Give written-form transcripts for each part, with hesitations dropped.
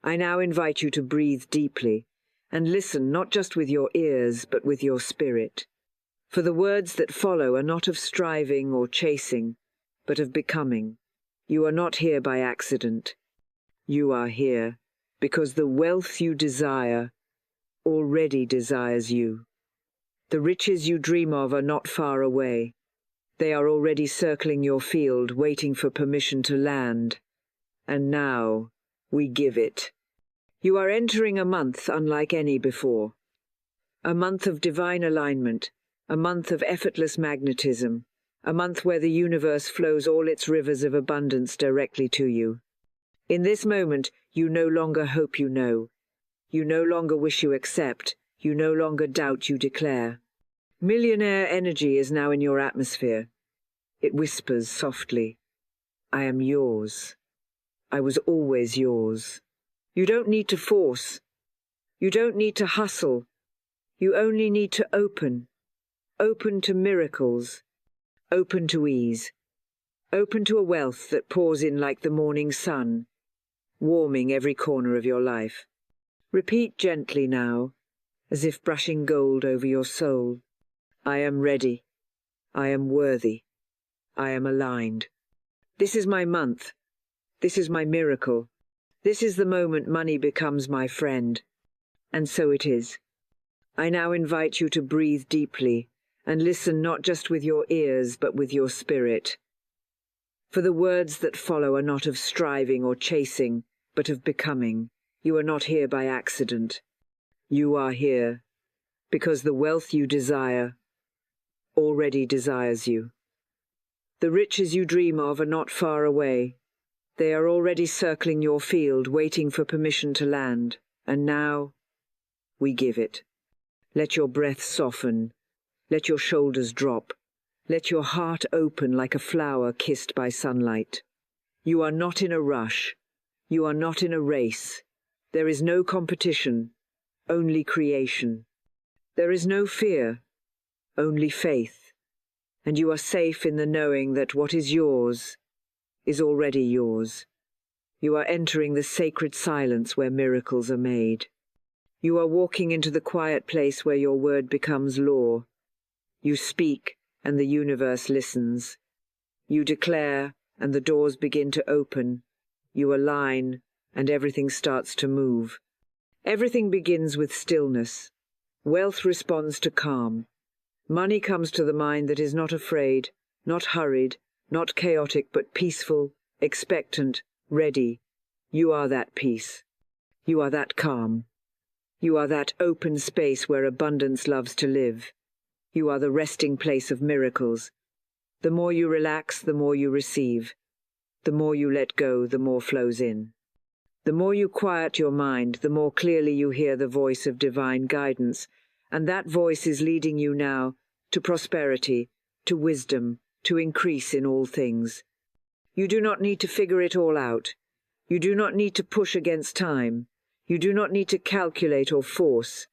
I now invite you to breathe deeply and listen not just with your ears but with your spirit. For the words that follow are not of striving or chasing, but of becoming. You are not here by accident. You are here because the wealth you desire already desires you. The riches you dream of are not far away. They are already circling your field, waiting for permission to land. And now we give it. You are entering a month unlike any before. A month of divine alignment, a month of effortless magnetism, a month where the universe flows all its rivers of abundance directly to you. In this moment, you no longer hope you know. You no longer wish you accept. You no longer doubt you declare. Millionaire energy is now in your atmosphere. It whispers softly, I am yours. I was always yours. You don't need to force. You don't need to hustle. You only need to open. Open to miracles. Open to ease. Open to a wealth that pours in like the morning sun, warming every corner of your life. Repeat gently now, as if brushing gold over your soul. I am ready. I am worthy. I am aligned. This is my month. This is my miracle. This is the moment money becomes my friend. And so it is. I now invite you to breathe deeply and listen not just with your ears but with your spirit. For the words that follow are not of striving or chasing, but of becoming. You are not here by accident. You are here because the wealth you desire already desires you. The riches you dream of are not far away. They are already circling your field, waiting for permission to land. And now we give it. Let your breath soften. Let your shoulders drop. Let your heart open like a flower kissed by sunlight. You are not in a rush. You are not in a race. There is no competition, only creation. There is no fear, only faith. And you are safe in the knowing that what is yours is already yours. You are entering the sacred silence where miracles are made. You are walking into the quiet place where your word becomes law. You speak, and the universe listens. You declare, and the doors begin to open. You align, and everything starts to move. Everything begins with stillness. Wealth responds to calm. Money comes to the mind that is not afraid, not hurried, not chaotic, but peaceful, expectant, ready. You are that peace. You are that calm. You are that open space where abundance loves to live. You are the resting place of miracles. The more you relax, the more you receive. The more you let go, the more flows in. The more you quiet your mind, the more clearly you hear the voice of divine guidance, and that voice is leading you now to prosperity, to wisdom, to increase in all things. You do not need to figure it all out. You do not need to push against time. You do not need to calculate or force.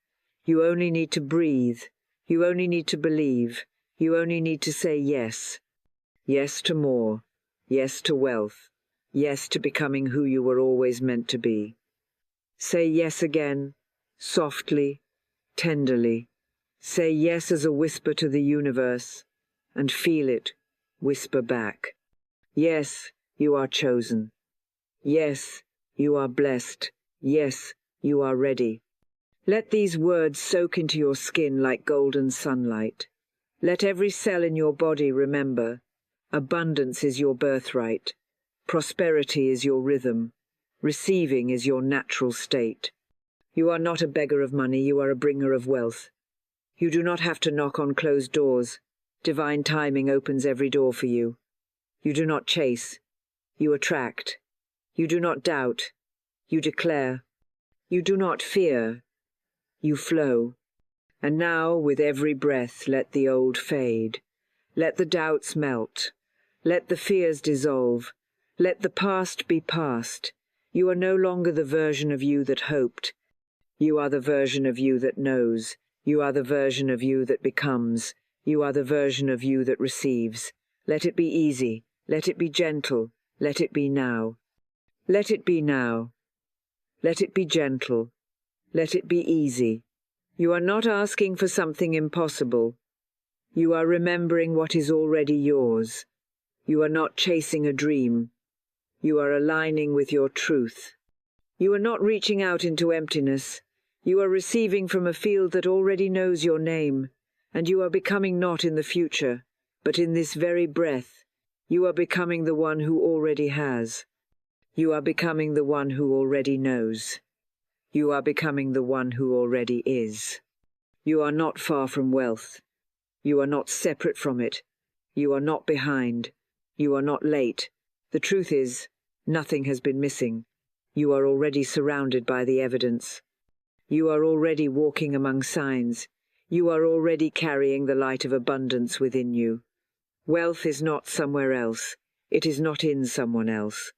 You only need to breathe. You only need to believe. You only need to say yes. Yes to more. Yes to wealth. Yes to becoming who you were always meant to be. Say yes again, softly, tenderly. Say yes as a whisper to the universe, and feel it whisper back. Yes, you are chosen. Yes, you are blessed. Yes, you are ready. Let these words soak into your skin like golden sunlight. Let every cell in your body remember, abundance is your birthright. Prosperity is your rhythm. Receiving is your natural state. You are not a beggar of money, you are a bringer of wealth. You do not have to knock on closed doors. Divine timing opens every door for you. You do not chase. You attract. You do not doubt. You declare. You do not fear. You flow. And now, with every breath, let the old fade. Let the doubts melt. Let the fears dissolve. Let the past be past. You are no longer the version of you that hoped. You are the version of you that knows. You are the version of you that becomes. You are the version of you that receives. Let it be easy. Let it be gentle. Let it be now. Let it be now. Let it be gentle. Let it be easy. You are not asking for something impossible. You are remembering what is already yours. You are not chasing a dream. You are aligning with your truth. You are not reaching out into emptiness. You are receiving from a field that already knows your name, and you are becoming not in the future, but in this very breath. You are becoming the one who already has. You are becoming the one who already knows. You are becoming the one who already is. You are not far from wealth. You are not separate from it. You are not behind. You are not late. The truth is, nothing has been missing. You are already surrounded by the evidence. You are already walking among signs. You are already carrying the light of abundance within you. Wealth is not somewhere else. It is not in someone else.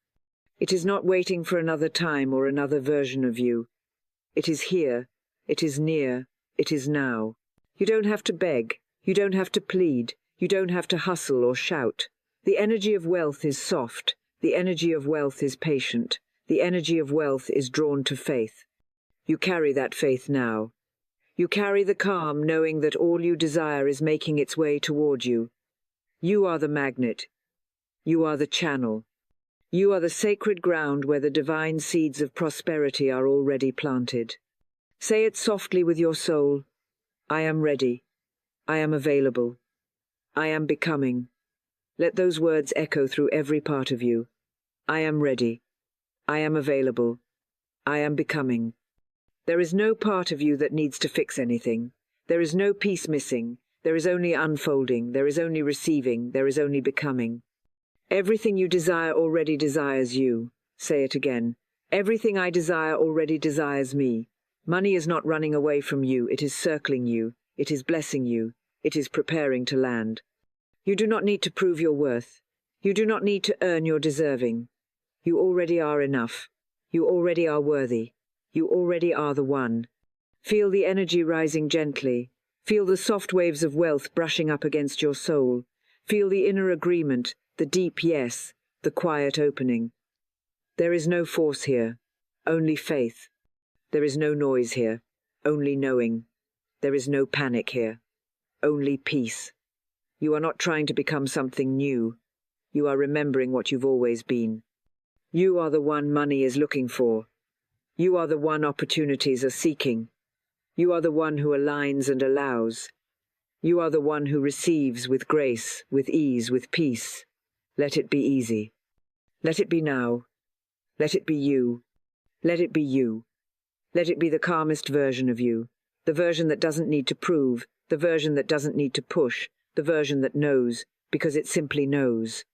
It is not waiting for another time or another version of you. It is here. It is near. It is now. You don't have to beg. You don't have to plead. You don't have to hustle or shout. The energy of wealth is soft. The energy of wealth is patient. The energy of wealth is drawn to faith. You carry that faith now. You carry the calm, knowing that all you desire is making its way toward you. You are the magnet. You are the channel. You are the sacred ground where the divine seeds of prosperity are already planted. Say it softly with your soul. I am ready. I am available. I am becoming. Let those words echo through every part of you. I am ready. I am available. I am becoming. There is no part of you that needs to fix anything. There is no piece missing. There is only unfolding. There is only receiving. There is only becoming. Everything you desire already desires you. Say it again. Everything I desire already desires me. Money is not running away from you. It is circling you. It is blessing you. It is preparing to land. You do not need to prove your worth. You do not need to earn your deserving. You already are enough. You already are worthy. You already are the one. Feel the energy rising gently. Feel the soft waves of wealth brushing up against your soul. Feel the inner agreement, the deep yes, the quiet opening. There is no force here, only faith. There is no noise here, only knowing. There is no panic here, only peace. You are not trying to become something new. You are remembering what you've always been. You are the one money is looking for. You are the one opportunities are seeking. You are the one who aligns and allows. You are the one who receives with grace, with ease, with peace. Let it be easy. Let it be now. Let it be you. Let it be you. Let it be the calmest version of you, the version that doesn't need to prove, the version that doesn't need to push, the version that knows, because it simply knows.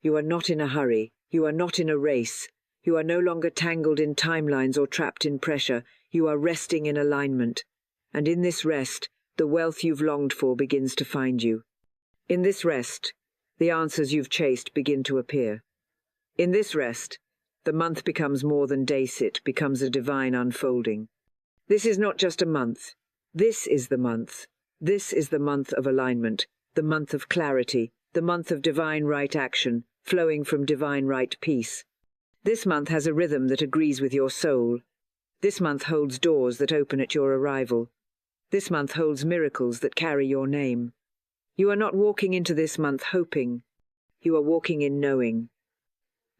You are not in a hurry. You are not in a race. You are no longer tangled in timelines or trapped in pressure. You are resting in alignment. And in this rest, the wealth you've longed for begins to find you. In this rest, the answers you've chased begin to appear. In this rest, the month becomes more than day-sit, becomes a divine unfolding. This is not just a month. This is the month. This is the month of alignment, the month of clarity, the month of divine right action, flowing from divine right peace. This month has a rhythm that agrees with your soul. This month holds doors that open at your arrival. This month holds miracles that carry your name. You are not walking into this month hoping. You are walking in knowing.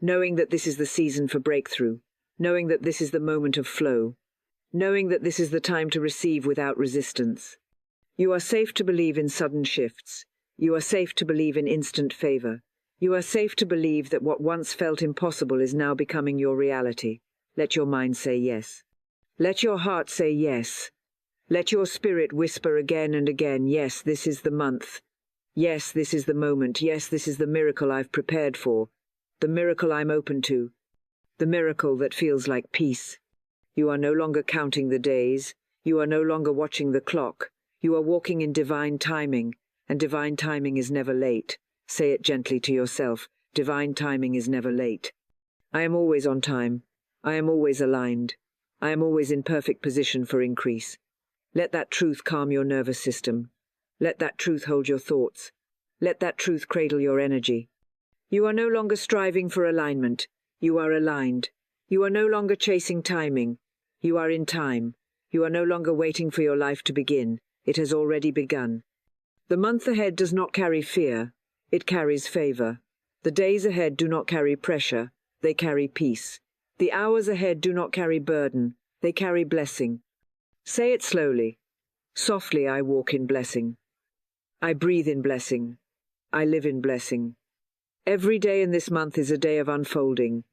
Knowing that this is the season for breakthrough. Knowing that this is the moment of flow. Knowing that this is the time to receive without resistance. You are safe to believe in sudden shifts. You are safe to believe in instant favor. You are safe to believe that what once felt impossible is now becoming your reality. Let your mind say yes. Let your heart say yes. Let your spirit whisper again and again, yes, this is the month. Yes, this is the moment. Yes, this is the miracle I've prepared for. The miracle I'm open to. The miracle that feels like peace. You are no longer counting the days. You are no longer watching the clock. You are walking in divine timing, and divine timing is never late. Say it gently to yourself. Divine timing is never late. I am always on time. I am always aligned. I am always in perfect position for increase. Let that truth calm your nervous system. Let that truth hold your thoughts. Let that truth cradle your energy. You are no longer striving for alignment. You are aligned. You are no longer chasing timing. You are in time. You are no longer waiting for your life to begin. It has already begun. The month ahead does not carry fear. It carries favor. The days ahead do not carry pressure. They carry peace. The hours ahead do not carry burden. They carry blessing. Say it slowly. Softly I walk in blessing. I breathe in blessing. I live in blessing. Every day in this month is a day of unfolding.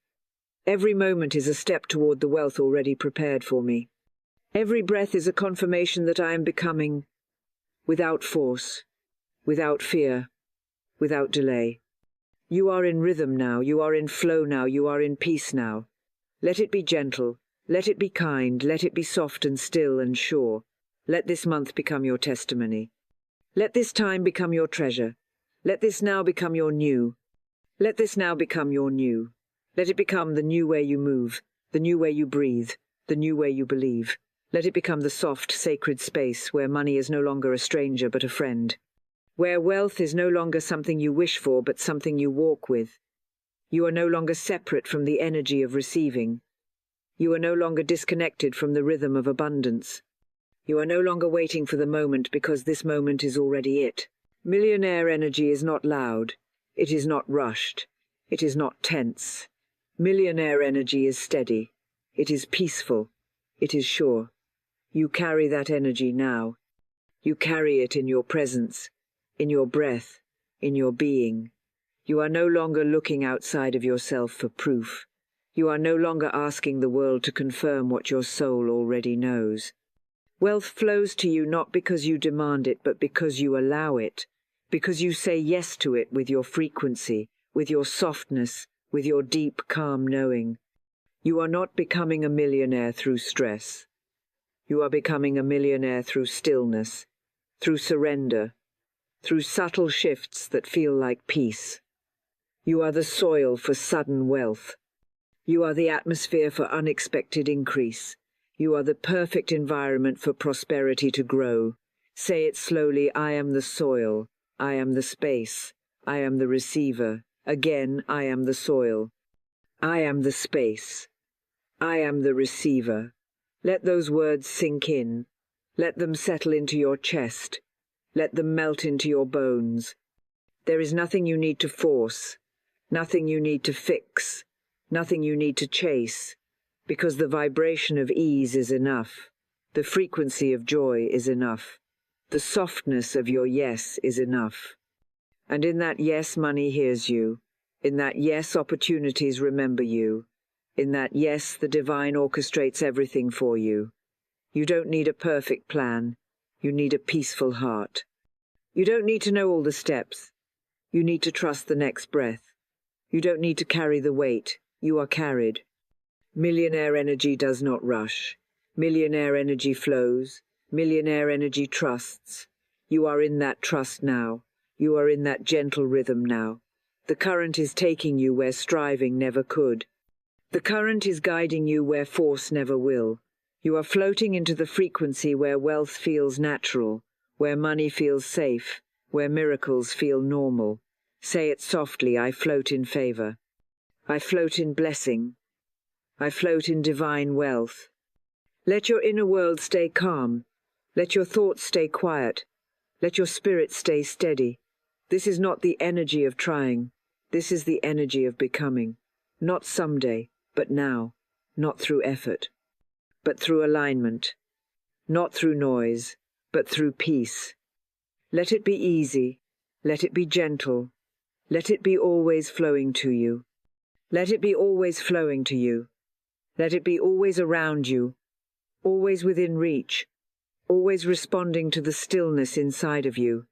Every moment is a step toward the wealth already prepared for me. Every breath is a confirmation that I am becoming, without force, without fear, without delay. You are in rhythm now, you are in flow now, you are in peace now. Let it be gentle, let it be kind, let it be soft and still and sure. Let this month become your testimony. Let this time become your treasure. Let this now become your new. Let this now become your new. Let it become the new way you move, the new way you breathe, the new way you believe. Let it become the soft, sacred space where money is no longer a stranger but a friend. Where wealth is no longer something you wish for but something you walk with. You are no longer separate from the energy of receiving. You are no longer disconnected from the rhythm of abundance. You are no longer waiting for the moment because this moment is already it. Millionaire energy is not loud. It is not rushed. It is not tense. Millionaire energy is steady. It is peaceful. It is sure. You carry that energy now. You carry it in your presence, in your breath, in your being. You are no longer looking outside of yourself for proof. You are no longer asking the world to confirm what your soul already knows. Wealth flows to you not because you demand it, but because you allow it, because you say yes to it with your frequency, with your softness, with your deep, calm knowing. You are not becoming a millionaire through stress. You are becoming a millionaire through stillness, through surrender, through subtle shifts that feel like peace. You are the soil for sudden wealth. You are the atmosphere for unexpected increase. You are the perfect environment for prosperity to grow. Say it slowly, I am the soil. I am the space. I am the receiver. Again, I am the soil. I am the space. I am the receiver. Let those words sink in. Let them settle into your chest. Let them melt into your bones. There is nothing you need to force, nothing you need to fix, nothing you need to chase, because the vibration of ease is enough. The frequency of joy is enough. The softness of your yes is enough. And in that yes, money hears you. In that yes, opportunities remember you. In that yes, the divine orchestrates everything for you. You don't need a perfect plan. You need a peaceful heart. You don't need to know all the steps. You need to trust the next breath. You don't need to carry the weight. You are carried. Millionaire energy does not rush. Millionaire energy flows. Millionaire energy trusts. You are in that trust now. You are in that gentle rhythm now. The current is taking you where striving never could. The current is guiding you where force never will. You are floating into the frequency where wealth feels natural, where money feels safe, where miracles feel normal. Say it softly, I float in favor. I float in blessing. I float in divine wealth. Let your inner world stay calm. Let your thoughts stay quiet. Let your spirit stay steady. This is not the energy of trying. This is the energy of becoming. Not someday, but now. Not through effort, but through alignment. Not through noise, but through peace. Let it be easy. Let it be gentle. Let it be always flowing to you. Let it be always flowing to you. Let it be always around you, always within reach, always responding to the stillness inside of you.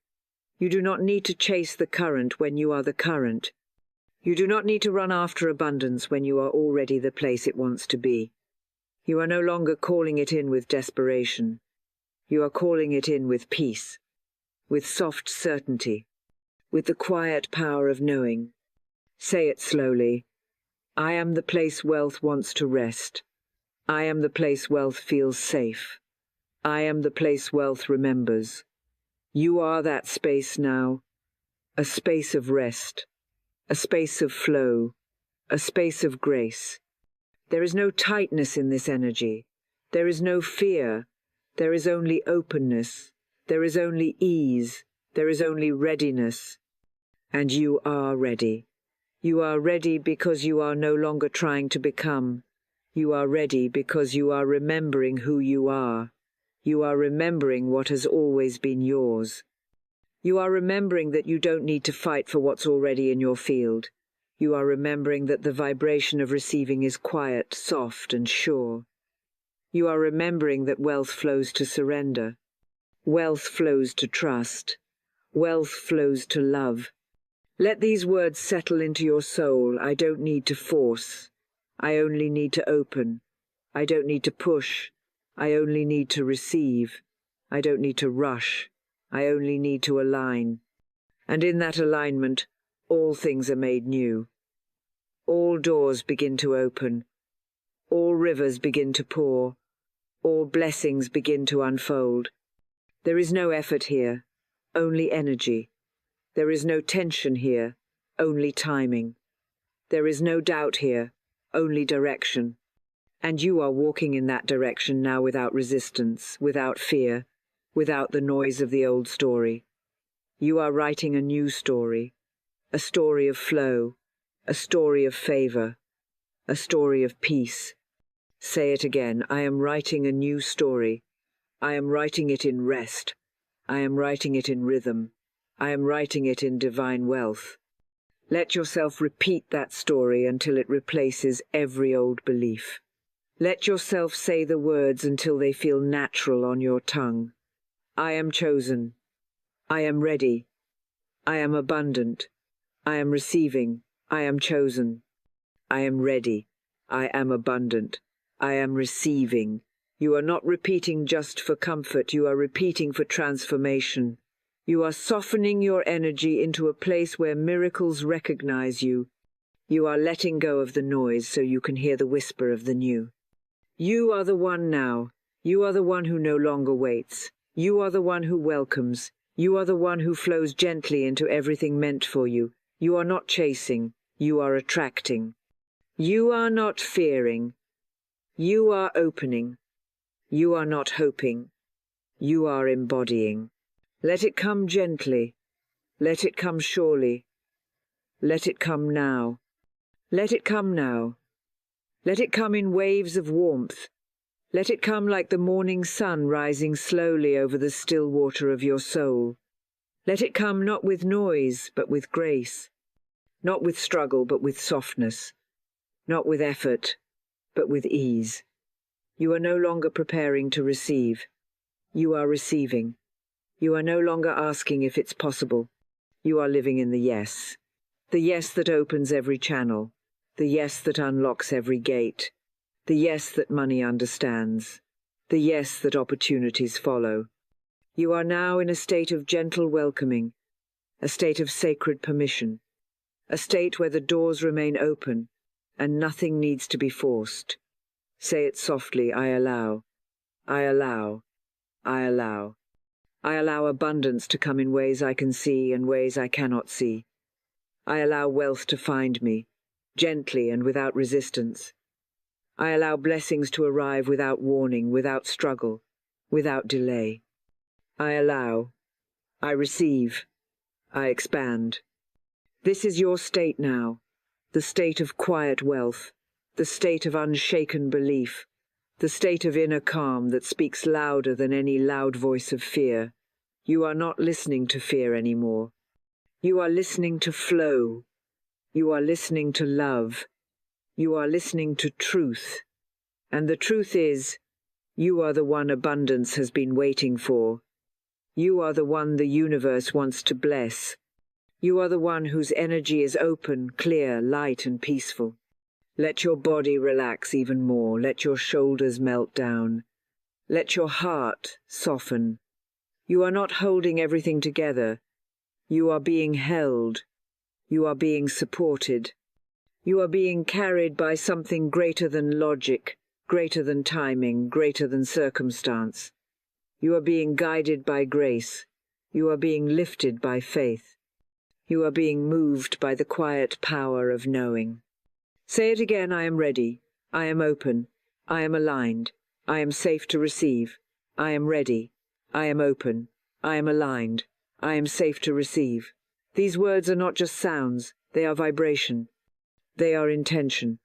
You do not need to chase the current when you are the current. You do not need to run after abundance when you are already the place it wants to be. You are no longer calling it in with desperation. You are calling it in with peace, with soft certainty, with the quiet power of knowing. Say it slowly. I am the place wealth wants to rest. I am the place wealth feels safe. I am the place wealth remembers. You are that space now, a space of rest, a space of flow, a space of grace. There is no tightness in this energy. There is no fear. There is only openness. There is only ease. There is only readiness. And you are ready. You are ready because you are no longer trying to become. You are ready because you are remembering who you are. You are remembering what has always been yours. You are remembering that you don't need to fight for what's already in your field. You are remembering that the vibration of receiving is quiet, soft, and sure. You are remembering that wealth flows to surrender. Wealth flows to trust. Wealth flows to love. Let these words settle into your soul. I don't need to force. I only need to open. I don't need to push. I only need to receive. I don't need to rush. I only need to align. And in that alignment, all things are made new. All doors begin to open. All rivers begin to pour. All blessings begin to unfold. There is no effort here, only energy. There is no tension here, only timing. There is no doubt here, only direction. And you are walking in that direction now without resistance, without fear, without the noise of the old story. You are writing a new story, a story of flow, a story of favor, a story of peace. Say it again. I am writing a new story. I am writing it in rest. I am writing it in rhythm. I am writing it in divine wealth. Let yourself repeat that story until it replaces every old belief. Let yourself say the words until they feel natural on your tongue. I am chosen. I am ready. I am abundant. I am receiving. I am chosen. I am ready. I am abundant. I am receiving. You are not repeating just for comfort. You are repeating for transformation. You are softening your energy into a place where miracles recognize you. You are letting go of the noise so you can hear the whisper of the new. You are the one now. You are the one who no longer waits. You are the one who welcomes. You are the one who flows gently into everything meant for you. You are not chasing. You are attracting. You are not fearing. You are opening. You are not hoping. You are embodying. Let it come gently. Let it come surely. Let it come now. Let it come now. Let it come in waves of warmth. Let it come like the morning sun rising slowly over the still water of your soul. Let it come not with noise, but with grace. Not with struggle, but with softness. Not with effort, but with ease. You are no longer preparing to receive. You are receiving. You are no longer asking if it's possible. You are living in the yes. The yes that opens every channel. The yes that unlocks every gate. The yes that money understands. The yes that opportunities follow. You are now in a state of gentle welcoming, a state of sacred permission, a state where the doors remain open and nothing needs to be forced. Say it softly, I allow. I allow. I allow. I allow abundance to come in ways I can see and ways I cannot see. I allow wealth to find me, gently and without resistance. I allow blessings to arrive without warning, without struggle, without delay. I allow. I receive. I expand. This is your state now, the state of quiet wealth, the state of unshaken belief, the state of inner calm that speaks louder than any loud voice of fear. You are not listening to fear anymore. You are listening to flow. You are listening to love. You are listening to truth. And the truth is, you are the one abundance has been waiting for. You are the one the universe wants to bless. You are the one whose energy is open, clear, light, and peaceful. Let your body relax even more. Let your shoulders melt down. Let your heart soften. You are not holding everything together. You are being held. You are being supported. You are being carried by something greater than logic, greater than timing, greater than circumstance. You are being guided by grace. You are being lifted by faith. You are being moved by the quiet power of knowing. Say it again, I am ready. I am open. I am aligned. I am safe to receive. I am ready. I am open. I am aligned. I am safe to receive. These words are not just sounds, they are vibration. They are intention.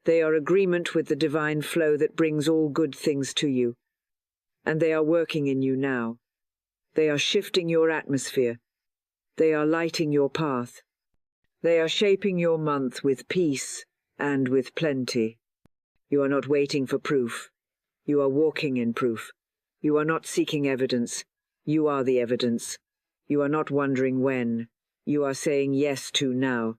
They are agreement with the divine flow that brings all good things to you. And they are working in you now. They are shifting your atmosphere. They are lighting your path. They are shaping your month with peace and with plenty. You are not waiting for proof. You are walking in proof. You are not seeking evidence. You are the evidence. You are not wondering when. You are saying yes to now.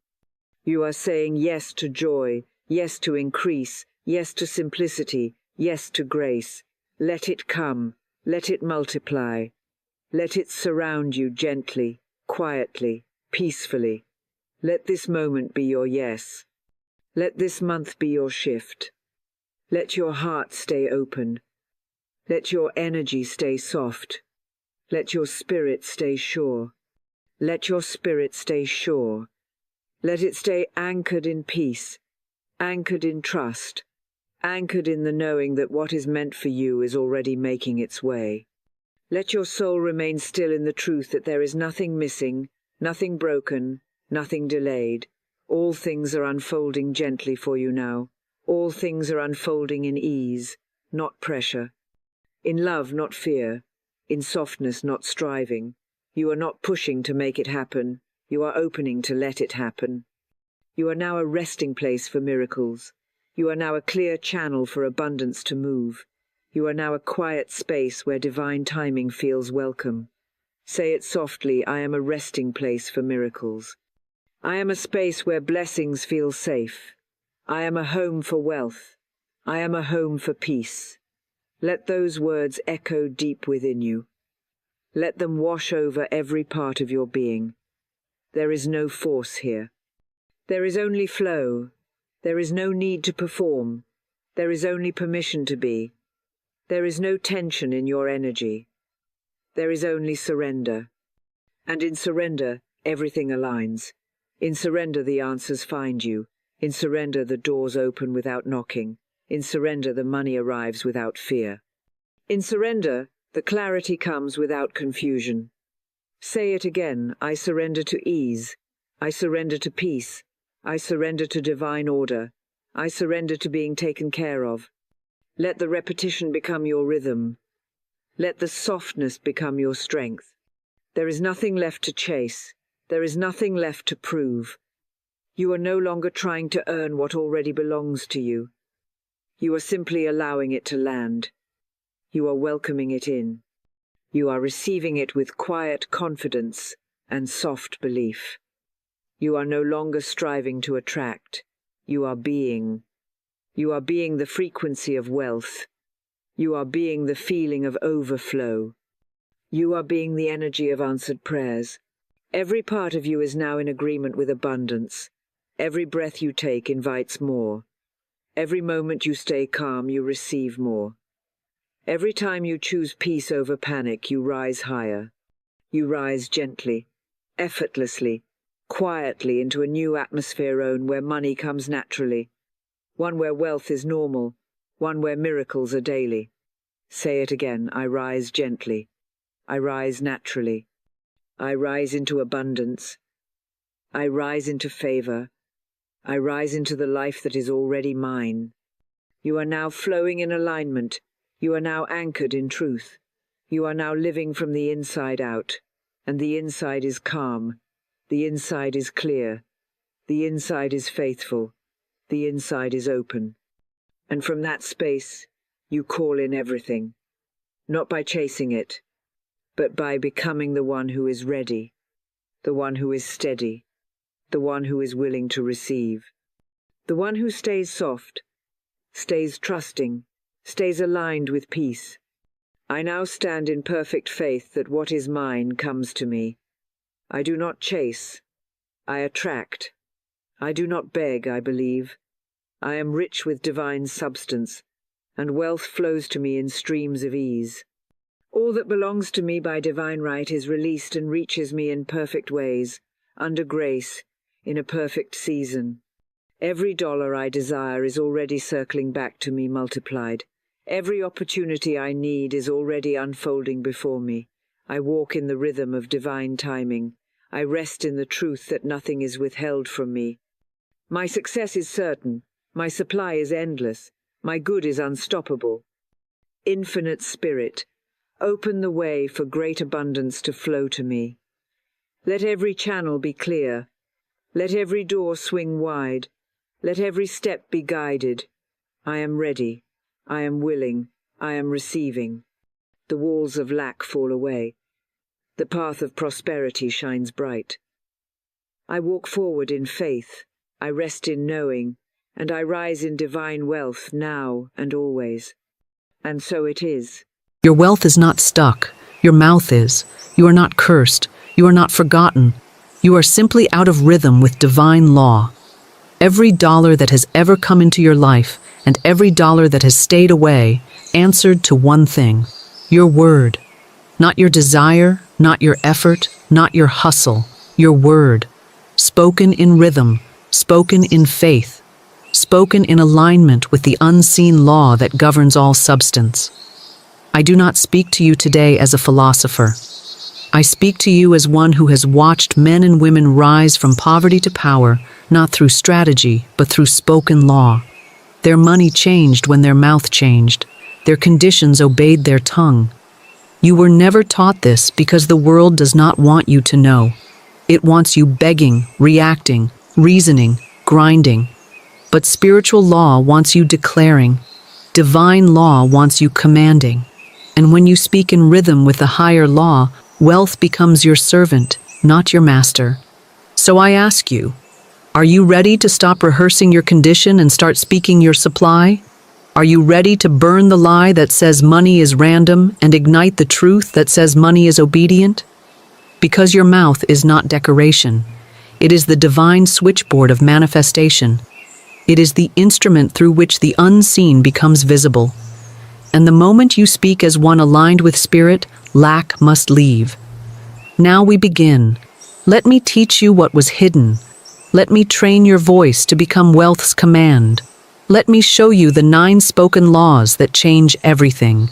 You are saying yes to joy, yes to increase, yes to simplicity, yes to grace. Let it come. Let it multiply. Let it surround you gently, quietly, peacefully. Let this moment be your yes. Let this month be your shift. Let your heart stay open. Let your energy stay soft. Let your spirit stay sure. Let your spirit stay sure. Let it stay anchored in peace, anchored in trust, anchored in the knowing that what is meant for you is already making its way. Let your soul remain still in the truth that there is nothing missing, nothing broken, nothing delayed. All things are unfolding gently for you now. All things are unfolding in ease, not pressure. In love, not fear. In softness, not striving. You are not pushing to make it happen. You are opening to let it happen. You are now a resting place for miracles. You are now a clear channel for abundance to move. You are now a quiet space where divine timing feels welcome. Say it softly, I am a resting place for miracles. I am a space where blessings feel safe. I am a home for wealth. I am a home for peace. Let those words echo deep within you. Let them wash over every part of your being. There is no force here. There is only flow. There is no need to perform. There is only permission to be. There is no tension in your energy. There is only surrender. And in surrender, everything aligns. In surrender, the answers find you. In surrender, the doors open without knocking. In surrender, the money arrives without fear. In surrender, the clarity comes without confusion. Say it again, I surrender to ease. I surrender to peace. I surrender to divine order. I surrender to being taken care of. Let the repetition become your rhythm. Let the softness become your strength. There is nothing left to chase. There is nothing left to prove. You are no longer trying to earn what already belongs to you. You are simply allowing it to land. You are welcoming it in. You are receiving it with quiet confidence and soft belief. You are no longer striving to attract. You are being. You are being the frequency of wealth. You are being the feeling of overflow. You are being the energy of answered prayers. Every part of you is now in agreement with abundance. Every breath you take invites more. Every moment you stay calm, you receive more. Every time you choose peace over panic, you rise higher. You rise gently, effortlessly, quietly into a new atmosphere where money comes naturally. One where wealth is normal. One where miracles are daily. Say it again, I rise gently. I rise naturally. I rise into abundance. I rise into favor. I rise into the life that is already mine. You are now flowing in alignment. You are now anchored in truth. You are now living from the inside out. And the inside is calm. The inside is clear. The inside is faithful. The inside is open. And from that space, you call in everything. Not by chasing it, but by becoming the one who is ready, the one who is steady, the one who is willing to receive, the one who stays soft, stays trusting, stays aligned with peace. I now stand in perfect faith that what is mine comes to me. I do not chase. I attract. I do not beg, I believe. I am rich with divine substance, and wealth flows to me in streams of ease. All that belongs to me by divine right is released and reaches me in perfect ways, under grace, in a perfect season. Every dollar I desire is already circling back to me multiplied. Every opportunity I need is already unfolding before me. I walk in the rhythm of divine timing. I rest in the truth that nothing is withheld from me. My success is certain. My supply is endless. My good is unstoppable. Infinite Spirit, open the way for great abundance to flow to me. Let every channel be clear. Let every door swing wide. Let every step be guided. I am ready. I am willing. I am receiving. The walls of lack fall away. The path of prosperity shines bright. I walk forward in faith. I rest in knowing, and I rise in divine wealth now and always. And so it is. Your wealth is not stuck. Your mouth is. You are not cursed. You are not forgotten. You are simply out of rhythm with divine law. Every dollar that has ever come into your life and every dollar that has stayed away answered to one thing: your word. Not your desire, not your effort, not your hustle, your word. Spoken in rhythm, spoken in faith, spoken in alignment with the unseen law that governs all substance. I do not speak to you today as a philosopher. I speak to you as one who has watched men and women rise from poverty to power, not through strategy, but through spoken law. Their money changed when their mouth changed. Their conditions obeyed their tongue. You were never taught this because the world does not want you to know. It wants you begging, reacting, reasoning, grinding. But spiritual law wants you declaring. Divine law wants you commanding. And when you speak in rhythm with the higher law, wealth becomes your servant, not your master. So I ask you, are you ready to stop rehearsing your condition and start speaking your supply? Are you ready to burn the lie that says money is random and ignite the truth that says money is obedient? Because your mouth is not decoration. It is the divine switchboard of manifestation. It is the instrument through which the unseen becomes visible. And the moment you speak as one aligned with spirit, lack must leave. Now we begin. Let me teach you what was hidden. Let me train your voice to become wealth's command. Let me show you the 9 spoken laws that change everything.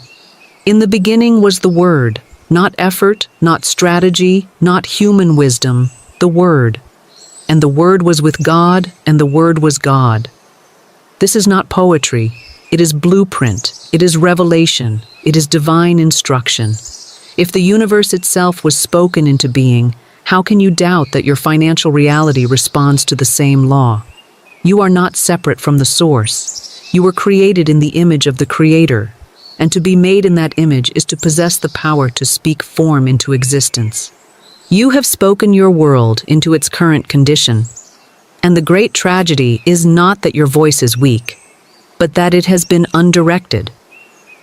In the beginning was the Word, not effort, not strategy, not human wisdom, the Word. And the Word was with God, and the Word was God. This is not poetry. It is blueprint. It is revelation. It is divine instruction. If the universe itself was spoken into being, how can you doubt that your financial reality responds to the same law? You are not separate from the source. You were created in the image of the Creator, and to be made in that image is to possess the power to speak form into existence. You have spoken your world into its current condition, and the great tragedy is not that your voice is weak, but that it has been undirected.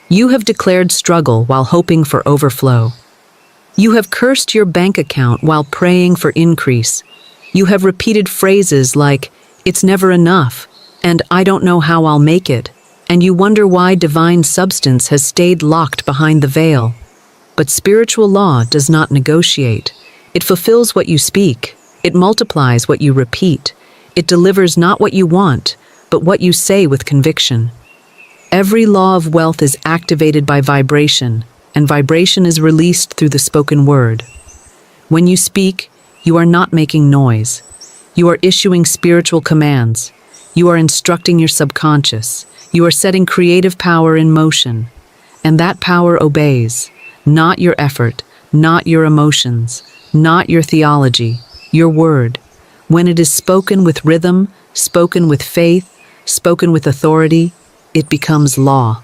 You have declared struggle while hoping for overflow. You have cursed your bank account while praying for increase. You have repeated phrases like, "It's never enough," and "I don't know how I'll make it," and you wonder why divine substance has stayed locked behind the veil. But spiritual law does not negotiate. It fulfills what you speak. It multiplies what you repeat. It delivers not what you want, but what you say with conviction. Every law of wealth is activated by vibration, and vibration is released through the spoken word. When you speak, you are not making noise. You are issuing spiritual commands. You are instructing your subconscious. You are setting creative power in motion. And that power obeys, not your effort, not your emotions, not your theology, your word. When it is spoken with rhythm, spoken with faith, spoken with authority, it becomes law.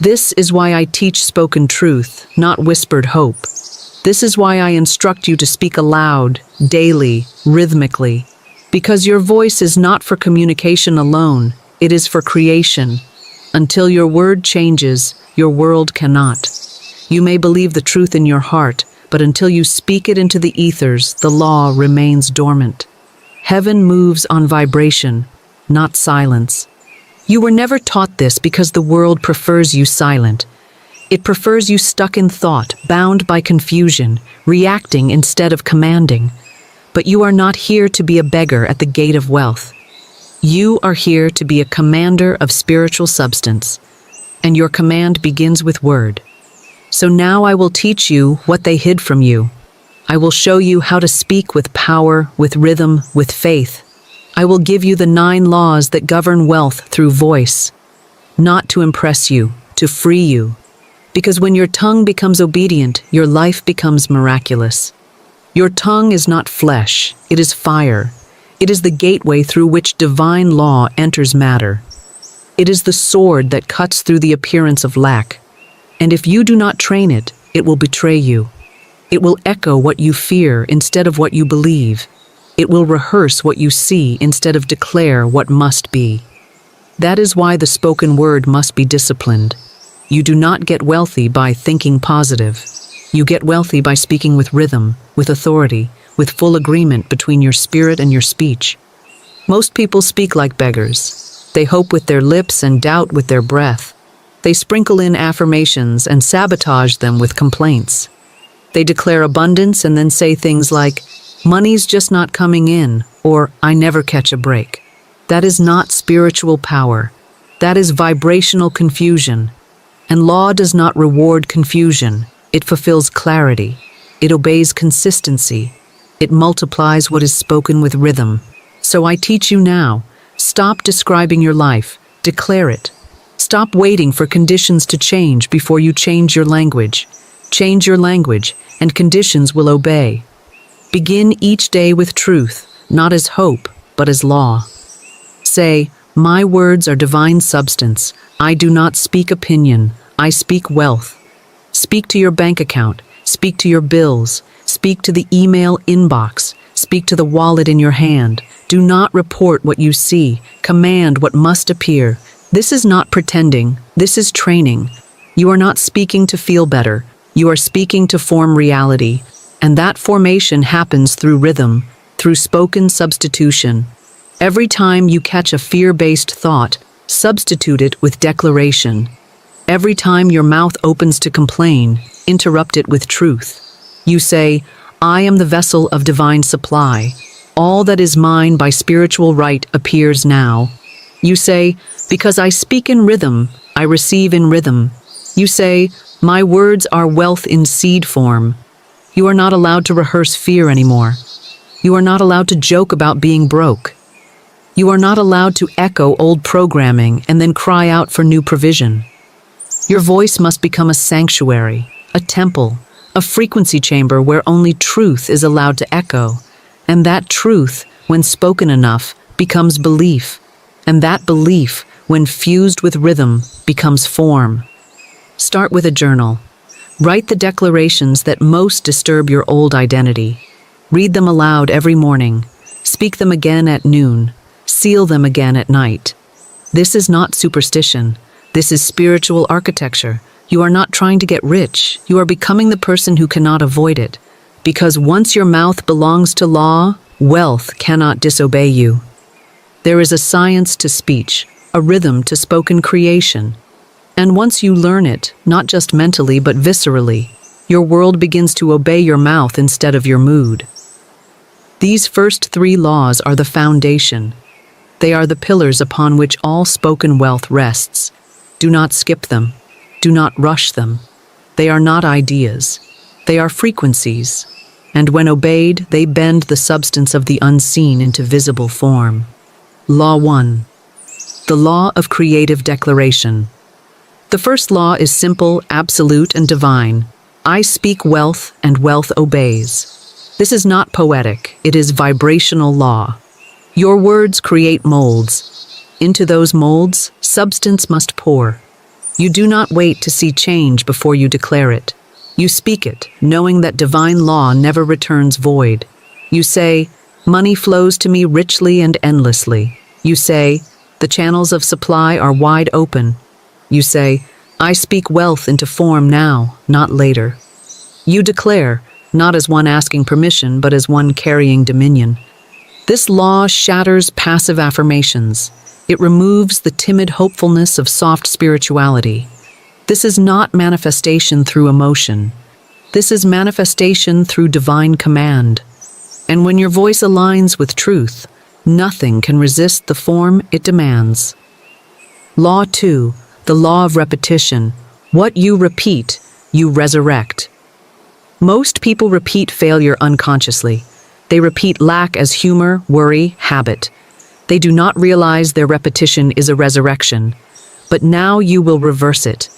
This is why I teach spoken truth, not whispered hope. This is why I instruct you to speak aloud, daily, rhythmically. Because your voice is not for communication alone, it is for creation. Until your word changes, your world cannot. You may believe the truth in your heart, but until you speak it into the ethers, the law remains dormant. Heaven moves on vibration, not silence. You were never taught this because the world prefers you silent. It prefers you stuck in thought, bound by confusion, reacting instead of commanding. But you are not here to be a beggar at the gate of wealth. You are here to be a commander of spiritual substance, and your command begins with word. So now I will teach you what they hid from you. I will show you how to speak with power, with rhythm, with faith. I will give you the 9 laws that govern wealth through voice, not to impress you, to free you. Because when your tongue becomes obedient, your life becomes miraculous. Your tongue is not flesh, it is fire. It is the gateway through which divine law enters matter. It is the sword that cuts through the appearance of lack. And if you do not train it, it will betray you. It will echo what you fear instead of what you believe. It will rehearse what you see instead of declare what must be. That is why the spoken word must be disciplined. You do not get wealthy by thinking positive. You get wealthy by speaking with rhythm, with authority, with full agreement between your spirit and your speech. Most people speak like beggars. They hope with their lips and doubt with their breath. They sprinkle in affirmations and sabotage them with complaints. They declare abundance and then say things like, "Money's just not coming in," or "I never catch a break." That is not spiritual power. That is vibrational confusion. And law does not reward confusion. It fulfills clarity. It obeys consistency. It multiplies what is spoken with rhythm. So I teach you now. Stop describing your life. Declare it. Stop waiting for conditions to change before you change your language. Change your language, and conditions will obey. Begin each day with truth, not as hope, but as law. Say, "My words are divine substance. I do not speak opinion. I speak wealth." Speak to your bank account. Speak to your bills. Speak to the email inbox. Speak to the wallet in your hand. Do not report what you see. Command what must appear. This is not pretending. This is training. You are not speaking to feel better. You are speaking to form reality. And that formation happens through rhythm, through spoken substitution. Every time you catch a fear-based thought, substitute it with declaration. Every time your mouth opens to complain, interrupt it with truth. You say, "I am the vessel of divine supply. All that is mine by spiritual right appears now." You say, "Because I speak in rhythm, I receive in rhythm." You say, "My words are wealth in seed form." You are not allowed to rehearse fear anymore. You are not allowed to joke about being broke. You are not allowed to echo old programming and then cry out for new provision. Your voice must become a sanctuary, a temple, a frequency chamber where only truth is allowed to echo. And that truth, when spoken enough, becomes belief. And that belief, when fused with rhythm, becomes form. Start with a journal. Write the declarations that most disturb your old identity. Read them aloud every morning. Speak them again at noon. Seal them again at night. This is not superstition. This is spiritual architecture. You are not trying to get rich. You are becoming the person who cannot avoid it. Because once your mouth belongs to law, wealth cannot disobey you. There is a science to speech, a rhythm to spoken creation. And once you learn it, not just mentally but viscerally, your world begins to obey your mouth instead of your mood. These first 3 laws are the foundation. They are the pillars upon which all spoken wealth rests. Do not skip them. Do not rush them. They are not ideas. They are frequencies. And when obeyed, they bend the substance of the unseen into visible form. Law 1. The law of creative declaration. The first law is simple, absolute, and divine. I speak wealth, and wealth obeys. This is not poetic. It is vibrational law. Your words create molds. Into those molds, substance must pour. You do not wait to see change before you declare it. You speak it, knowing that divine law never returns void. You say, "Money flows to me richly and endlessly." You say, "The channels of supply are wide open." You say, "I speak wealth into form now, not later." You declare, not as one asking permission, but as one carrying dominion. This law shatters passive affirmations. It removes the timid hopefulness of soft spirituality. This is not manifestation through emotion. This is manifestation through divine command. And when your voice aligns with truth, Nothing can resist the form it demands. Law 2, the law of repetition. What you repeat, you resurrect. Most people repeat failure unconsciously. They repeat lack as humor, worry, habit. They do not realize their repetition is a resurrection. But now you will reverse it.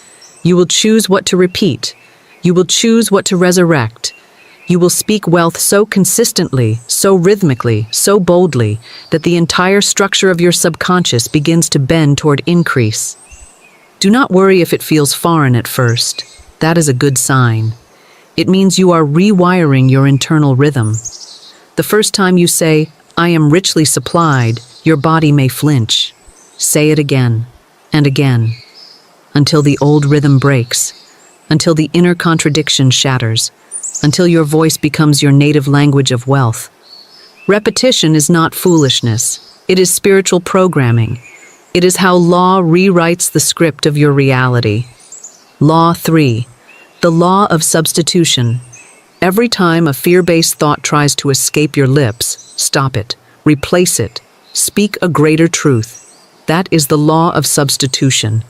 You will choose what to repeat. You will choose what to resurrect. You will speak wealth so consistently, so rhythmically, so boldly, that the entire structure of your subconscious begins to bend toward increase. Do not worry if it feels foreign at first. That is a good sign. It means you are rewiring your internal rhythm. The first time you say, "I am richly supplied," your body may flinch. Say it again and again, until the old rhythm breaks, until the inner contradiction shatters, until your voice becomes your native language of wealth. Repetition is not foolishness. It is spiritual programming. It is how law rewrites the script of your reality. Law 3, the law of substitution. Every time a fear-based thought tries to escape your lips, stop it, replace it, speak a greater truth. That is the law of substitution.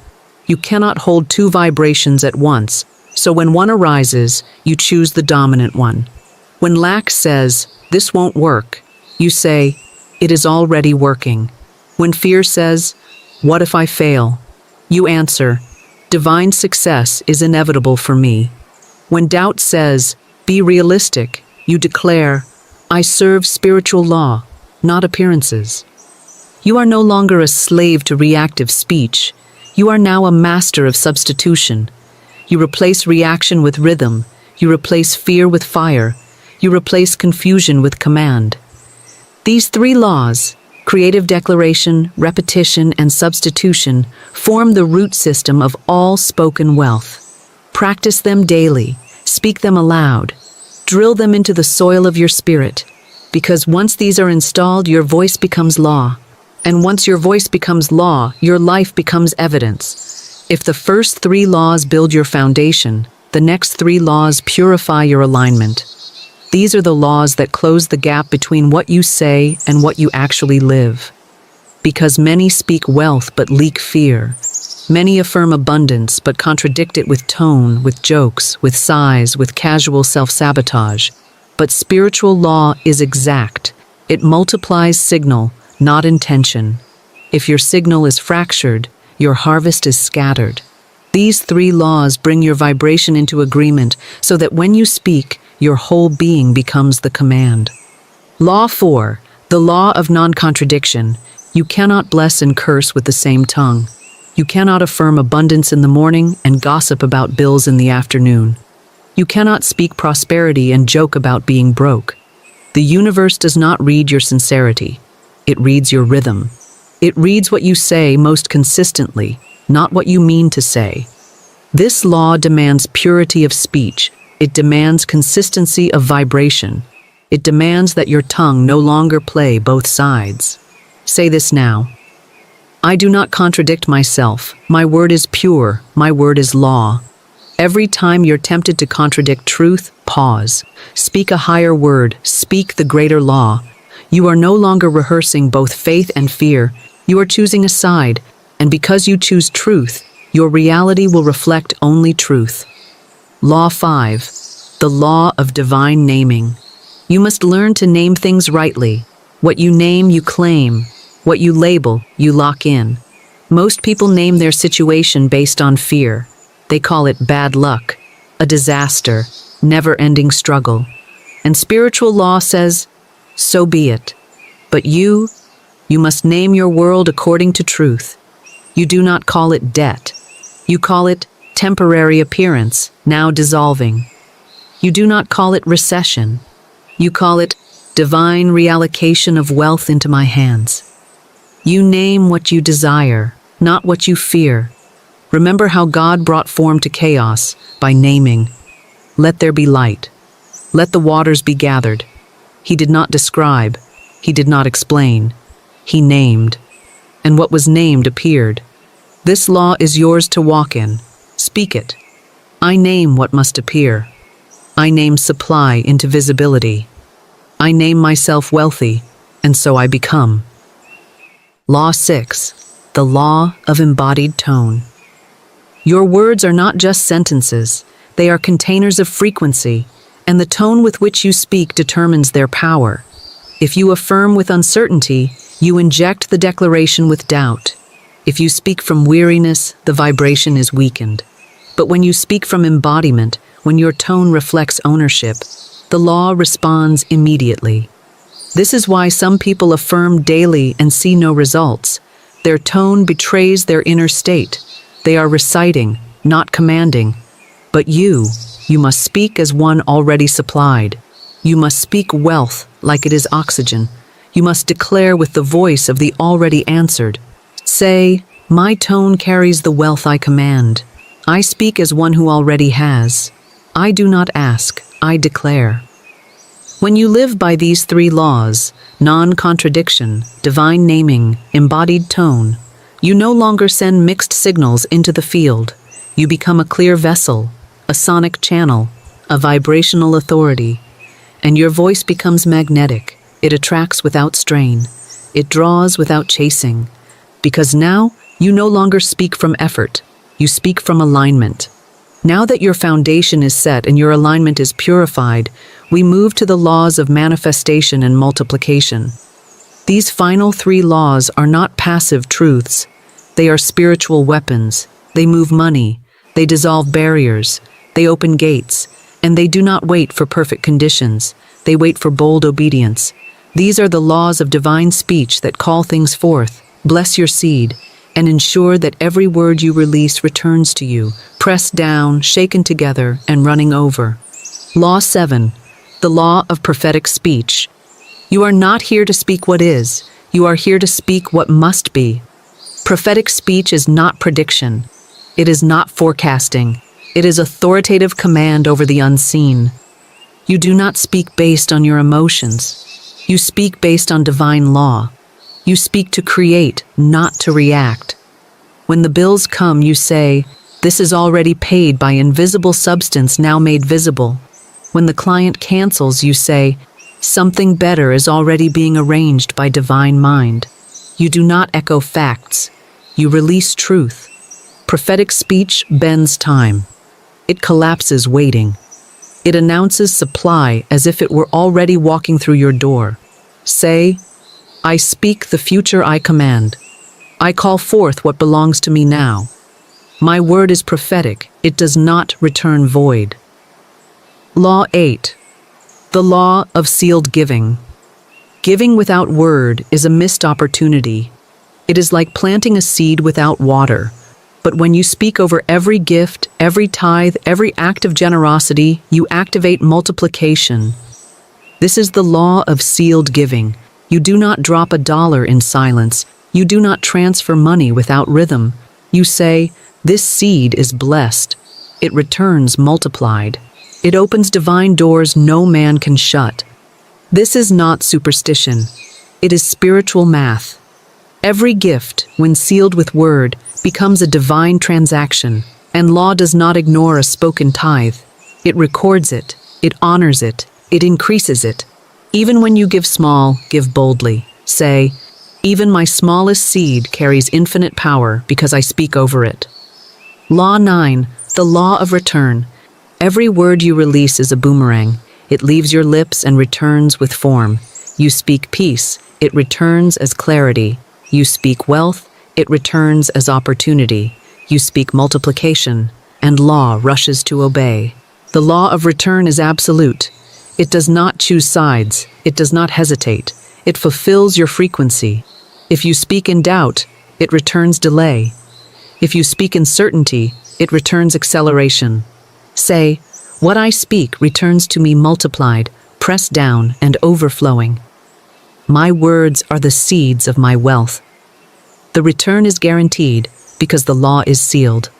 You cannot hold two vibrations at once, so when one arises, you choose the dominant one. When lack says, "This won't work," you say, "It is already working." When fear says, "What if I fail?" you answer, "Divine success is inevitable for me." When doubt says, "Be realistic," you declare, "I serve spiritual law, not appearances." You are no longer a slave to reactive speech. You are now a master of substitution. You replace reaction with rhythm. You replace fear with fire. You replace confusion with command. These three laws, creative declaration, repetition, and substitution, form the root system of all spoken wealth. Practice them daily. Speak them aloud. Drill them into the soil of your spirit. Because once these are installed, your voice becomes law. And once your voice becomes law, your life becomes evidence. If the first three laws build your foundation, the next three laws purify your alignment. These are the laws that close the gap between what you say and what you actually live. Because many speak wealth but leak fear. Many affirm abundance but contradict it with tone, with jokes, with sighs, with casual self-sabotage. But spiritual law is exact. It multiplies signal, not intention. If your signal is fractured, your harvest is scattered. These three laws bring your vibration into agreement so that when you speak, your whole being becomes the command. Law 4, the law of non-contradiction. You cannot bless and curse with the same tongue. You cannot affirm abundance in the morning and gossip about bills in the afternoon. You cannot speak prosperity and joke about being broke. The universe does not read your sincerity. It reads your rhythm. It reads what you say most consistently, not what you mean to say. This law demands purity of speech. It demands consistency of vibration. It demands that your tongue no longer play both sides. Say this now. I do not contradict myself. My word is pure. My word is law. Every time you're tempted to contradict truth, pause. Speak a higher word. Speak the greater law. You are no longer rehearsing both faith and fear. You are choosing a side, and because you choose truth, your reality will reflect only truth. Law 5, the law of divine naming. You must learn to name things rightly. What you name, you claim. What you label, you lock in. Most people name their situation based on fear. They call it bad luck, a disaster, never-ending struggle. And spiritual law says, so be it. But you must name your world according to truth. You do not call it debt. You call it temporary appearance, now dissolving. You do not call it recession. You call it divine reallocation of wealth into my hands. You name what you desire, not what you fear. Remember how God brought form to chaos by naming. Let there be light. Let the waters be gathered. He did not describe. He did not explain. He named. And what was named appeared. This law is yours to walk in. Speak it. I name what must appear. I name supply into visibility. I name myself wealthy. and so I become. Law 6. The law of embodied tone. Your words are not just sentences, they are containers of frequency, and the tone with which you speak determines their power. If you affirm with uncertainty, you inject the declaration with doubt. If you speak from weariness, the vibration is weakened. But when you speak from embodiment, when your tone reflects ownership, the law responds immediately. This is why some people affirm daily and see no results. Their tone betrays their inner state. They are reciting, not commanding. But you must speak as one already supplied. You must speak wealth like it is oxygen. You must declare with the voice of the already answered. Say, my tone carries the wealth I command. I speak as one who already has. I do not ask, I declare. When you live by these 3 laws, non-contradiction, divine naming, embodied tone, you no longer send mixed signals into the field. You become a clear vessel, a sonic channel, a vibrational authority, and your voice becomes magnetic. It attracts without strain. It draws without chasing. Because now, you no longer speak from effort. You speak from alignment. Now that your foundation is set and your alignment is purified, we move to the laws of manifestation and multiplication. These final 3 laws are not passive truths. They are spiritual weapons. They move money. They dissolve barriers. They open gates. And they do not wait for perfect conditions. They wait for bold obedience. These are the laws of divine speech that call things forth, bless your seed, and ensure that every word you release returns to you, pressed down, shaken together, and running over. Law 7. The law of prophetic speech. You are not here to speak what is. You are here to speak what must be. Prophetic speech is not prediction. It is not forecasting. It is authoritative command over the unseen. You do not speak based on your emotions. You speak based on divine law. You speak to create, not to react. When the bills come, you say, this is already paid by invisible substance now made visible. When the client cancels, you say, something better is already being arranged by divine mind. You do not echo facts. You release truth. Prophetic speech bends time. It collapses waiting. It announces supply as if it were already walking through your door. Say, I speak the future I command. I call forth what belongs to me now. My word is prophetic. It does not return void. Law 8. The law of sealed giving. Giving without word is a missed opportunity. It is like planting a seed without water. But when you speak over every gift, every tithe, every act of generosity, you activate multiplication. This is the law of sealed giving. You do not drop $1 in silence. You do not transfer money without rhythm. You say, this seed is blessed. It returns multiplied. It opens divine doors no man can shut. This is not superstition. It is spiritual math. Every gift, when sealed with word, becomes a divine transaction, and law does not ignore a spoken tithe. It records it, it honors it, it increases it. Even when you give small, give boldly. Say, even my smallest seed carries infinite power because I speak over it. Law 9, the law of return. Every word you release is a boomerang. It leaves your lips and returns with form. You speak peace, it returns as clarity. You speak wealth, it returns as opportunity. You speak multiplication, and law rushes to obey. The law of return is absolute. It does not choose sides. It does not hesitate. It fulfills your frequency. If you speak in doubt, it returns delay. If you speak in certainty, it returns acceleration. Say, what I speak returns to me multiplied, pressed down, and overflowing. My words are the seeds of my wealth. The return is guaranteed because the law is sealed.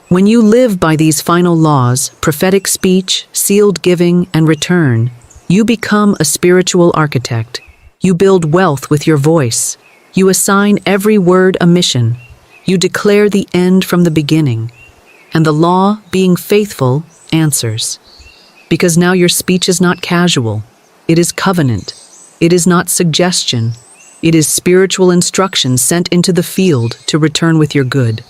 When you live by these final laws, prophetic speech, sealed giving, and return, you become a spiritual architect. You build wealth with your voice. You assign every word a mission. You declare the end from the beginning. And the law, being faithful, answers. Because now your speech is not casual. It is covenant. It is not suggestion. It is spiritual instruction sent into the field to return with your good.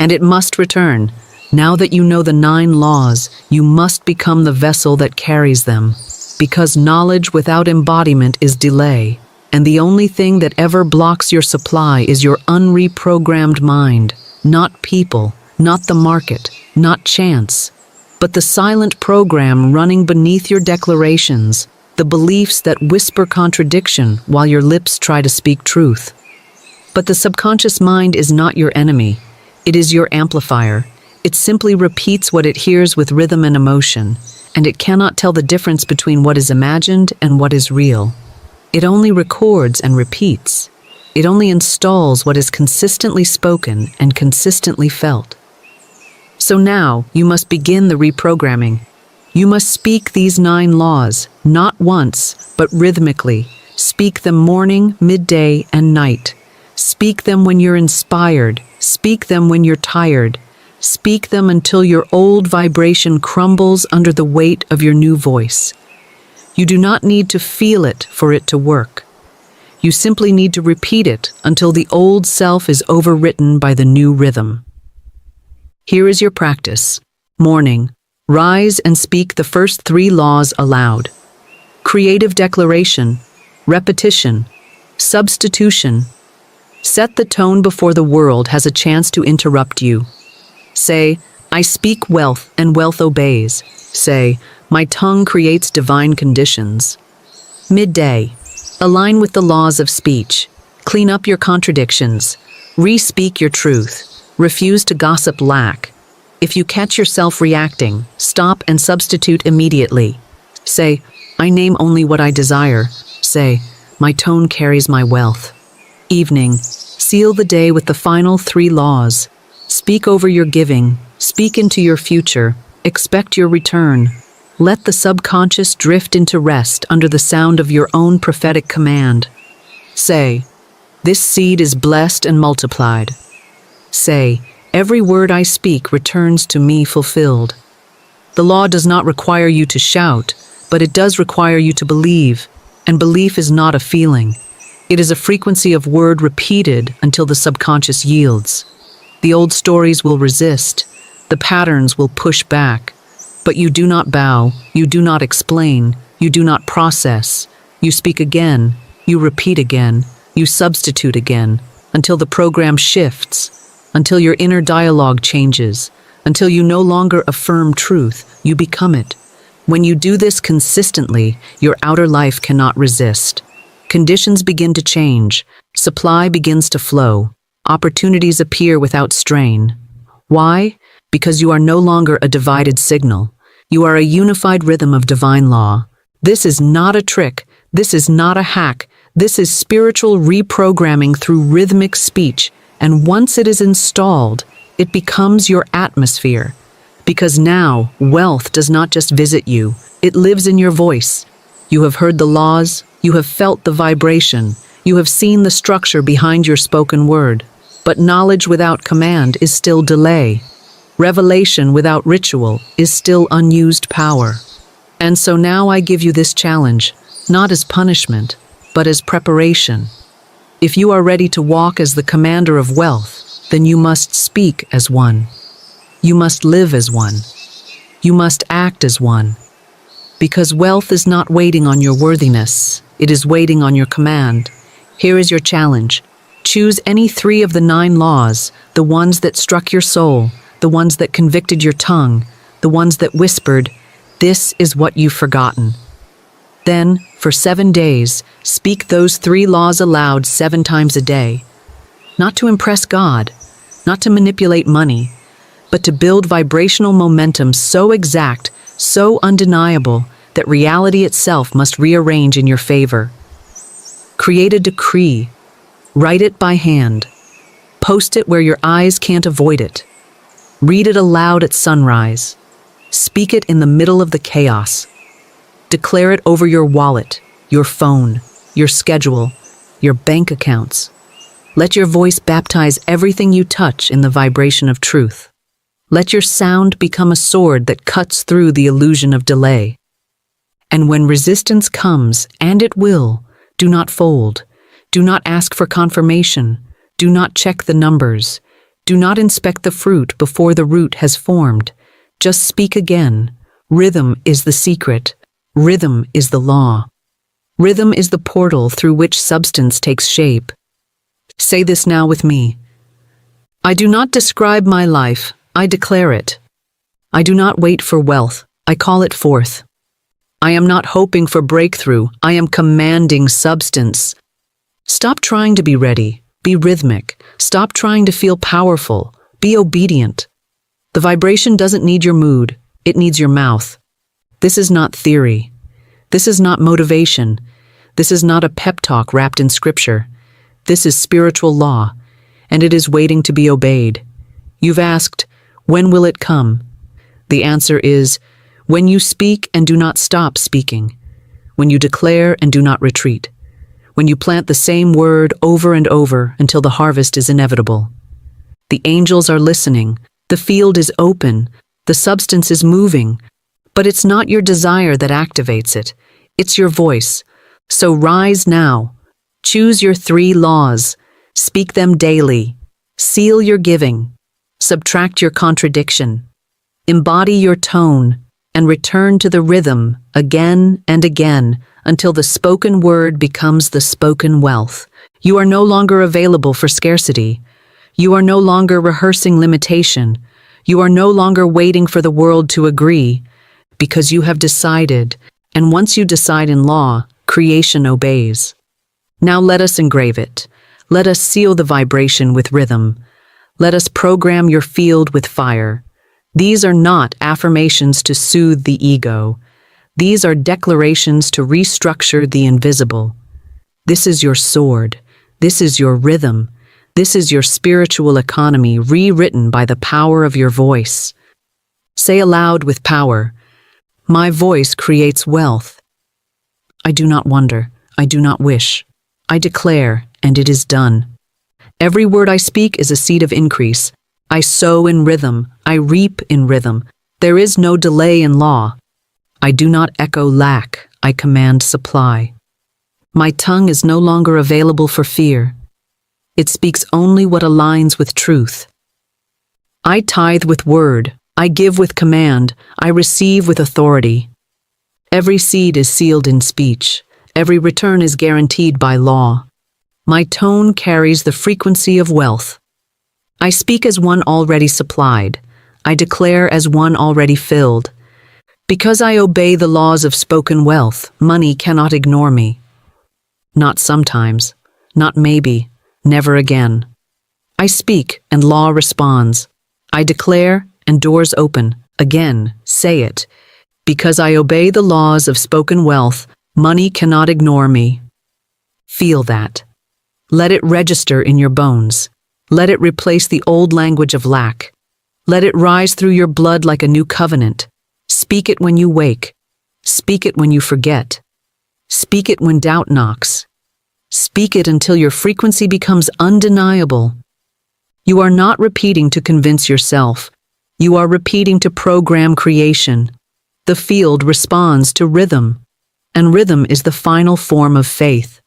And it must return. Now that you know the 9 laws, you must become the vessel that carries them. Because knowledge without embodiment is delay, and the only thing that ever blocks your supply is your unreprogrammed mind, not people, not the market, not chance, but the silent program running beneath your declarations, the beliefs that whisper contradiction while your lips try to speak truth. But the subconscious mind is not your enemy. It is your amplifier. It simply repeats what it hears with rhythm and emotion, and it cannot tell the difference between what is imagined and what is real. It only records and repeats. It only installs what is consistently spoken and consistently felt. So now, you must begin the reprogramming. You must speak these 9 laws, not once, but rhythmically. Speak them morning, midday, and night. Speak them when you're inspired. Speak them when you're tired. Speak them until your old vibration crumbles under the weight of your new voice. You do not need to feel it for it to work. You simply need to repeat it until the old self is overwritten by the new rhythm. Here is your practice. Morning. Rise and speak the first 3 laws aloud. Creative declaration, repetition, substitution. Set the tone before the world has a chance to interrupt you. Say, I speak wealth and wealth obeys. Say, my tongue creates divine conditions. Midday. Align with the laws of speech. Clean up your contradictions. Re-speak your truth. Refuse to gossip lack. If you catch yourself reacting, stop and substitute immediately. Say, I name only what I desire. Say, my tone carries my wealth. Evening. Seal the day with the final 3 laws. Speak over your giving. Speak into your future. Expect your return. Let the subconscious drift into rest under the sound of your own prophetic command. Say, this seed is blessed and multiplied. Say, every word I speak returns to me fulfilled. The law does not require you to shout, but it does require you to believe, and belief is not a feeling. It is a frequency of word repeated until the subconscious yields. The old stories will resist, the patterns will push back, but you do not bow, you do not explain, you do not process. You speak again, you repeat again, you substitute again, until the program shifts, until your inner dialogue changes, until you no longer affirm truth, you become it. When you do this consistently, your outer life cannot resist. Conditions begin to change, supply begins to flow, opportunities appear without strain. Why? Because you are no longer a divided signal. You are a unified rhythm of divine law. This is not a trick. This is not a hack. This is spiritual reprogramming through rhythmic speech. And once it is installed, it becomes your atmosphere. Because now, wealth does not just visit you. It lives in your voice. You have heard the laws. You have felt the vibration. You have seen the structure behind your spoken word. But knowledge without command is still delay. Revelation without ritual is still unused power. And so now I give you this challenge, not as punishment, but as preparation. If you are ready to walk as the commander of wealth, then you must speak as one. You must live as one. You must act as one. Because wealth is not waiting on your worthiness, it is waiting on your command. Here is your challenge. Choose any 3 of the 9 laws, the ones that struck your soul, the ones that convicted your tongue, the ones that whispered, "This is what you've forgotten." Then, for 7 days, speak those 3 laws aloud 7 times a day. Not to impress God, not to manipulate money, but to build vibrational momentum so exact, so undeniable, that reality itself must rearrange in your favor. Create a decree. Write it by hand. Post it where your eyes can't avoid it. Read it aloud at sunrise. Speak it in the middle of the chaos. Declare it over your wallet, your phone, your schedule, your bank accounts. Let your voice baptize everything you touch in the vibration of truth. Let your sound become a sword that cuts through the illusion of delay. And when resistance comes, and it will, Do not fold. Do not ask for confirmation. Do not check the numbers. Do not inspect the fruit before the root has formed. Just speak again. Rhythm is the secret. Rhythm is the law. Rhythm is the portal through which substance takes shape. Say this now with me. I do not describe my life, I declare it. I do not wait for wealth, I call it forth. I am not hoping for breakthrough, I am commanding substance. Stop trying to be ready, be rhythmic. Stop trying to feel powerful, be obedient. The vibration doesn't need your mood, it needs your mouth. This is not theory. This is not motivation. This is not a pep talk wrapped in scripture. This is spiritual law, and it is waiting to be obeyed. You've asked, when will it come? The answer is, when you speak and do not stop speaking. When you declare and do not retreat. When you plant the same word over and over until the harvest is inevitable. The angels are listening. The field is open. The substance is moving. But it's not your desire that activates it. It's your voice. So rise now. Choose your 3 laws. Speak them daily. Seal your giving. Subtract your contradiction. Embody your tone and return to the rhythm again and again until the spoken word becomes the spoken wealth. You are no longer available for scarcity. You are no longer rehearsing limitation. You are no longer waiting for the world to agree, because you have decided, and once you decide in law, creation obeys. Now let us engrave it. Let us seal the vibration with rhythm. Let us program your field with fire. These are not affirmations to soothe the ego. These are declarations to restructure the invisible. This is your sword. This is your rhythm. This is your spiritual economy rewritten by the power of your voice. Say aloud with power, my voice creates wealth. I do not wonder. I do not wish. I declare, and it is done. Every word I speak is a seed of increase. I sow in rhythm. I reap in rhythm. There is no delay in law. I do not echo lack, I command supply. My tongue is no longer available for fear. It speaks only what aligns with truth. I tithe with word, I give with command, I receive with authority. Every seed is sealed in speech, every return is guaranteed by law. My tone carries the frequency of wealth. I speak as one already supplied, I declare as one already filled. Because I obey the laws of spoken wealth, money cannot ignore me. Not sometimes, not maybe, never again. I speak and law responds. I declare and doors open. Again, say it. Because I obey the laws of spoken wealth, money cannot ignore me. Feel that. Let it register in your bones. Let it replace the old language of lack. Let it rise through your blood like a new covenant. Speak it when you wake. Speak it when you forget. Speak it when doubt knocks. Speak it until your frequency becomes undeniable. You are not repeating to convince yourself. You are repeating to program creation. The field responds to rhythm, and rhythm is the final form of faith.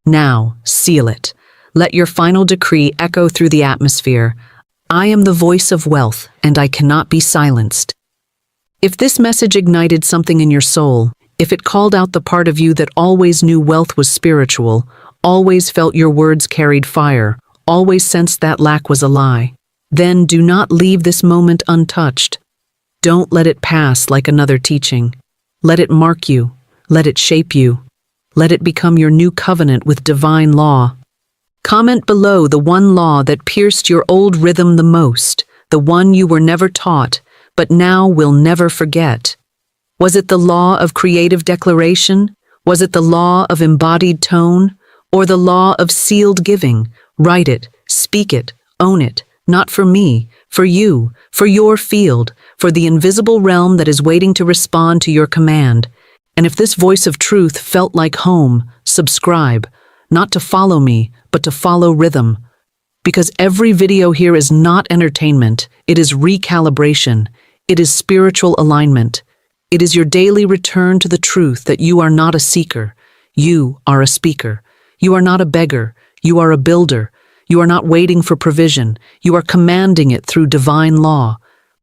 Now, seal it. Let your final decree echo through the atmosphere. I am the voice of wealth, and I cannot be silenced. If this message ignited something in your soul, if it called out the part of you that always knew wealth was spiritual, always felt your words carried fire, always sensed that lack was a lie, then do not leave this moment untouched. Don't let it pass like another teaching. Let it mark you. Let it shape you. Let it become your new covenant with divine law. Comment below the one law that pierced your old rhythm the most, the one you were never taught, but now will never forget. Was it the law of creative declaration? Was it the law of embodied tone? Or the law of sealed giving? Write it, speak it, own it, not for me, for you, for your field, for the invisible realm that is waiting to respond to your command. And if this voice of truth felt like home, subscribe, not to follow me, but to follow rhythm. Because every video here is not entertainment, it is recalibration. It is spiritual alignment. It is your daily return to the truth that you are not a seeker. You are a speaker. You are not a beggar. You are a builder. You are not waiting for provision. You are commanding it through divine law.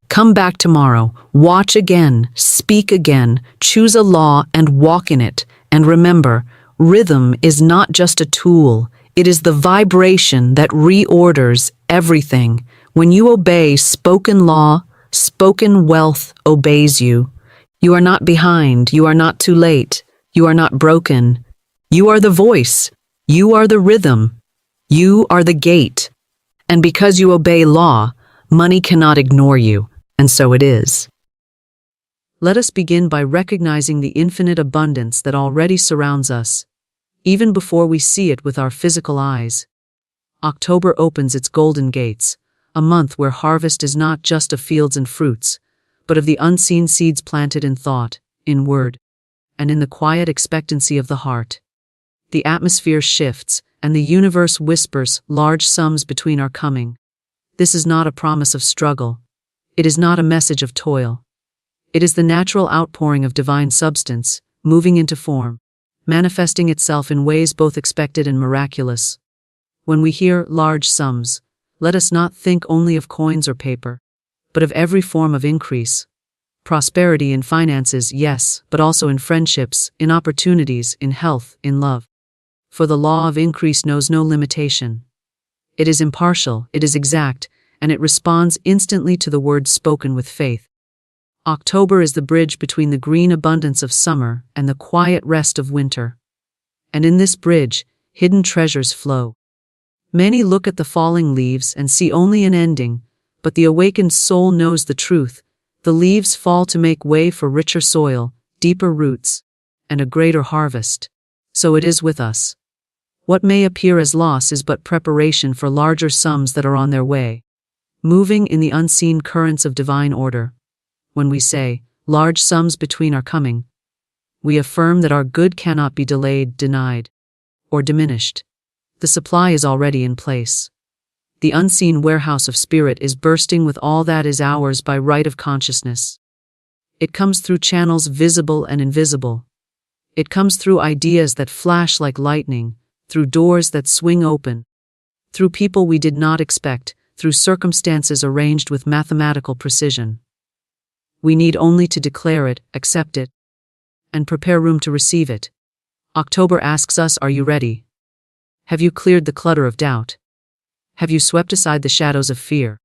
Come back tomorrow, watch again, speak again, choose a law and walk in it. And remember, rhythm is not just a tool, it is the vibration that reorders everything. When you obey spoken law, spoken wealth obeys you. You are not behind, you are not too late, you are not broken. You are the voice, you are the rhythm, you are the gate. And because you obey law, money cannot ignore you. And so it is. Let us begin by recognizing the infinite abundance that already surrounds us, even before we see it with our physical eyes. October opens its golden gates, a month where harvest is not just of fields and fruits, but of the unseen seeds planted in thought, in word, and in the quiet expectancy of the heart. The atmosphere shifts, and the universe whispers large sums between our coming. This is not a promise of struggle. It is not a message of toil. It is the natural outpouring of divine substance, moving into form, manifesting itself in ways both expected and miraculous. When we hear large sums, let us not think only of coins or paper, but of every form of increase. Prosperity in finances, yes, but also in friendships, in opportunities, in health, in love. For the law of increase knows no limitation. It is impartial, it is exact, and it responds instantly to the words spoken with faith. October is the bridge between the green abundance of summer and the quiet rest of winter. And in this bridge, hidden treasures flow. Many look at the falling leaves and see only an ending, but the awakened soul knows the truth. The leaves fall to make way for richer soil, deeper roots, and a greater harvest. So it is with us. What may appear as loss is but preparation for larger sums that are on their way, moving in the unseen currents of divine order. When we say, large sums between are coming, we affirm that our good cannot be delayed, denied, or diminished. The supply is already in place. The unseen warehouse of spirit is bursting with all that is ours by right of consciousness. It comes through channels visible and invisible. It comes through ideas that flash like lightning, through doors that swing open, through people we did not expect, through circumstances arranged with mathematical precision. We need only to declare it, accept it, and prepare room to receive it. October asks us, are you ready? Have you cleared the clutter of doubt? Have you swept aside the shadows of fear?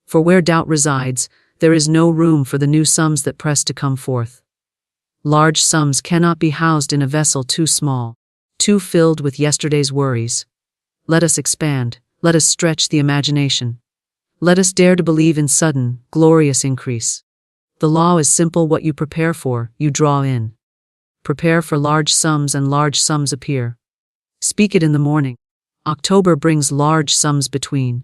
For where doubt resides, there is no room for the new sums that press to come forth. Large sums cannot be housed in a vessel too small, too filled with yesterday's worries. Let us expand, let us stretch the imagination. Let us dare to believe in sudden, glorious increase. The law is simple: what you prepare for, you draw in. Prepare for large sums and large sums appear. Speak it in the morning. October brings large sums between.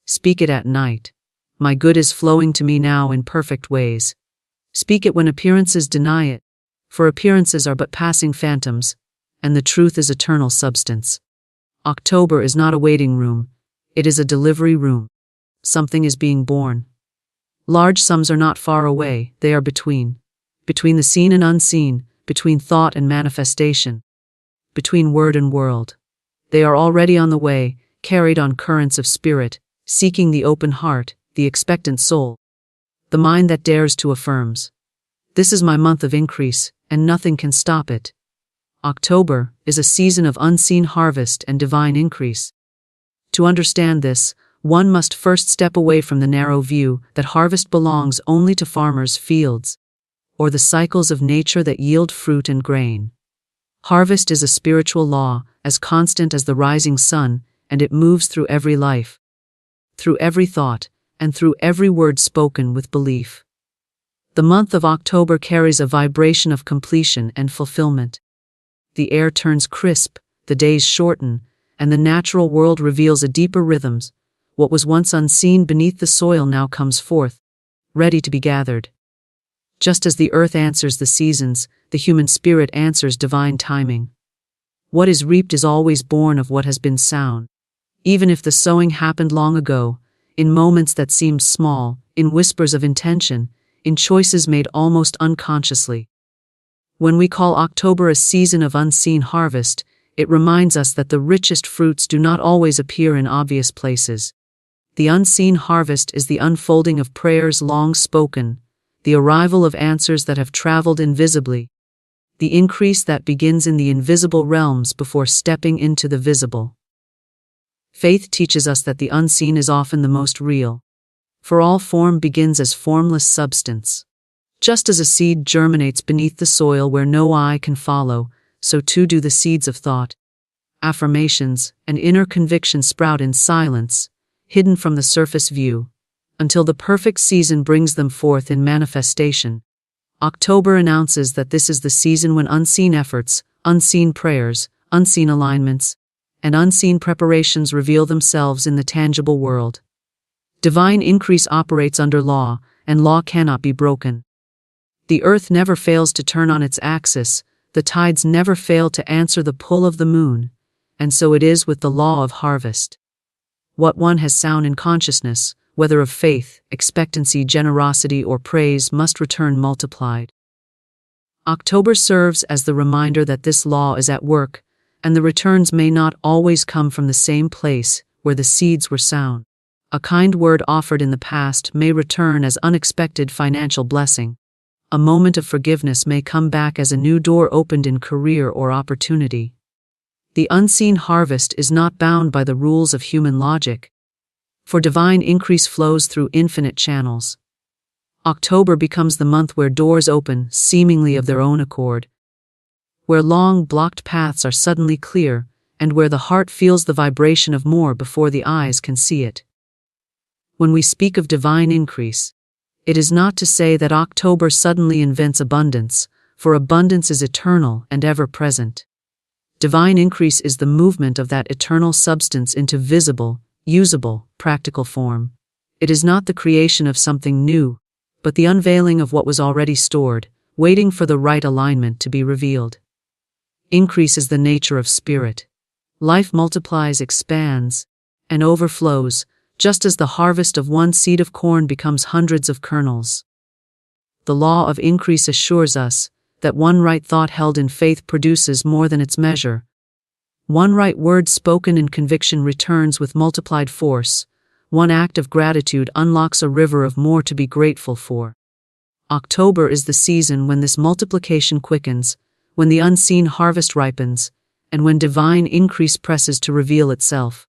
Speak it at night. My good is flowing to me now in perfect ways. Speak it when appearances deny it, for appearances are but passing phantoms, and the truth is eternal substance. October is not a waiting room, it is a delivery room. Something is being born. Large sums are not far away, they are between the seen and unseen, between thought and manifestation, between word and world. They are already on the way, carried on currents of spirit, seeking the open heart, the expectant soul, the mind that dares to affirms. This is my month of increase, and nothing can stop it. October is a season of unseen harvest and divine increase. To understand this, one must first step away from the narrow view that harvest belongs only to farmers' fields, or the cycles of nature that yield fruit and grain. Harvest is a spiritual law, as constant as the rising sun, and it moves through every life, through every thought, and through every word spoken with belief. The month of October carries a vibration of completion and fulfillment. The air turns crisp, the days shorten, and the natural world reveals a deeper rhythms. What was once unseen beneath the soil now comes forth, ready to be gathered. Just as the earth answers the seasons, the human spirit answers divine timing. What is reaped is always born of what has been sown. Even if the sowing happened long ago, in moments that seemed small, in whispers of intention, in choices made almost unconsciously. When we call October a season of unseen harvest, it reminds us that the richest fruits do not always appear in obvious places. The unseen harvest is the unfolding of prayers long spoken, the arrival of answers that have traveled invisibly, the increase that begins in the invisible realms before stepping into the visible. Faith teaches us that the unseen is often the most real, for all form begins as formless substance. Just as a seed germinates beneath the soil where no eye can follow, so too do the seeds of thought, affirmations, and inner conviction sprout in silence, hidden from the surface view, until the perfect season brings them forth in manifestation. October announces that this is the season when unseen efforts, unseen prayers, unseen alignments, and unseen preparations reveal themselves in the tangible world. Divine increase operates under law, and law cannot be broken. The earth never fails to turn on its axis, the tides never fail to answer the pull of the moon, and so it is with the law of harvest. What one has sown in consciousness, whether of faith, expectancy, generosity, or praise, must return multiplied. October serves as the reminder that this law is at work, and the returns may not always come from the same place where the seeds were sown. A kind word offered in the past may return as unexpected financial blessing. A moment of forgiveness may come back as a new door opened in career or opportunity. The unseen harvest is not bound by the rules of human logic, for divine increase flows through infinite channels. October becomes the month where doors open, seemingly of their own accord, where long blocked paths are suddenly clear, and where the heart feels the vibration of more before the eyes can see it. When we speak of divine increase, it is not to say that October suddenly invents abundance, for abundance is eternal and ever-present. Divine increase is the movement of that eternal substance into visible, usable, practical form. It is not the creation of something new, but the unveiling of what was already stored, waiting for the right alignment to be revealed. Increase is the nature of spirit. Life multiplies, expands, and overflows, just as the harvest of one seed of corn becomes hundreds of kernels. The law of increase assures us that one right thought held in faith produces more than its measure. One right word spoken in conviction returns with multiplied force. One act of gratitude unlocks a river of more to be grateful for. October is the season when this multiplication quickens, when the unseen harvest ripens, and when divine increase presses to reveal itself.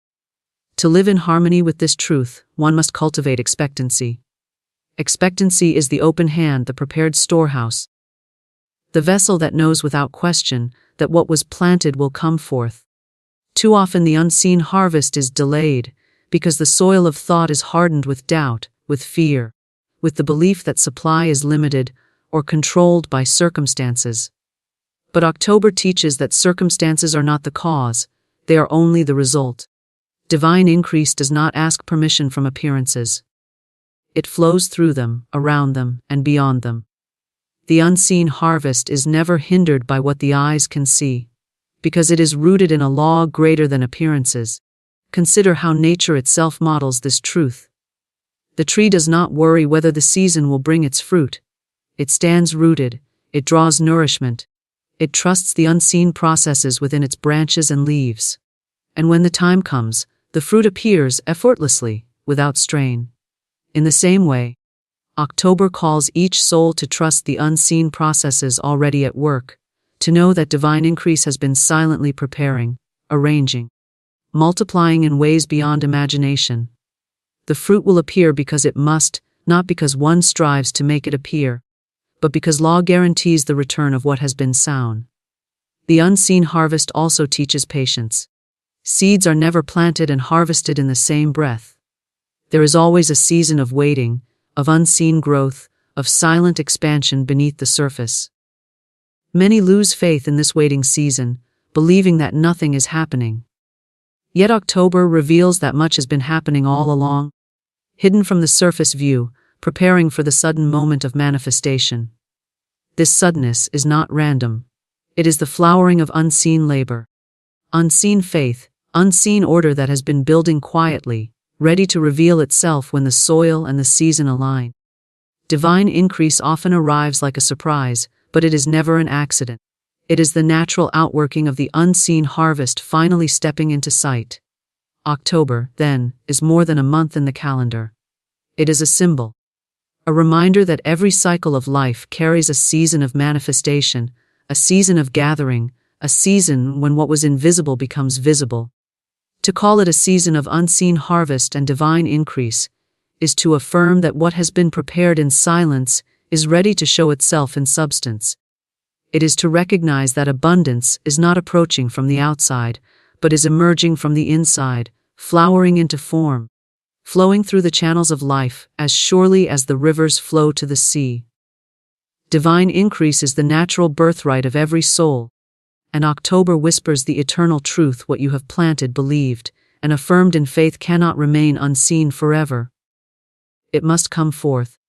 To live in harmony with this truth, one must cultivate expectancy. Expectancy is the open hand, the prepared storehouse, the vessel that knows without question that what was planted will come forth. Too often the unseen harvest is delayed, because the soil of thought is hardened with doubt, with fear, with the belief that supply is limited or controlled by circumstances. But October teaches that circumstances are not the cause, they are only the result. Divine increase does not ask permission from appearances. It flows through them, around them, and beyond them. The unseen harvest is never hindered by what the eyes can see, because it is rooted in a law greater than appearances. Consider how nature itself models this truth. The tree does not worry whether the season will bring its fruit. It stands rooted, it draws nourishment, it trusts the unseen processes within its branches and leaves. And when the time comes, the fruit appears effortlessly, without strain. In the same way, October calls each soul to trust the unseen processes already at work, to know that divine increase has been silently preparing, arranging, multiplying in ways beyond imagination. The fruit will appear because it must, not because one strives to make it appear, but because law guarantees the return of what has been sown. The unseen harvest also teaches patience. Seeds are never planted and harvested in the same breath. There is always a season of waiting, of unseen growth, of silent expansion beneath the surface. Many lose faith in this waiting season, believing that nothing is happening. Yet October reveals that much has been happening all along, hidden from the surface view, preparing for the sudden moment of manifestation. This suddenness is not random. It is the flowering of unseen labor, unseen faith, unseen order that has been building quietly, ready to reveal itself when the soil and the season align. Divine increase often arrives like a surprise, but it is never an accident. It is the natural outworking of the unseen harvest finally stepping into sight. October, then, is more than a month in the calendar. It is a symbol. A reminder that every cycle of life carries a season of manifestation, a season of gathering, a season when what was invisible becomes visible. To call it a season of unseen harvest and divine increase is to affirm that what has been prepared in silence is ready to show itself in substance. It is to recognize that abundance is not approaching from the outside, but is emerging from the inside, flowering into form, flowing through the channels of life as surely as the rivers flow to the sea. Divine increase is the natural birthright of every soul, and October whispers the eternal truth: what you have planted, believed, and affirmed in faith cannot remain unseen forever. It must come forth.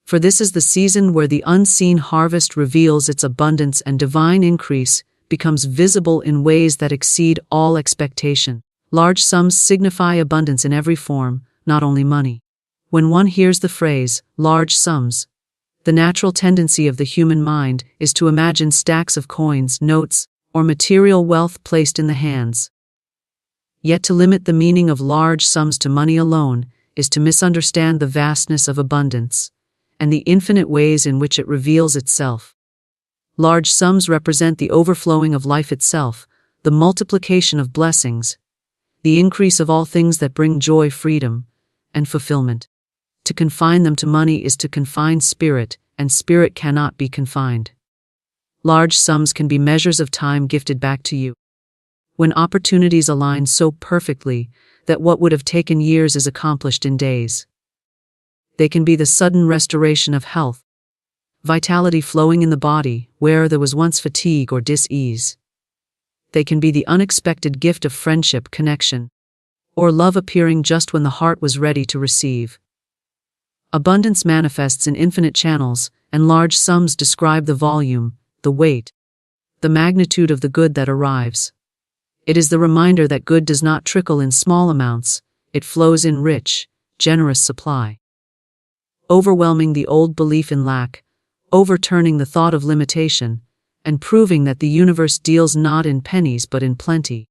For this is the season where the unseen harvest reveals its abundance and divine increase becomes visible in ways that exceed all expectation. Large sums signify abundance in every form, not only money. When one hears the phrase, large sums, the natural tendency of the human mind is to imagine stacks of coins, notes, or material wealth placed in the hands. Yet to limit the meaning of large sums to money alone is to misunderstand the vastness of abundance and the infinite ways in which it reveals itself. Large sums represent the overflowing of life itself, the multiplication of blessings, the increase of all things that bring joy, freedom, and fulfillment. To confine them to money is to confine spirit, and spirit cannot be confined. Large sums can be measures of time gifted back to you. When opportunities align so perfectly that what would have taken years is accomplished in days. They can be the sudden restoration of health, vitality flowing in the body where there was once fatigue or dis-ease. They can be the unexpected gift of friendship, connection, or love appearing just when the heart was ready to receive. Abundance manifests in infinite channels, and large sums describe the volume, the weight, the magnitude of the good that arrives. It is the reminder that good does not trickle in small amounts, it flows in rich, generous supply. Overwhelming the old belief in lack, overturning the thought of limitation, and proving that the universe deals not in pennies but in plenty.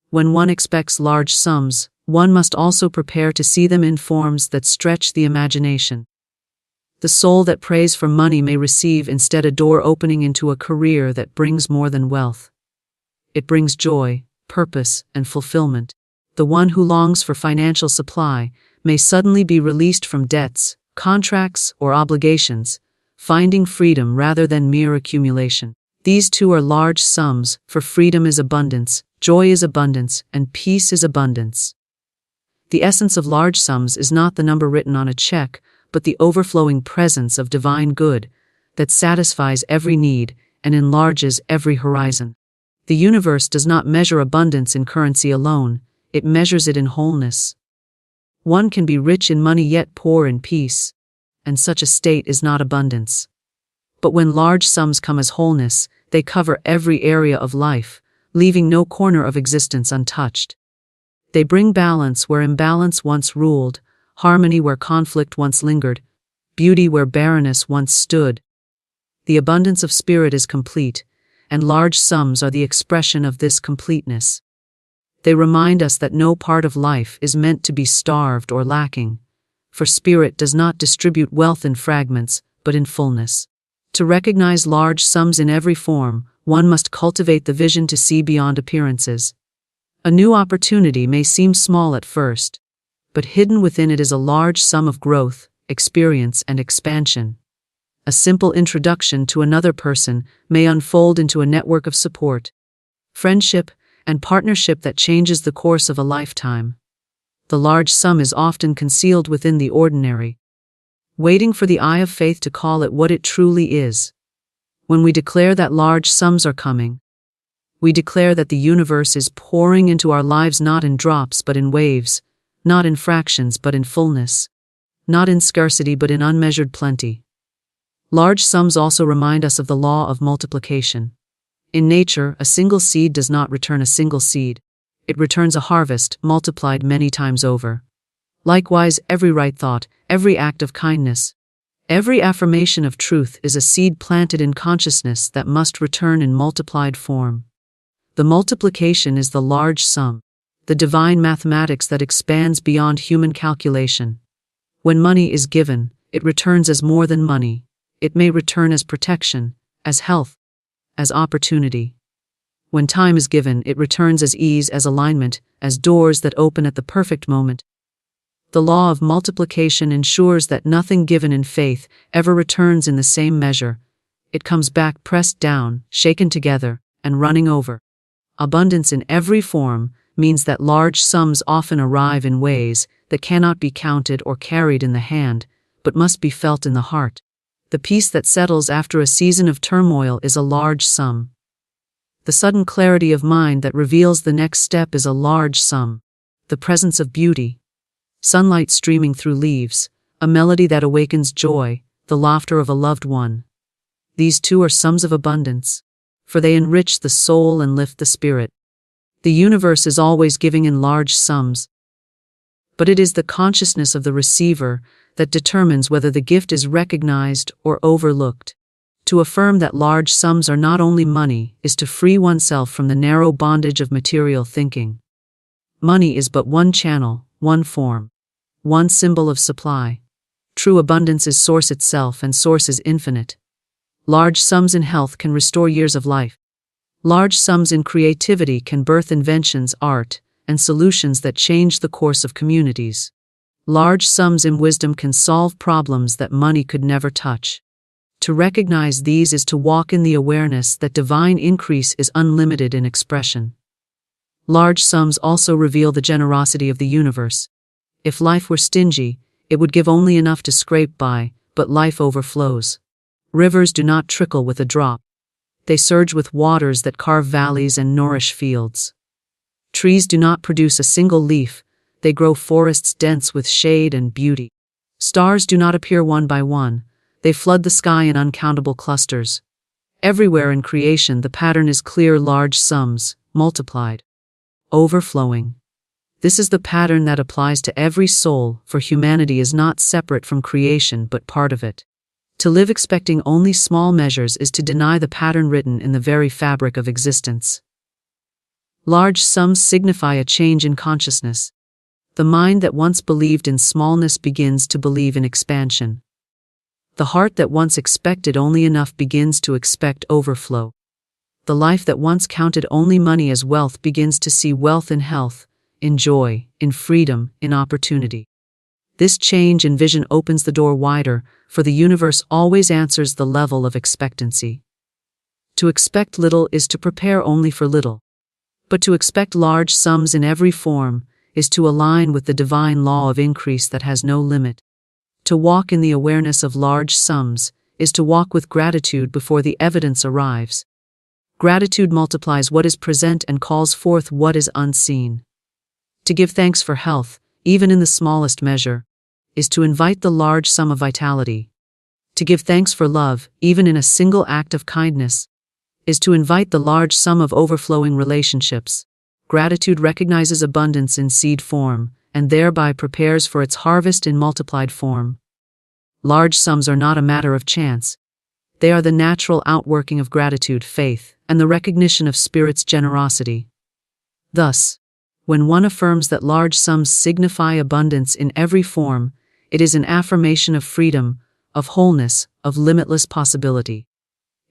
When one expects large sums, one must also prepare to see them in forms that stretch the imagination. The soul that prays for money may receive instead a door opening into a career that brings more than wealth. It brings joy, purpose, and fulfillment. The one who longs for financial supply may suddenly be released from debts, contracts, or obligations, finding freedom rather than mere accumulation. These two are large sums, for freedom is abundance, joy is abundance, and peace is abundance. The essence of large sums is not the number written on a check, but the overflowing presence of divine good that satisfies every need and enlarges every horizon. The universe does not measure abundance in currency alone, it measures it in wholeness. One can be rich in money yet poor in peace, and such a state is not abundance. But when large sums come as wholeness, they cover every area of life, leaving no corner of existence untouched. They bring balance where imbalance once ruled, harmony where conflict once lingered, beauty where barrenness once stood. The abundance of spirit is complete, and large sums are the expression of this completeness. They remind us that no part of life is meant to be starved or lacking, for spirit does not distribute wealth in fragments, but in fullness. To recognize large sums in every form, one must cultivate the vision to see beyond appearances. A new opportunity may seem small at first, but hidden within it is a large sum of growth, experience, and expansion. A simple introduction to another person may unfold into a network of support, friendship, and partnership that changes the course of a lifetime. The large sum is often concealed within the ordinary, waiting for the eye of faith to call it what it truly is. When we declare that large sums are coming, we declare that the universe is pouring into our lives not in drops but in waves, not in fractions but in fullness, not in scarcity but in unmeasured plenty. Large sums also remind us of the law of multiplication. In nature, a single seed does not return a single seed. It returns a harvest multiplied many times over. Likewise, every right thought, every act of kindness, Every affirmation of truth is a seed planted in consciousness that must return in multiplied form. The multiplication is the large sum, the divine mathematics that expands beyond human calculation. When money is given, it returns as more than money. It may return as protection, as health, as opportunity. When time is given, it returns as ease, as alignment, as doors that open at the perfect moment. The law of multiplication ensures that nothing given in faith ever returns in the same measure. It comes back pressed down, shaken together, and running over. Abundance in every form means that large sums often arrive in ways that cannot be counted or carried in the hand, but must be felt in the heart. The peace that settles after a season of turmoil is a large sum. The sudden clarity of mind that reveals the next step is a large sum. The presence of beauty, sunlight streaming through leaves, a melody that awakens joy, the laughter of a loved one. These too are sums of abundance, for they enrich the soul and lift the spirit. The universe is always giving in large sums, but it is the consciousness of the receiver that determines whether the gift is recognized or overlooked. To affirm that large sums are not only money is to free oneself from the narrow bondage of material thinking. Money is but one channel, one form, one symbol of supply. True abundance is source itself, and source is infinite. Large sums in health can restore years of life. Large sums in creativity can birth inventions, art, and solutions that change the course of communities. Large sums in wisdom can solve problems that money could never touch. To recognize these is to walk in the awareness that divine increase is unlimited in expression. Large sums also reveal the generosity of the universe. If life were stingy, it would give only enough to scrape by, but life overflows. Rivers do not trickle with a drop. They surge with waters that carve valleys and nourish fields. Trees do not produce a single leaf. They grow forests dense with shade and beauty. Stars do not appear one by one. They flood the sky in uncountable clusters. Everywhere in creation the pattern is clear: large sums, multiplied, overflowing. This is the pattern that applies to every soul, for humanity is not separate from creation but part of it. To live expecting only small measures is to deny the pattern written in the very fabric of existence. Large sums signify a change in consciousness. The mind that once believed in smallness begins to believe in expansion. The heart that once expected only enough begins to expect overflow. The life that once counted only money as wealth begins to see wealth in health, in joy, in freedom, in opportunity. This change in vision opens the door wider, for the universe always answers the level of expectancy. To expect little is to prepare only for little. But to expect large sums in every form is to align with the divine law of increase that has no limit. To walk in the awareness of large sums is to walk with gratitude before the evidence arrives. Gratitude multiplies what is present and calls forth what is unseen. To give thanks for health, even in the smallest measure, is to invite the large sum of vitality. To give thanks for love, even in a single act of kindness, is to invite the large sum of overflowing relationships. Gratitude recognizes abundance in seed form, and thereby prepares for its harvest in multiplied form. Large sums are not a matter of chance. They are the natural outworking of gratitude, faith, and the recognition of Spirit's generosity. Thus, when one affirms that large sums signify abundance in every form, it is an affirmation of freedom, of wholeness, of limitless possibility.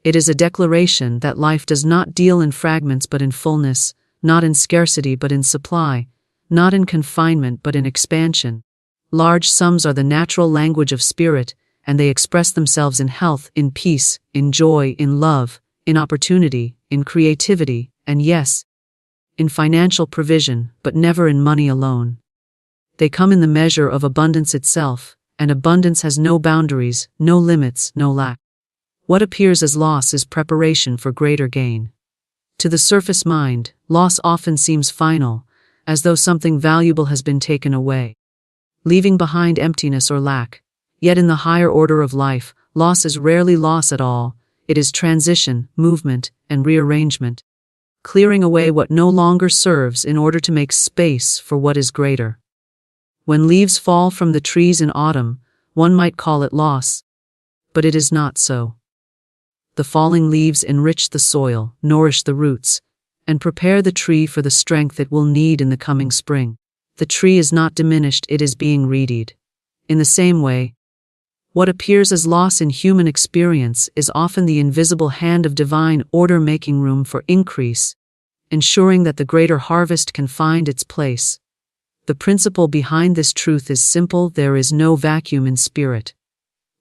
It is a declaration that life does not deal in fragments but in fullness, not in scarcity but in supply, not in confinement but in expansion. Large sums are the natural language of spirit, and they express themselves in health, in peace, in joy, in love, in opportunity, in creativity, and yes, in financial provision, but never in money alone. They come in the measure of abundance itself, and abundance has no boundaries, no limits, no lack. What appears as loss is preparation for greater gain. To the surface mind, loss often seems final, as though something valuable has been taken away, leaving behind emptiness or lack. Yet in the higher order of life, loss is rarely loss at all. It is transition, movement, and rearrangement, clearing away what no longer serves in order to make space for what is greater. When leaves fall from the trees in autumn, one might call it loss, But it is not so. The falling leaves enrich the soil, nourish the roots, and prepare the tree for the strength it will need in the coming spring. The tree is not diminished, it is being readied. In the same way, what appears as loss in human experience is often the invisible hand of divine order making room for increase, ensuring that the greater harvest can find its place. The principle behind this truth is simple: there is no vacuum in spirit.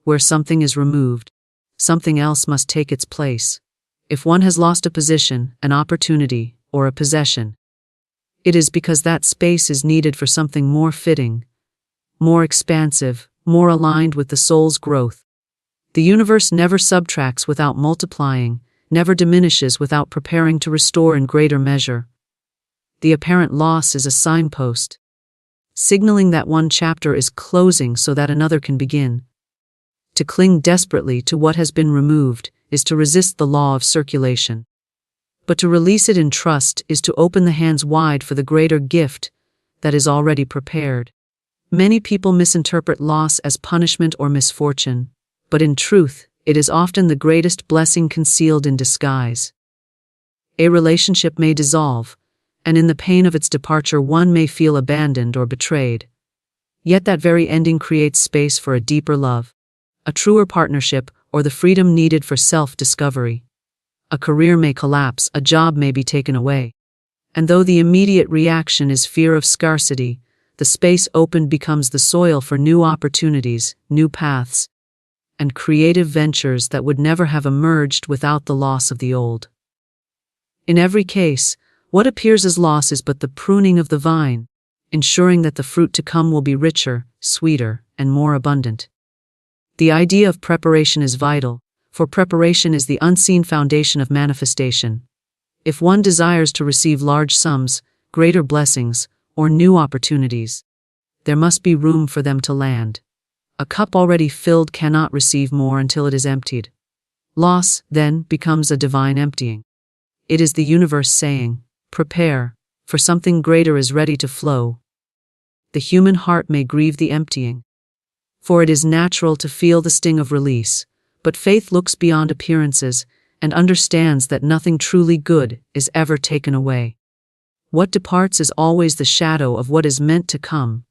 Where something is removed, something else must take its place. If one has lost a position, an opportunity, or a possession, it is because that space is needed for something more fitting, more expansive, more aligned with the soul's growth. The universe never subtracts without multiplying, never diminishes without preparing to restore in greater measure. The apparent loss is a signpost, signaling that one chapter is closing so that another can begin. To cling desperately to what has been removed is to resist the law of circulation. But to release it in trust is to open the hands wide for the greater gift that is already prepared. Many people misinterpret loss as punishment or misfortune, but in truth, it is often the greatest blessing concealed in disguise. A relationship may dissolve, and in the pain of its departure one may feel abandoned or betrayed. Yet that very ending creates space for a deeper love, a truer partnership, or the freedom needed for self-discovery. A career may collapse, a job may be taken away. And though the immediate reaction is fear of scarcity, the space opened becomes the soil for new opportunities, new paths, and creative ventures that would never have emerged without the loss of the old. In every case, what appears as loss is but the pruning of the vine, ensuring that the fruit to come will be richer, sweeter, and more abundant. The idea of preparation is vital, for preparation is the unseen foundation of manifestation. If one desires to receive large sums, greater blessings, or new opportunities, there must be room for them to land. A cup already filled cannot receive more until it is emptied. Loss, then, becomes a divine emptying. It is the universe saying, "Prepare, for something greater is ready to flow." The human heart may grieve the emptying, for it is natural to feel the sting of release, but faith looks beyond appearances and understands that nothing truly good is ever taken away. What departs is always the shadow of what is meant to come,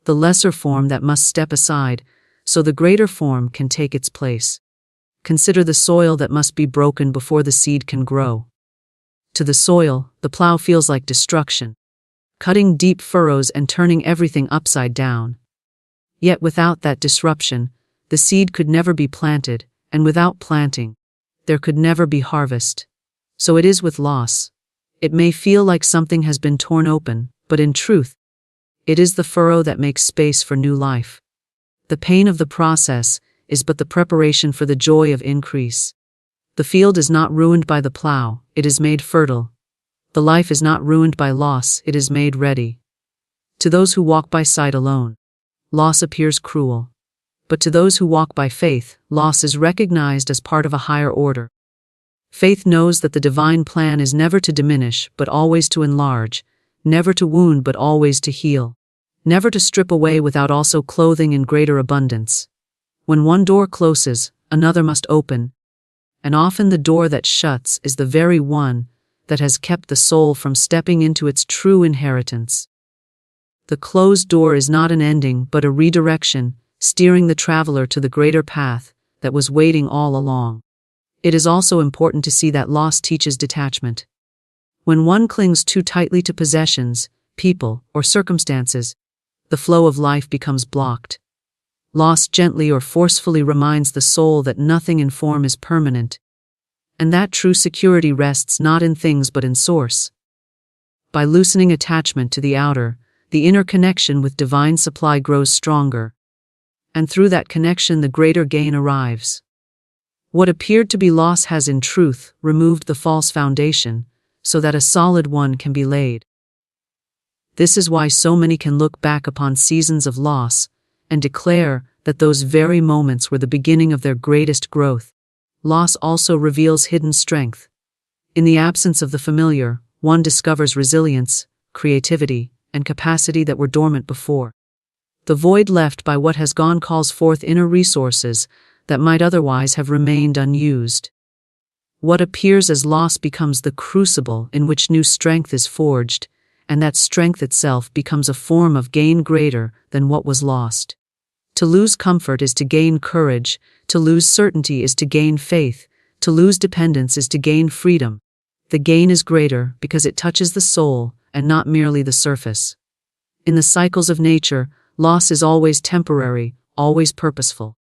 the lesser form that must step aside so the greater form can take its place. Consider the soil that must be broken before the seed can grow. To the soil, the plow feels like destruction, cutting deep furrows and turning everything upside down. Yet without that disruption, the seed could never be planted, and without planting, there could never be harvest. So it is with loss. It may feel like something has been torn open, but in truth, it is the furrow that makes space for new life. The pain of the process is but the preparation for the joy of increase. The field is not ruined by the plow, it is made fertile. The life is not ruined by loss, it is made ready. To those who walk by sight alone, loss appears cruel. But to those who walk by faith, loss is recognized as part of a higher order. Faith knows that the divine plan is never to diminish, but always to enlarge, never to wound, but always to heal, never to strip away without also clothing in greater abundance. When one door closes, another must open, and often the door that shuts is the very one that has kept the soul from stepping into its true inheritance. The closed door is not an ending, but a redirection, steering the traveler to the greater path that was waiting all along. It is also important to see that loss teaches detachment. When one clings too tightly to possessions, people, or circumstances, the flow of life becomes blocked. Loss gently or forcefully reminds the soul that nothing in form is permanent, and that true security rests not in things but in source. By loosening attachment to the outer, the inner connection with divine supply grows stronger, and through that connection the greater gain arrives. What appeared to be loss has in truth removed the false foundation, so that a solid one can be laid. This is why so many can look back upon seasons of loss and declare that those very moments were the beginning of their greatest growth. Loss also reveals hidden strength. In the absence of the familiar, one discovers resilience, creativity, and capacity that were dormant before. The void left by what has gone calls forth inner resources that might otherwise have remained unused. What appears as loss becomes the crucible in which new strength is forged, and that strength itself becomes a form of gain greater than what was lost. To lose comfort is to gain courage, to lose certainty is to gain faith, to lose dependence is to gain freedom. The gain is greater because it touches the soul and not merely the surface. In the cycles of nature, loss is always temporary, always purposeful.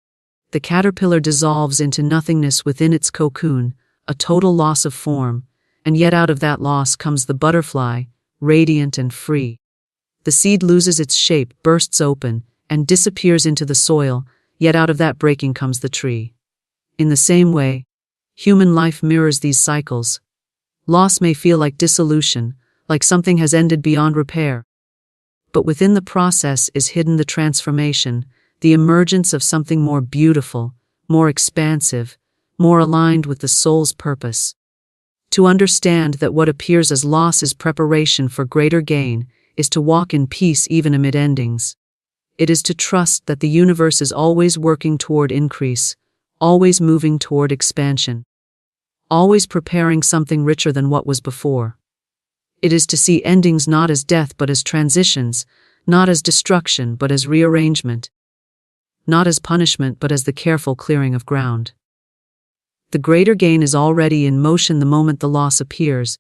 The caterpillar dissolves into nothingness within its cocoon, a total loss of form, and yet out of that loss comes the butterfly, radiant and free. The seed loses its shape, bursts open, and disappears into the soil, yet out of that breaking comes the tree. In the same way, human life mirrors these cycles. Loss may feel like dissolution, like something has ended beyond repair. But within the process is hidden the transformation, the emergence of something more beautiful, more expansive, more aligned with the soul's purpose. To understand that what appears as loss is preparation for greater gain is to walk in peace even amid endings. It is to trust that the universe is always working toward increase, always moving toward expansion, always preparing something richer than what was before. It is to see endings not as death but as transitions, not as destruction but as rearrangement, not as punishment but as the careful clearing of ground. The greater gain is already in motion the moment the loss appears,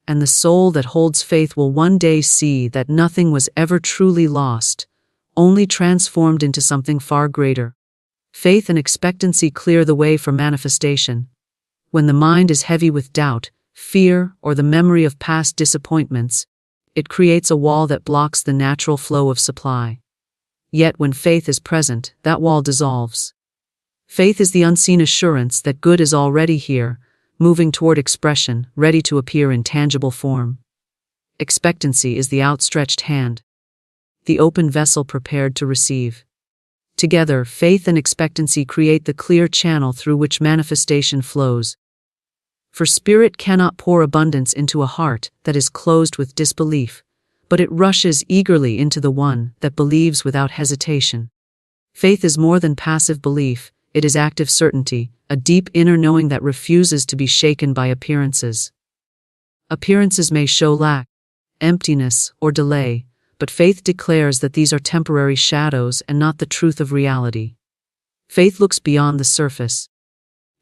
and the soul that holds faith will one day see that nothing was ever truly lost, only transformed into something far greater. Faith and expectancy clear the way for manifestation. When the mind is heavy with doubt, fear, or the memory of past disappointments, it creates a wall that blocks the natural flow of supply. Yet when faith is present, that wall dissolves. Faith is the unseen assurance that good is already here, moving toward expression, ready to appear in tangible form. Expectancy is the outstretched hand, the open vessel prepared to receive. Together, faith and expectancy create the clear channel through which manifestation flows. For spirit cannot pour abundance into a heart that is closed with disbelief, but it rushes eagerly into the one that believes without hesitation. Faith is more than passive belief, it is active certainty, a deep inner knowing that refuses to be shaken by appearances. Appearances may show lack, emptiness, or delay, but faith declares that these are temporary shadows and not the truth of reality. Faith looks beyond the surface,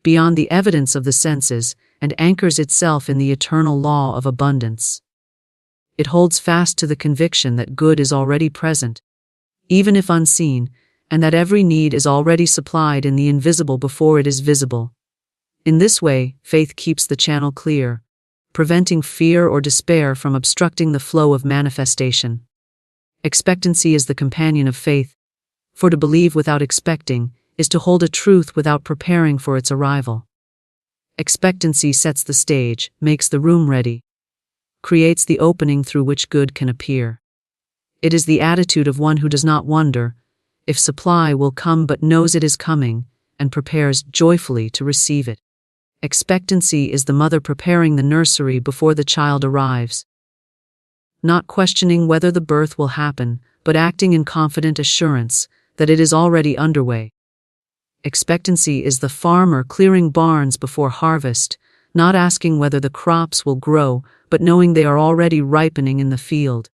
beyond the evidence of the senses, and anchors itself in the eternal law of abundance. It holds fast to the conviction that good is already present, even if unseen, and that every need is already supplied in the invisible before it is visible. In this way, faith keeps the channel clear, preventing fear or despair from obstructing the flow of manifestation. Expectancy is the companion of faith, for to believe without expecting is to hold a truth without preparing for its arrival. Expectancy sets the stage, makes the room ready, creates the opening through which good can appear. It is the attitude of one who does not wonder if supply will come but knows it is coming and prepares joyfully to receive it. Expectancy is the mother preparing the nursery before the child arrives, not questioning whether the birth will happen, but acting in confident assurance that it is already underway. Expectancy is the farmer clearing barns before harvest, not asking whether the crops will grow, but knowing they are already ripening in the field.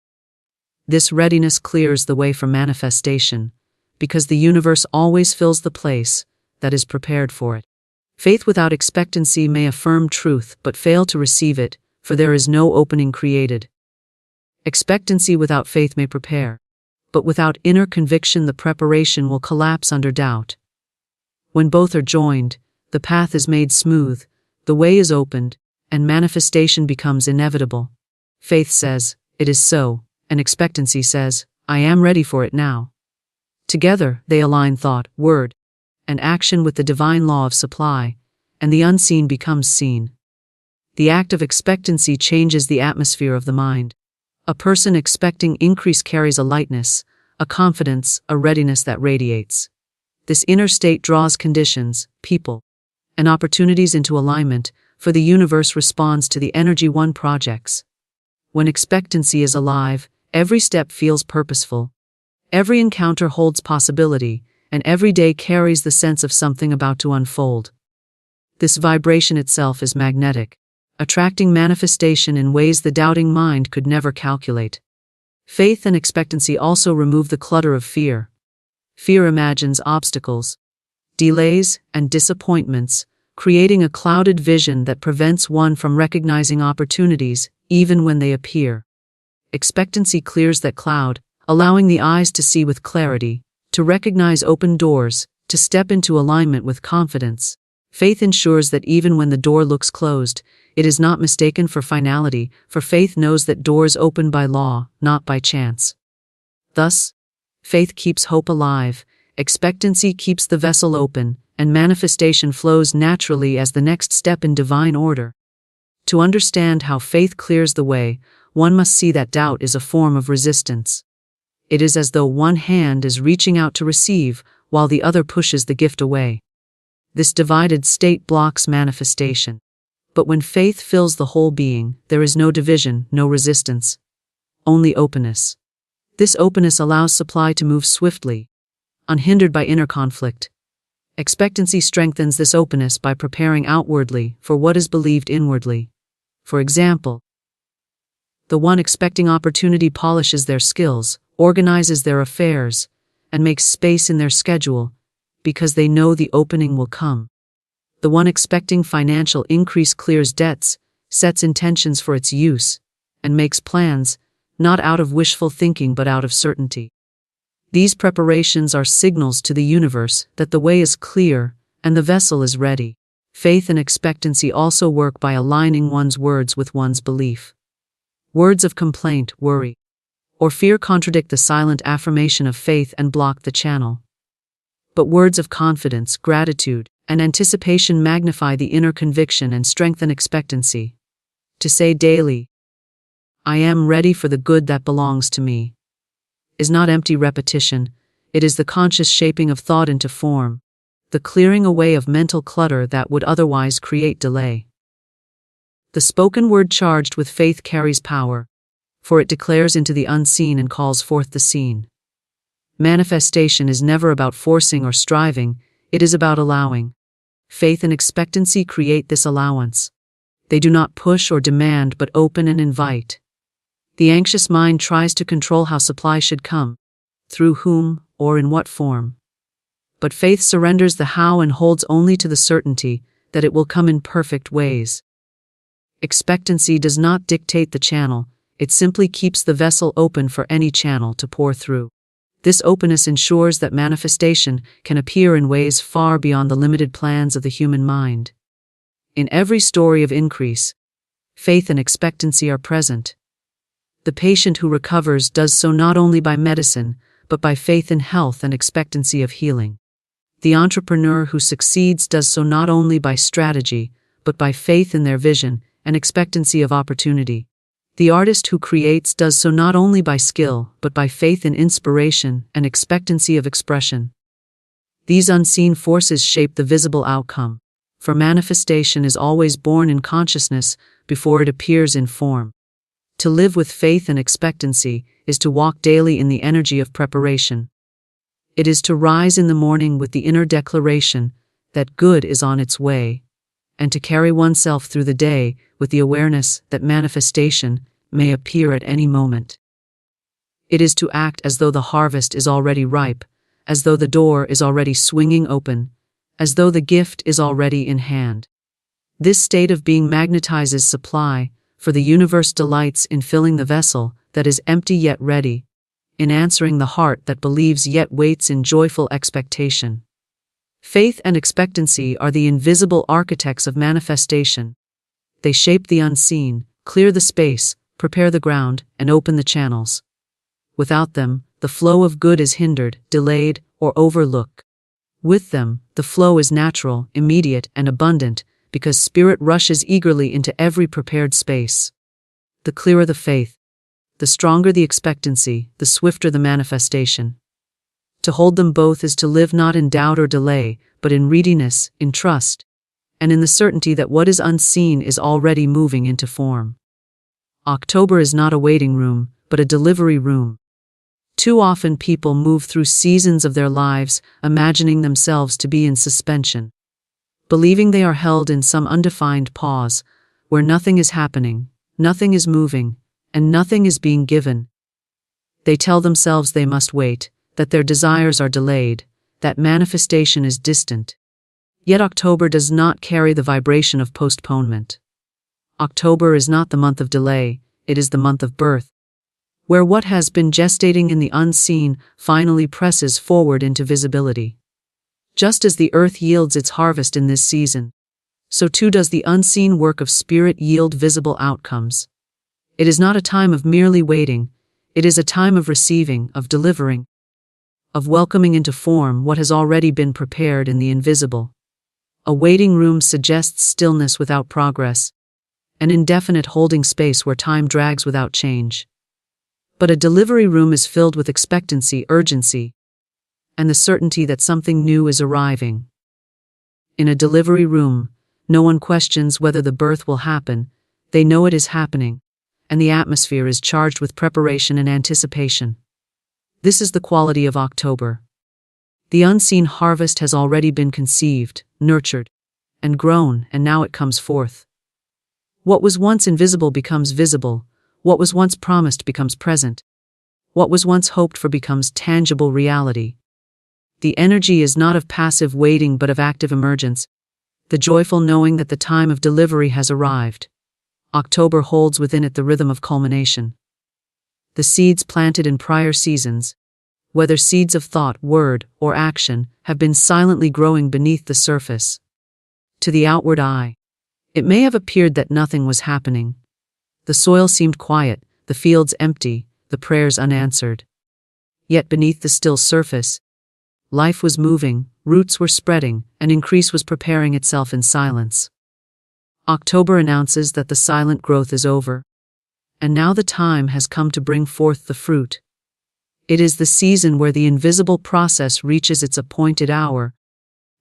This readiness clears the way for manifestation, because the universe always fills the place that is prepared for it. Faith without expectancy may affirm truth but fail to receive it, for there is no opening created. Expectancy without faith may prepare, but without inner conviction the preparation will collapse under doubt. When both are joined, the path is made smooth, the way is opened, and manifestation becomes inevitable. Faith says, "It is so," and expectancy says, "I am ready for it now." Together, they align thought, word, and action with the divine law of supply, and the unseen becomes seen. The act of expectancy changes the atmosphere of the mind. A person expecting increase carries a lightness, a confidence, a readiness that radiates. This inner state draws conditions, people, and opportunities into alignment, for the universe responds to the energy one projects. When expectancy is alive, every step feels purposeful. Every encounter holds possibility, and every day carries the sense of something about to unfold. This vibration itself is magnetic, attracting manifestation in ways the doubting mind could never calculate. Faith and expectancy also remove the clutter of fear. Fear imagines obstacles, delays, and disappointments, creating a clouded vision that prevents one from recognizing opportunities, even when they appear. Expectancy clears that cloud, allowing the eyes to see with clarity, to recognize open doors, to step into alignment with confidence. Faith ensures that even when the door looks closed, it is not mistaken for finality, for faith knows that doors open by law, not by chance. Thus, faith keeps hope alive, expectancy keeps the vessel open, and manifestation flows naturally as the next step in divine order. To understand how faith clears the way, one must see that doubt is a form of resistance. It is as though one hand is reaching out to receive, while the other pushes the gift away. This divided state blocks manifestation. But when faith fills the whole being, there is no division, no resistance, only openness. This openness allows supply to move swiftly, unhindered by inner conflict. Expectancy strengthens this openness by preparing outwardly for what is believed inwardly. For example, the one expecting opportunity polishes their skills, organizes their affairs, and makes space in their schedule, because they know the opening will come. The one expecting financial increase clears debts, sets intentions for its use, and makes plans, not out of wishful thinking but out of certainty. These preparations are signals to the universe that the way is clear and the vessel is ready. Faith and expectancy also work by aligning one's words with one's belief. Words of complaint, worry, or fear contradict the silent affirmation of faith and block the channel. But words of confidence, gratitude, and anticipation magnify the inner conviction and strengthen expectancy. To say daily, "I am ready for the good that belongs to me," is not empty repetition, it is the conscious shaping of thought into form, the clearing away of mental clutter that would otherwise create delay. The spoken word charged with faith carries power, for it declares into the unseen and calls forth the seen. Manifestation is never about forcing or striving, it is about allowing. Faith and expectancy create this allowance. They do not push or demand but open and invite. The anxious mind tries to control how supply should come, through whom, or in what form. But faith surrenders the how and holds only to the certainty that it will come in perfect ways. Expectancy does not dictate the channel, it simply keeps the vessel open for any channel to pour through. This openness ensures that manifestation can appear in ways far beyond the limited plans of the human mind. In every story of increase, faith and expectancy are present. The patient who recovers does so not only by medicine, but by faith in health and expectancy of healing. The entrepreneur who succeeds does so not only by strategy, but by faith in their vision and expectancy of opportunity. The artist who creates does so not only by skill, but by faith in inspiration and expectancy of expression. These unseen forces shape the visible outcome, for manifestation is always born in consciousness before it appears in form. To live with faith and expectancy is to walk daily in the energy of preparation. It is to rise in the morning with the inner declaration that good is on its way, and to carry oneself through the day with the awareness that manifestation may appear at any moment. It is to act as though the harvest is already ripe, as though the door is already swinging open, as though the gift is already in hand. This state of being magnetizes supply, for the universe delights in filling the vessel that is empty yet ready, in answering the heart that believes yet waits in joyful expectation. Faith and expectancy are the invisible architects of manifestation. They shape the unseen, clear the space, prepare the ground, and open the channels. Without them, the flow of good is hindered, delayed, or overlooked. With them, the flow is natural, immediate, and abundant, because spirit rushes eagerly into every prepared space. The clearer the faith, the stronger the expectancy, the swifter the manifestation. To hold them both is to live not in doubt or delay, but in readiness, in trust, and in the certainty that what is unseen is already moving into form. October is not a waiting room, but a delivery room. Too often people move through seasons of their lives imagining themselves to be in suspension, believing they are held in some undefined pause, where nothing is happening, nothing is moving, and nothing is being given. They tell themselves they must wait, that their desires are delayed, that manifestation is distant. Yet October does not carry the vibration of postponement. October is not the month of delay, it is the month of birth, where what has been gestating in the unseen finally presses forward into visibility. Just as the earth yields its harvest in this season, so too does the unseen work of spirit yield visible outcomes. It is not a time of merely waiting, it is a time of receiving, of delivering, of welcoming into form what has already been prepared in the invisible. A waiting room suggests stillness without progress, an indefinite holding space where time drags without change. But a delivery room is filled with expectancy, urgency, and the certainty that something new is arriving. In a delivery room, no one questions whether the birth will happen, they know it is happening, and the atmosphere is charged with preparation and anticipation. This is the quality of October. The unseen harvest has already been conceived, nurtured, and grown, and now it comes forth. What was once invisible becomes visible, what was once promised becomes present, what was once hoped for becomes tangible reality. The energy is not of passive waiting but of active emergence, the joyful knowing that the time of delivery has arrived. October holds within it the rhythm of culmination. The seeds planted in prior seasons, whether seeds of thought, word, or action, have been silently growing beneath the surface. To the outward eye, it may have appeared that nothing was happening. The soil seemed quiet, the fields empty, the prayers unanswered. Yet beneath the still surface, life was moving, roots were spreading, an increase was preparing itself in silence. October announces that the silent growth is over, and now the time has come to bring forth the fruit. It is the season where the invisible process reaches its appointed hour,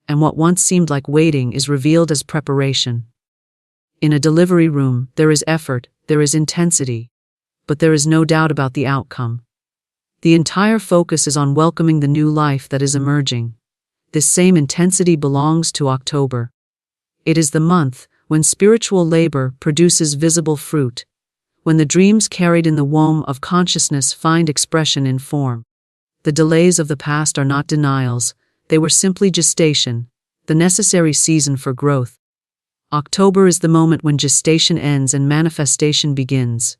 and what once seemed like waiting is revealed as preparation. In a delivery room, there is effort, there is intensity, but there is no doubt about the outcome. The entire focus is on welcoming the new life that is emerging. This same intensity belongs to October. It is the month when spiritual labor produces visible fruit, when the dreams carried in the womb of consciousness find expression in form. The delays of the past are not denials, they were simply gestation, the necessary season for growth. October is the moment when gestation ends and manifestation begins.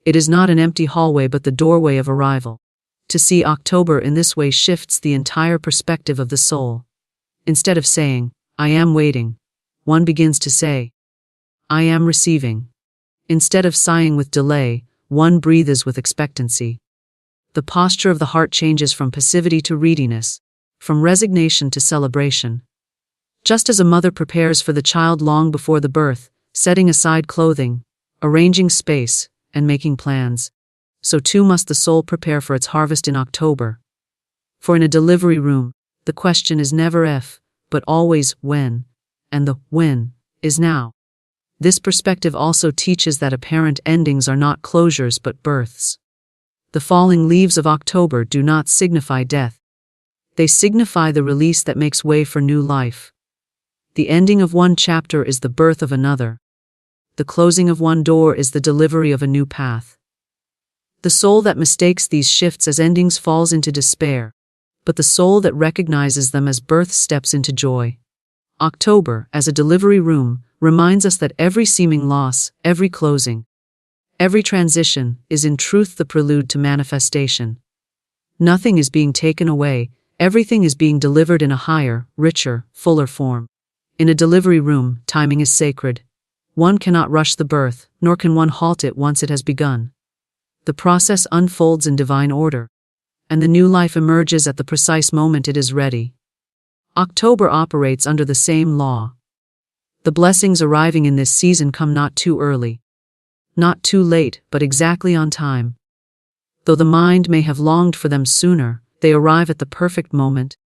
It is not an empty hallway but the doorway of arrival. To see October in this way shifts the entire perspective of the soul. Instead of saying, "I am waiting," one begins to say, "I am receiving." Instead of sighing with delay, one breathes with expectancy. The posture of the heart changes from passivity to readiness, from resignation to celebration. Just as a mother prepares for the child long before the birth, setting aside clothing, arranging space, and making plans, so too must the soul prepare for its harvest in October. For in a delivery room, the question is never if, but always when, and the when is now. This perspective also teaches that apparent endings are not closures but births. The falling leaves of October do not signify death. They signify the release that makes way for new life. The ending of one chapter is the birth of another. The closing of one door is the delivery of a new path. The soul that mistakes these shifts as endings falls into despair, but the soul that recognizes them as birth steps into joy. October, as a delivery room, reminds us that every seeming loss, every closing, every transition is in truth the prelude to manifestation. Nothing is being taken away, everything is being delivered in a higher, richer, fuller form. In a delivery room, timing is sacred. One cannot rush the birth, nor can one halt it once it has begun. The process unfolds in divine order, and the new life emerges at the precise moment it is ready. October operates under the same law. The blessings arriving in this season come not too early, not too late, but exactly on time. Though the mind may have longed for them sooner, they arrive at the perfect moment.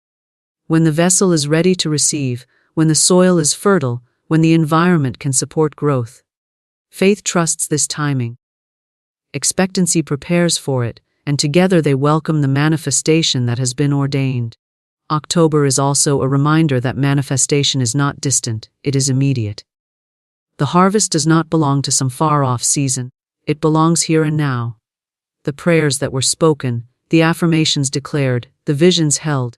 When the vessel is ready to receive, when the soil is fertile, when the environment can support growth. Faith trusts this timing. Expectancy prepares for it, and together they welcome the manifestation that has been ordained. October is also a reminder that manifestation is not distant, it is immediate. The harvest does not belong to some far-off season, it belongs here and now. The prayers that were spoken, the affirmations declared, the visions held,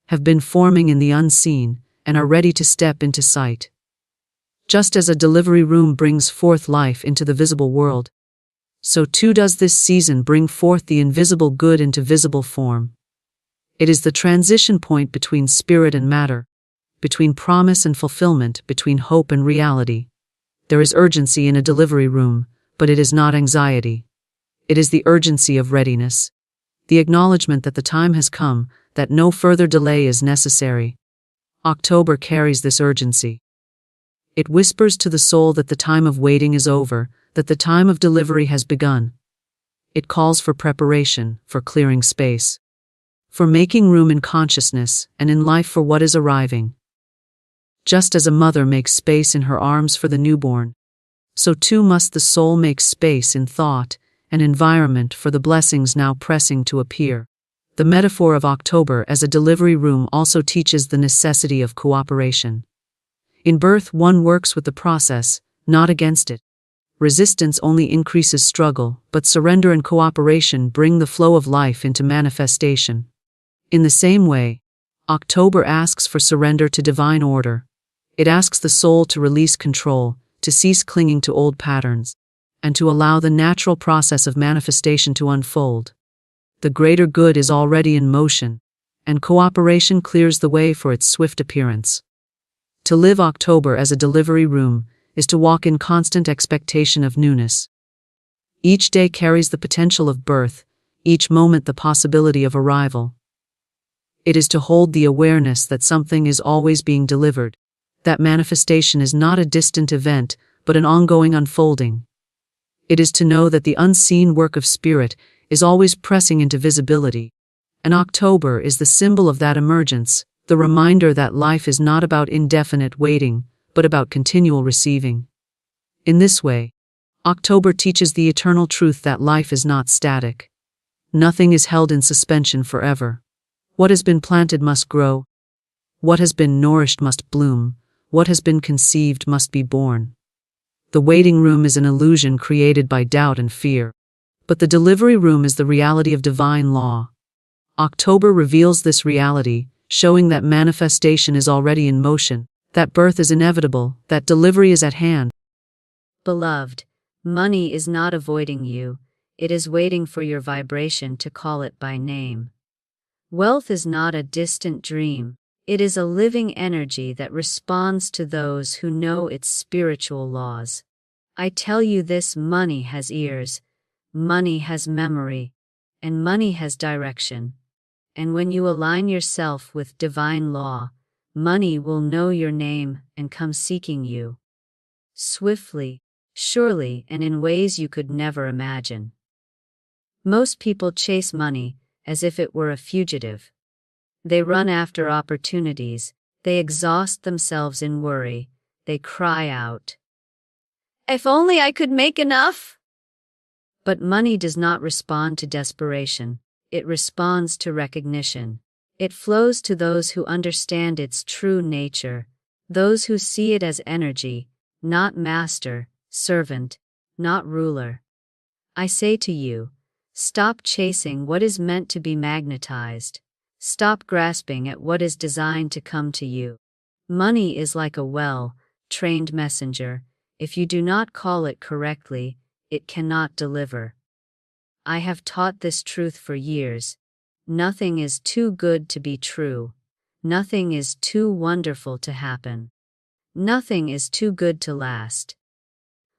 have been forming in the unseen and are ready to step into sight. Just as a delivery room brings forth life into the visible world, so too does this season bring forth the invisible good into visible form. It is the transition point between spirit and matter, between promise and fulfillment, between hope and reality. There is urgency in a delivery room, but it is not anxiety. It is the urgency of readiness, the acknowledgement that the time has come, that no further delay is necessary. October carries this urgency. It whispers to the soul that the time of waiting is over, that the time of delivery has begun. It calls for preparation, for clearing space, for making room in consciousness and in life for what is arriving. Just as a mother makes space in her arms for the newborn, so too must the soul make space in thought and environment for the blessings now pressing to appear. The metaphor of October as a delivery room also teaches the necessity of cooperation. In birth, one works with the process, not against it. Resistance only increases struggle, but surrender and cooperation bring the flow of life into manifestation. In the same way, October asks for surrender to divine order. It asks the soul to release control, to cease clinging to old patterns, and to allow the natural process of manifestation to unfold. The greater good is already in motion, and cooperation clears the way for its swift appearance. To live October as a delivery room is to walk in constant expectation of newness. Each day carries the potential of birth, each moment the possibility of arrival. It is to hold the awareness that something is always being delivered, that manifestation is not a distant event, but an ongoing unfolding. It is to know that the unseen work of spirit is always pressing into visibility, and October is the symbol of that emergence, the reminder that life is not about indefinite waiting, but about continual receiving. In this way, October teaches the eternal truth that life is not static. Nothing is held in suspension forever. What has been planted must grow. What has been nourished must bloom. What has been conceived must be born. The waiting room is an illusion created by doubt and fear, but the delivery room is the reality of divine law. October reveals this reality, showing that manifestation is already in motion, that birth is inevitable, that delivery is at hand. Beloved, money is not avoiding you, it is waiting for your vibration to call it by name. Wealth is not a distant dream, it is a living energy that responds to those who know its spiritual laws. I tell you this: money has ears, money has memory, and money has direction. And when you align yourself with divine law, money will know your name and come seeking you. Swiftly, surely, and in ways you could never imagine. Most people chase money as if it were a fugitive. They run after opportunities, they exhaust themselves in worry, they cry out, "If only I could make enough!" But money does not respond to desperation, it responds to recognition. It flows to those who understand its true nature, those who see it as energy, not master, servant, not ruler. I say to you, stop chasing what is meant to be magnetized. Stop grasping at what is designed to come to you. Money is like a well-trained messenger. If you do not call it correctly, it cannot deliver. I have taught this truth for years. Nothing is too good to be true. Nothing is too wonderful to happen. Nothing is too good to last.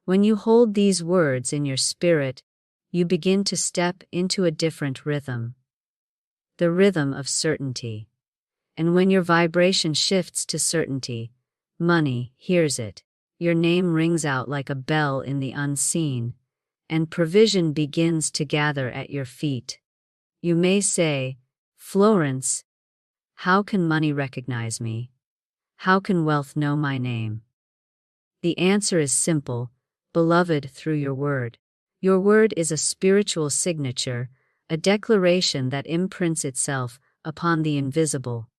When you hold these words in your spirit, you begin to step into a different rhythm. The rhythm of certainty. And when your vibration shifts to certainty, money hears it. Your name rings out like a bell in the unseen, and provision begins to gather at your feet. You may say, "Florence, how can money recognize me? How can wealth know my name?" The answer is simple, beloved, through your word. Your word is a spiritual signature, a declaration that imprints itself upon the invisible.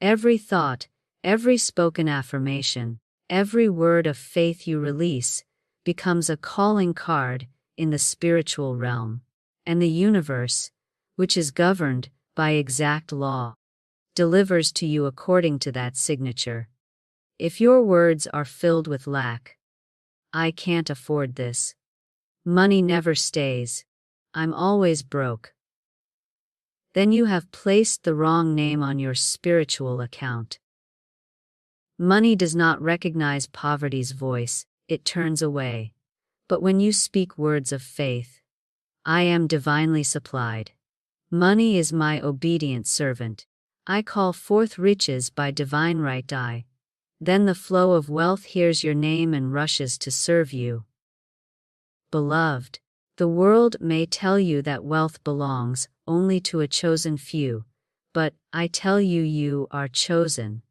Every thought, every spoken affirmation, every word of faith you release becomes a calling card in the spiritual realm, and the universe, which is governed by exact law, delivers to you according to that signature. If your words are filled with lack, "I can't afford this," "Money never stays," "I'm always broke," then you have placed the wrong name on your spiritual account. Money does not recognize poverty's voice, it turns away. But when you speak words of faith, "I am divinely supplied. Money is my obedient servant. I call forth riches by divine right," then the flow of wealth hears your name and rushes to serve you. Beloved, the world may tell you that wealth belongs only to a chosen few, but I tell you, you are chosen.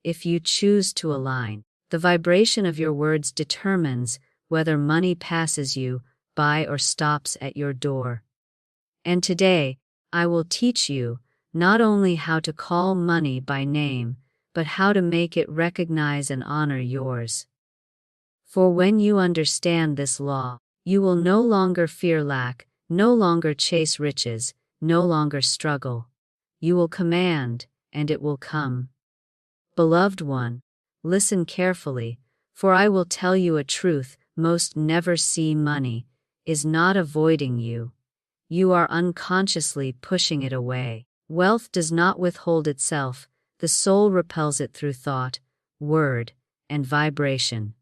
If you choose to align, the vibration of your words determines whether money passes you by or stops at your door. And today, I will teach you not only how to call money by name, but how to make it recognize and honor yours. For when you understand this law, you will no longer fear lack, no longer chase riches, no longer struggle. You will command, and it will come. Beloved one, listen carefully, for I will tell you a truth: most never see money is not avoiding you. You are unconsciously pushing it away. Wealth does not withhold itself, the soul repels it through thought, word, and vibration.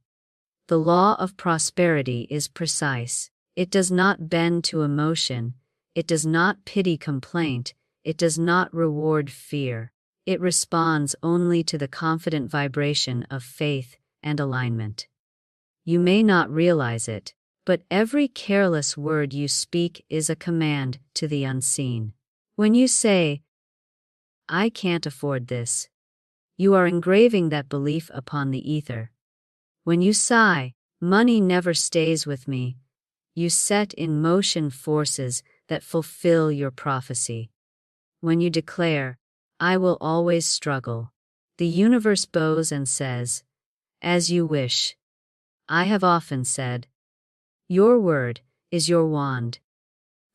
The law of prosperity is precise. It does not bend to emotion, it does not pity complaint, it does not reward fear. It responds only to the confident vibration of faith and alignment. You may not realize it, but every careless word you speak is a command to the unseen. When you say, "I can't afford this," you are engraving that belief upon the ether. When you sigh, "Money never stays with me," you set in motion forces that fulfill your prophecy. When you declare, "I will always struggle," the universe bows and says, "As you wish." I have often said, your word is your wand.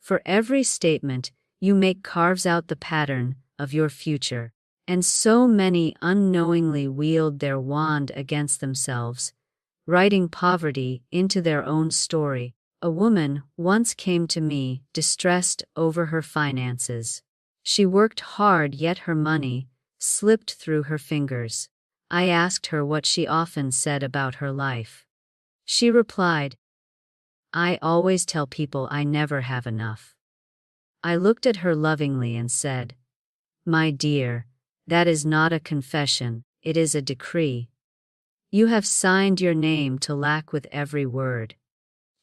For every statement you make carves out the pattern of your future, and so many unknowingly wield their wand against themselves, writing poverty into their own story. A woman once came to me distressed over her finances. She worked hard, yet her money slipped through her fingers. I asked her what she often said about her life. She replied, "I always tell people I never have enough." I looked at her lovingly and said, "My dear, that is not a confession, it is a decree. You have signed your name to lack with every word.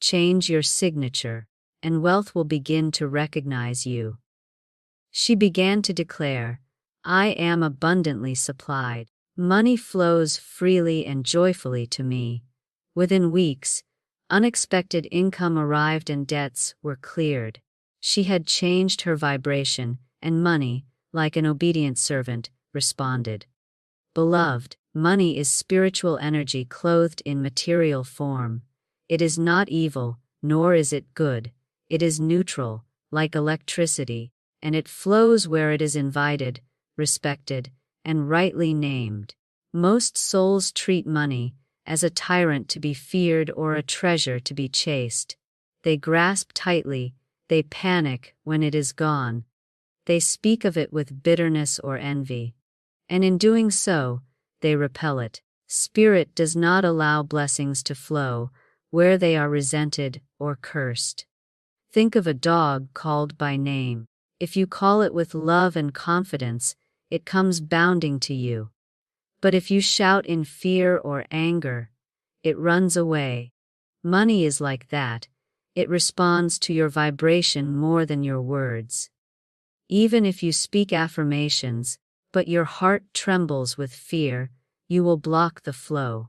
Change your signature, and wealth will begin to recognize you." She began to declare, "I am abundantly supplied. Money flows freely and joyfully to me." Within weeks, unexpected income arrived and debts were cleared. She had changed her vibration, and money, like an obedient servant, responded. Beloved, money is spiritual energy clothed in material form. It is not evil, nor is it good. It is neutral, like electricity, and it flows where it is invited, respected, and rightly named. Most souls treat money as a tyrant to be feared or a treasure to be chased. They grasp tightly, they panic when it is gone. They speak of it with bitterness or envy. And in doing so, they repel it. Spirit does not allow blessings to flow where they are resented or cursed. Think of a dog called by name. If you call it with love and confidence, it comes bounding to you. But if you shout in fear or anger, it runs away. Money is like that. It responds to your vibration more than your words. Even if you speak affirmations, but your heart trembles with fear, you will block the flow.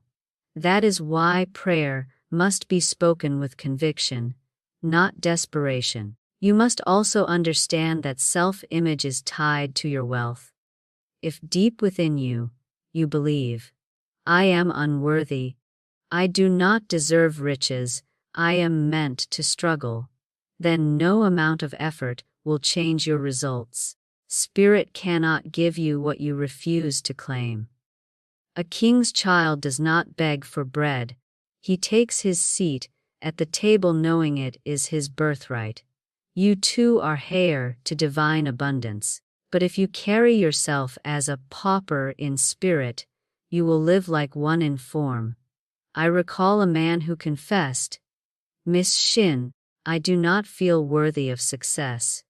That is why prayer must be spoken with conviction, not desperation. You must also understand that self-image is tied to your wealth. If deep within you, you believe, I am unworthy, I do not deserve riches, I am meant to struggle, then no amount of effort will change your results. Spirit cannot give you what you refuse to claim. A king's child does not beg for bread, he takes his seat at the table knowing it is his birthright. You too are heir to divine abundance, but if you carry yourself as a pauper in spirit, you will live like one in form. I recall a man who confessed, Miss Shinn, I do not feel worthy of success.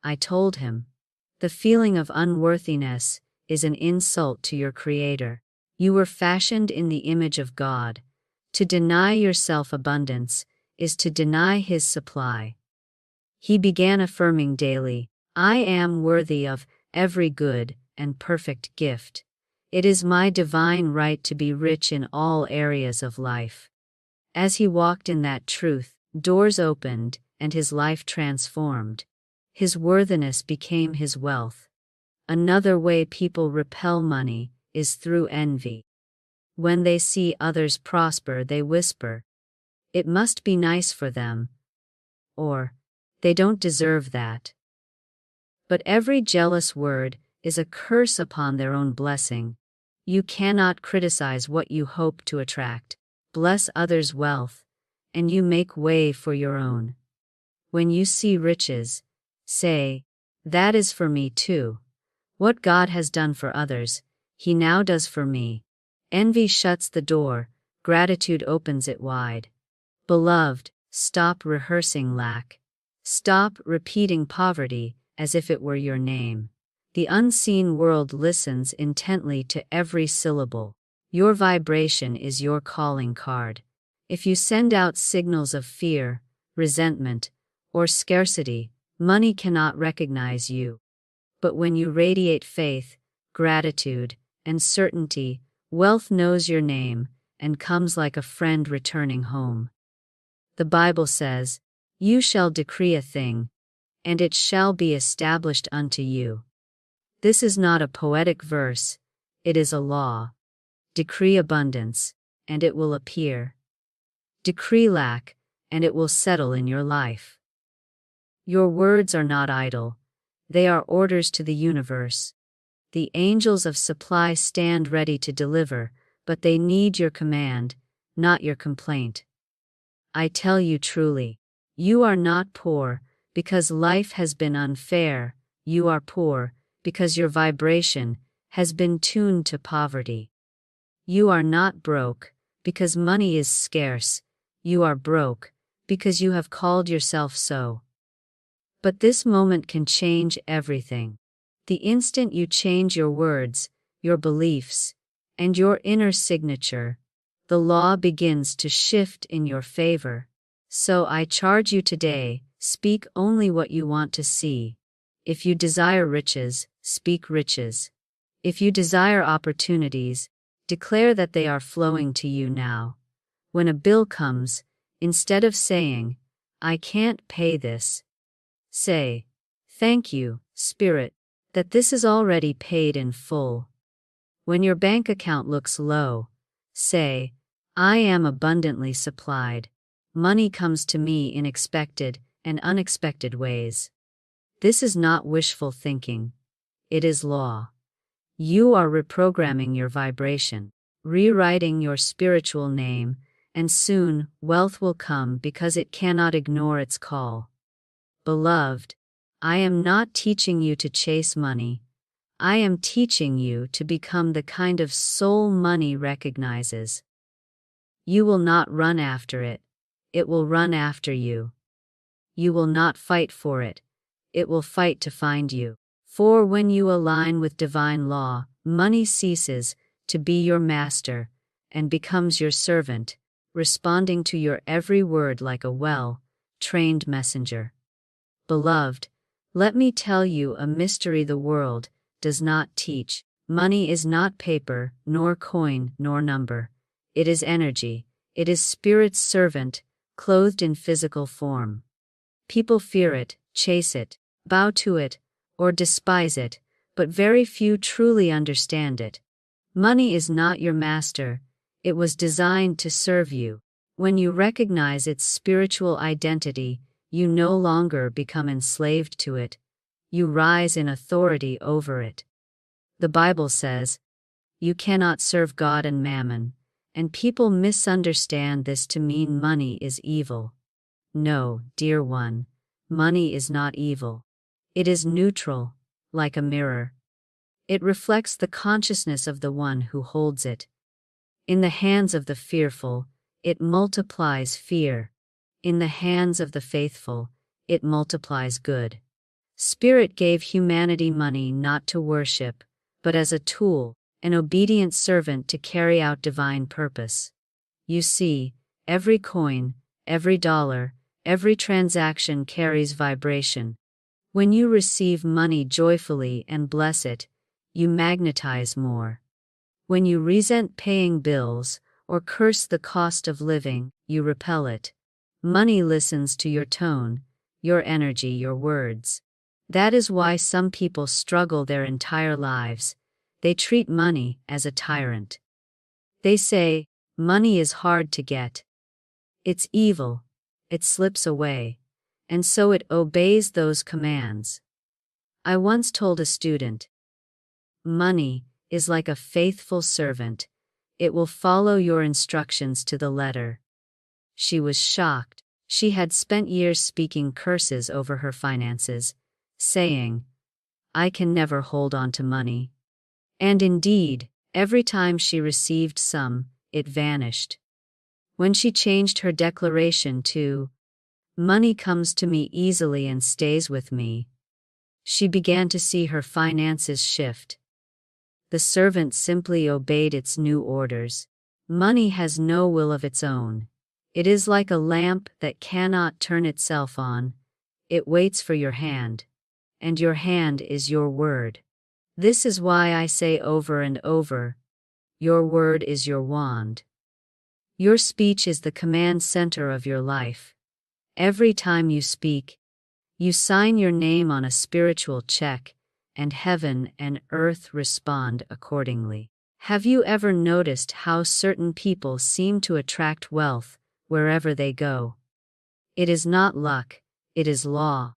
I told him, the feeling of unworthiness is an insult to your Creator. You were fashioned in the image of God. To deny yourself abundance is to deny His supply. He began affirming daily, I am worthy of every good and perfect gift. It is my divine right to be rich in all areas of life. As he walked in that truth, doors opened and his life transformed. His worthiness became his wealth. Another way people repel money is through envy. When they see others prosper, they whisper, it must be nice for them, or they don't deserve that. But every jealous word is a curse upon their own blessing. You cannot criticize what you hope to attract. Bless others' wealth, and you make way for your own. When you see riches, say, that is for me too. What God has done for others, He now does for me. Envy shuts the door, gratitude opens it wide. Beloved, stop rehearsing lack. Stop repeating poverty as if it were your name. The unseen world listens intently to every syllable. Your vibration is your calling card. If you send out signals of fear, resentment, or scarcity, money cannot recognize you. But when you radiate faith, gratitude, and certainty, wealth knows your name and comes like a friend returning home. The Bible says, you shall decree a thing, and it shall be established unto you. This is not a poetic verse, it is a law. Decree abundance, and it will appear. Decree lack, and it will settle in your life. Your words are not idle, they are orders to the universe. The angels of supply stand ready to deliver, but they need your command, not your complaint. I tell you truly, you are not poor because life has been unfair, you are poor because your vibration has been tuned to poverty. You are not broke because money is scarce, you are broke because you have called yourself so. But this moment can change everything. The instant you change your words, your beliefs, and your inner signature, the law begins to shift in your favor. So I charge you today, speak only what you want to see. If you desire riches, speak riches. If you desire opportunities, declare that they are flowing to you now. When a bill comes, instead of saying, I can't pay this, say, thank you, Spirit, that this is already paid in full. When your bank account looks low, say, I am abundantly supplied. Money comes to me in expected and unexpected ways. This is not wishful thinking. It is law. You are reprogramming your vibration, rewriting your spiritual name, and soon wealth will come because it cannot ignore its call. Beloved, I am not teaching you to chase money. I am teaching you to become the kind of soul money recognizes. You will not run after it. It will run after you. You will not fight for it. It will fight to find you. For when you align with divine law, money ceases to be your master and becomes your servant, responding to your every word like a well-trained messenger. Beloved, let me tell you a mystery the world does not teach. Money is not paper, nor coin, nor number. It is energy. It is Spirit's servant, clothed in physical form. People fear it, chase it, bow to it, or despise it, but very few truly understand it. Money is not your master, it was designed to serve you. When you recognize its spiritual identity, you no longer become enslaved to it. You rise in authority over it. The Bible says, "You cannot serve God and mammon," and people misunderstand this to mean money is evil. No, dear one, money is not evil. It is neutral, like a mirror. It reflects the consciousness of the one who holds it. In the hands of the fearful, it multiplies fear. In the hands of the faithful, it multiplies good. Spirit gave humanity money not to worship, but as a tool, an obedient servant to carry out divine purpose. You see, every coin, every dollar, every transaction carries vibration. When you receive money joyfully and bless it, you magnetize more. When you resent paying bills, or curse the cost of living, you repel it. Money listens to your tone, your energy, your words. That is why some people struggle their entire lives. They treat money as a tyrant. They say, money is hard to get. It's evil. It slips away. And so it obeys those commands. I once told a student, money is like a faithful servant. It will follow your instructions to the letter. She was shocked. She had spent years speaking curses over her finances, saying, "I can never hold on to money." And indeed, every time she received some, it vanished. When she changed her declaration to, "Money comes to me easily and stays with me," she began to see her finances shift. The servant simply obeyed its new orders. Money has no will of its own. It is like a lamp that cannot turn itself on. It waits for your hand. And your hand is your word. This is why I say over and over, your word is your wand. Your speech is the command center of your life. Every time you speak, you sign your name on a spiritual check, and heaven and earth respond accordingly. Have you ever noticed how certain people seem to attract wealth wherever they go? It is not luck, it is law.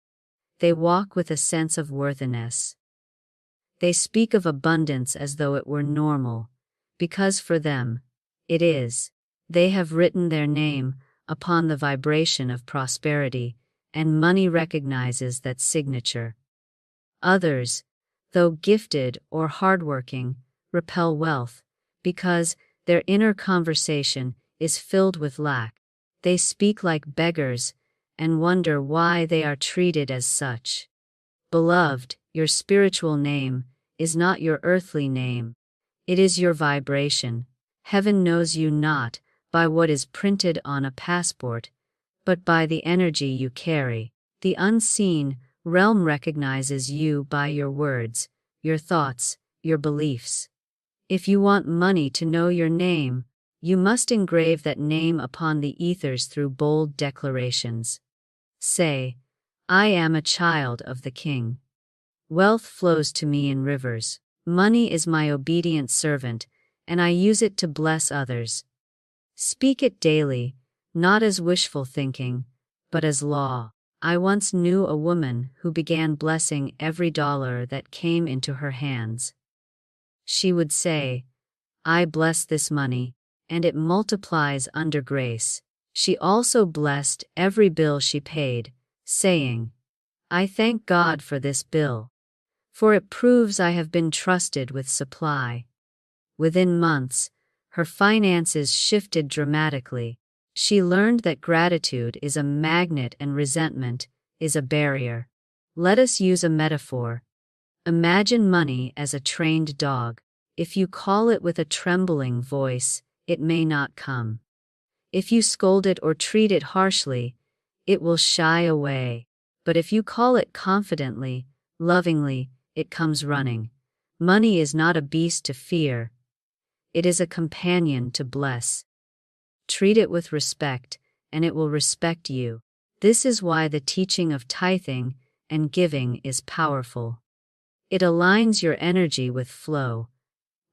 They walk with a sense of worthiness. They speak of abundance as though it were normal, because for them, it is. They have written their name upon the vibration of prosperity, and money recognizes that signature. Others, though gifted or hardworking, repel wealth, because their inner conversation is filled with lack. They speak like beggars, and wonder why they are treated as such. Beloved, your spiritual name is not your earthly name. It is your vibration. Heaven knows you not by what is printed on a passport, but by the energy you carry. The unseen realm recognizes you by your words, your thoughts, your beliefs. If you want money to know your name, you must engrave that name upon the ethers through bold declarations. Say, "I am a child of the King. Wealth flows to me in rivers. Money is my obedient servant, and I use it to bless others." Speak it daily, not as wishful thinking, but as law. I once knew a woman who began blessing every dollar that came into her hands. She would say, "I bless this money, and it multiplies under grace." She also blessed every bill she paid, saying, "I thank God for this bill, for it proves I have been trusted with supply." Within months, her finances shifted dramatically. She learned that gratitude is a magnet and resentment is a barrier. Let us use a metaphor. Imagine money as a trained dog. If you call it with a trembling voice, it may not come. If you scold it or treat it harshly, it will shy away. But if you call it confidently, lovingly, it comes running. Money is not a beast to fear. It is a companion to bless. Treat it with respect, and it will respect you. This is why the teaching of tithing and giving is powerful. It aligns your energy with flow.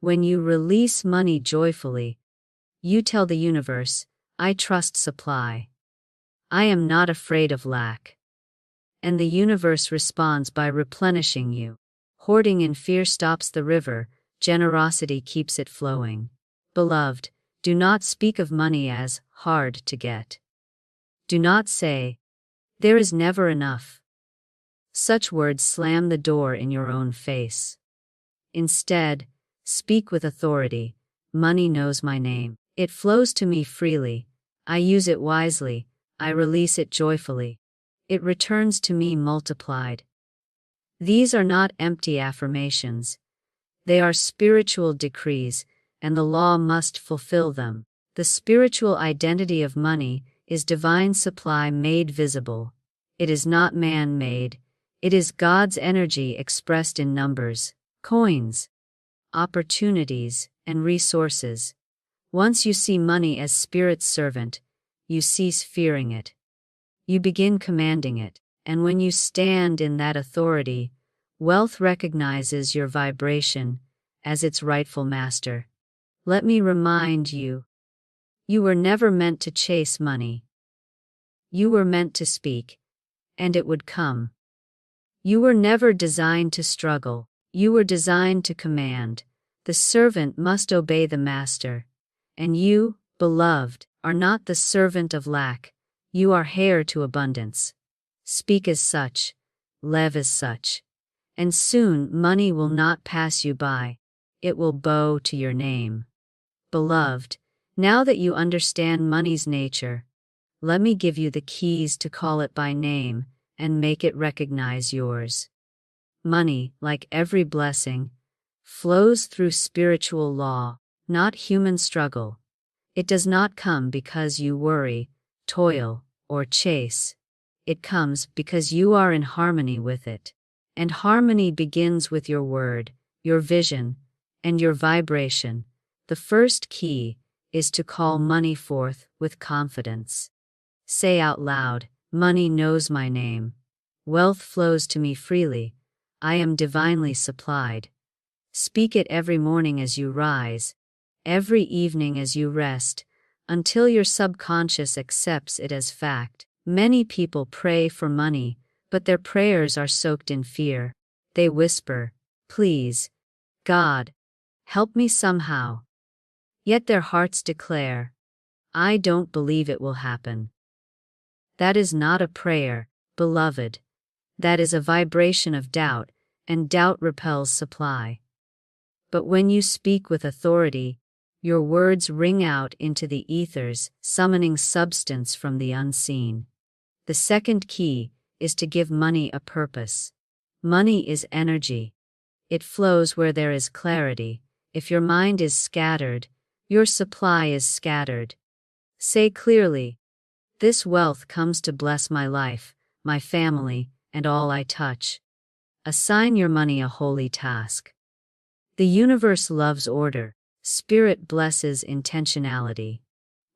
When you release money joyfully, you tell the universe, I trust supply. I am not afraid of lack. And the universe responds by replenishing you. Hoarding in fear stops the river, generosity keeps it flowing. Beloved, do not speak of money as hard to get. Do not say, there is never enough. Such words slam the door in your own face. Instead, speak with authority. Money knows my name. It flows to me freely. I use it wisely. I release it joyfully. It returns to me multiplied. These are not empty affirmations. They are spiritual decrees, and the law must fulfill them. The spiritual identity of money is divine supply made visible. It is not man-made. It is God's energy expressed in numbers, coins, opportunities, and resources. Once you see money as Spirit's servant, you cease fearing it. You begin commanding it, and when you stand in that authority, wealth recognizes your vibration as its rightful master. Let me remind you, you were never meant to chase money. You were meant to speak, and it would come. You were never designed to struggle. You were designed to command. The servant must obey the master. And you, beloved, are not the servant of lack. You are heir to abundance. Speak as such, live as such. And soon money will not pass you by. It will bow to your name. Beloved, now that you understand money's nature, let me give you the keys to call it by name and make it recognize yours. Money, like every blessing, flows through spiritual law, not human struggle. It does not come because you worry, toil, or chase. It comes because you are in harmony with it. And harmony begins with your word, your vision, and your vibration. The first key is to call money forth with confidence. Say out loud, money knows my name. Wealth flows to me freely. I am divinely supplied. Speak it every morning as you rise, every evening as you rest, until your subconscious accepts it as fact. Many people pray for money, but their prayers are soaked in fear. They whisper, please, God, help me somehow. Yet their hearts declare, I don't believe it will happen. That is not a prayer, beloved. That is a vibration of doubt, and doubt repels supply. But when you speak with authority, your words ring out into the ethers, summoning substance from the unseen. The second key is to give money a purpose. Money is energy. It flows where there is clarity. If your mind is scattered, your supply is scattered. Say clearly, this wealth comes to bless my life, my family, and all I touch. Assign your money a holy task. The universe loves order. Spirit blesses intentionality.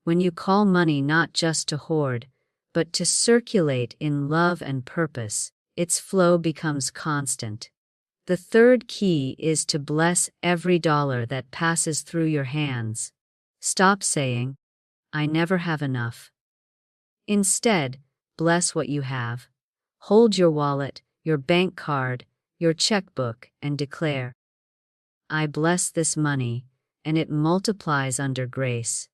When you call money not just to hoard, but to circulate in love and purpose, its flow becomes constant. The third key is to bless every dollar that passes through your hands. Stop saying, I never have enough. Instead, bless what you have. Hold your wallet, your bank card, your checkbook, and declare, I bless this money, and it multiplies under grace.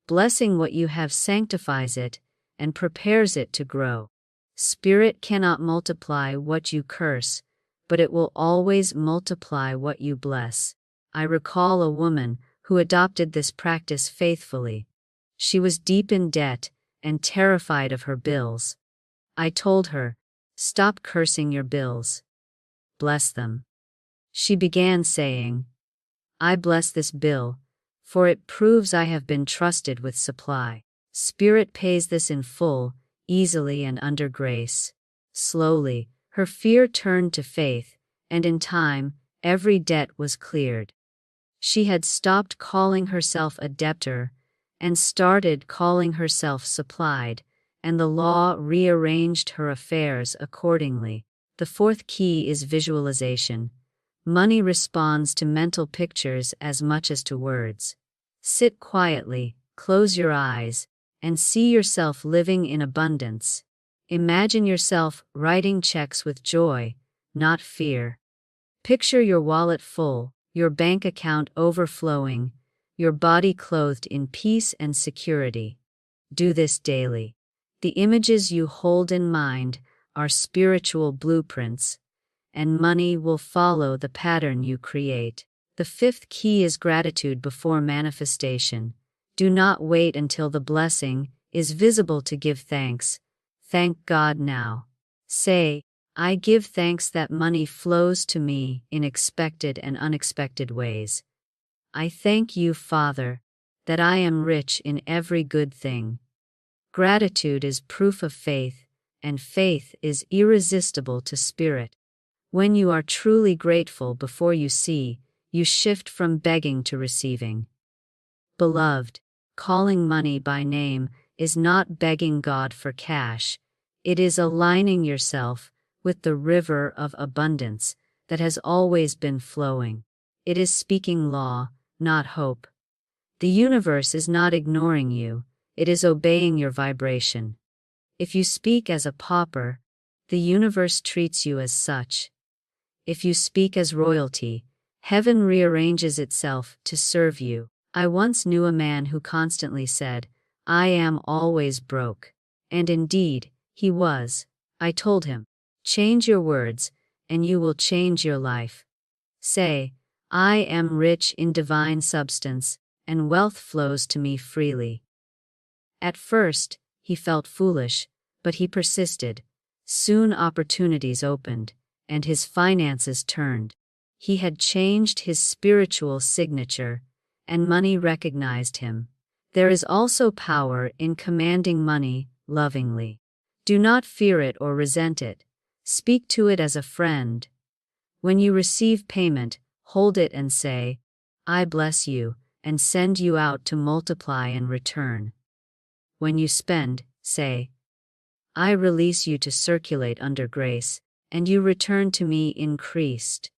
Blessing what you have sanctifies it and prepares it to grow. Spirit cannot multiply what you curse, but it will always multiply what you bless. I recall a woman who adopted this practice faithfully. She was deep in debt and terrified of her bills. I told her, stop cursing your bills. Bless them. She began saying, I bless this bill, for it proves I have been trusted with supply. Spirit pays this in full, easily and under grace. Slowly, her fear turned to faith, and in time, every debt was cleared. She had stopped calling herself a debtor, and started calling herself supplied, and the law rearranged her affairs accordingly. The fourth key is visualization. Money responds to mental pictures as much as to words. Sit quietly, close your eyes, and see yourself living in abundance. Imagine yourself writing checks with joy, not fear. Picture your wallet full, your bank account overflowing, your body clothed in peace and security. Do this daily. The images you hold in mind are spiritual blueprints, and money will follow the pattern you create. The fifth key is gratitude before manifestation. Do not wait until the blessing is visible to give thanks. Thank God now. Say, I give thanks that money flows to me in expected and unexpected ways. I thank you, Father, that I am rich in every good thing. Gratitude is proof of faith, and faith is irresistible to spirit. When you are truly grateful before you see, you shift from begging to receiving. Beloved, calling money by name is not begging God for cash. It is aligning yourself with the river of abundance that has always been flowing. It is speaking law, not hope. The universe is not ignoring you, it is obeying your vibration. If you speak as a pauper, the universe treats you as such. If you speak as royalty, heaven rearranges itself to serve you. I once knew a man who constantly said, I am always broke. And indeed, he was. I told him, change your words, and you will change your life. Say, I am rich in divine substance, and wealth flows to me freely. At first, he felt foolish, but he persisted. Soon opportunities opened, and his finances turned. He had changed his spiritual signature, and money recognized him. There is also power in commanding money lovingly. Do not fear it or resent it. Speak to it as a friend. When you receive payment, hold it and say, I bless you, and send you out to multiply and return. When you spend, say, I release you to circulate under grace, and you return to me increased.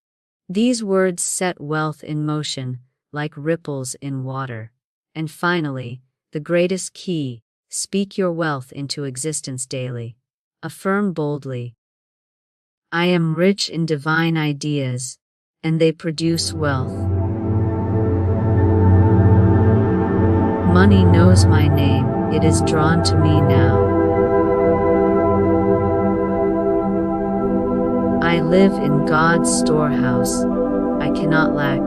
These words set wealth in motion, like ripples in water. And finally, the greatest key, speak your wealth into existence daily. Affirm boldly, I am rich in divine ideas, and they produce wealth. Money knows my name, it is drawn to me now. I live in God's storehouse, I cannot lack.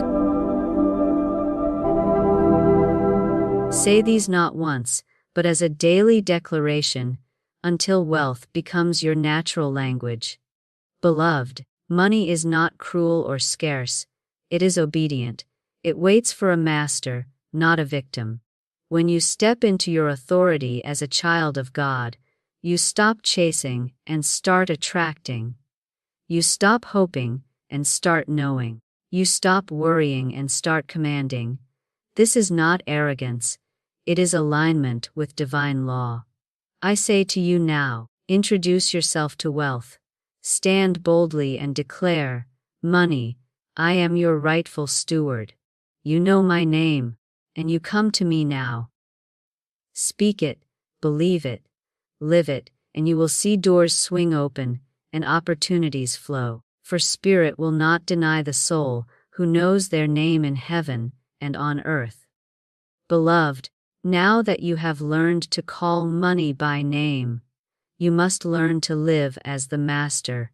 Say these not once, but as a daily declaration, until wealth becomes your natural language. Beloved, money is not cruel or scarce, it is obedient. It waits for a master, not a victim. When you step into your authority as a child of God, you stop chasing and start attracting. You stop hoping and start knowing. You stop worrying and start commanding. This is not arrogance, it is alignment with divine law. I say to you now, introduce yourself to wealth. Stand boldly and declare, money, I am your rightful steward. You know my name, and you come to me now. Speak it, believe it, live it, and you will see doors swing open and opportunities flow. For spirit will not deny the soul who knows their name in heaven and on earth. Beloved, now that you have learned to call money by name, you must learn to live as the master,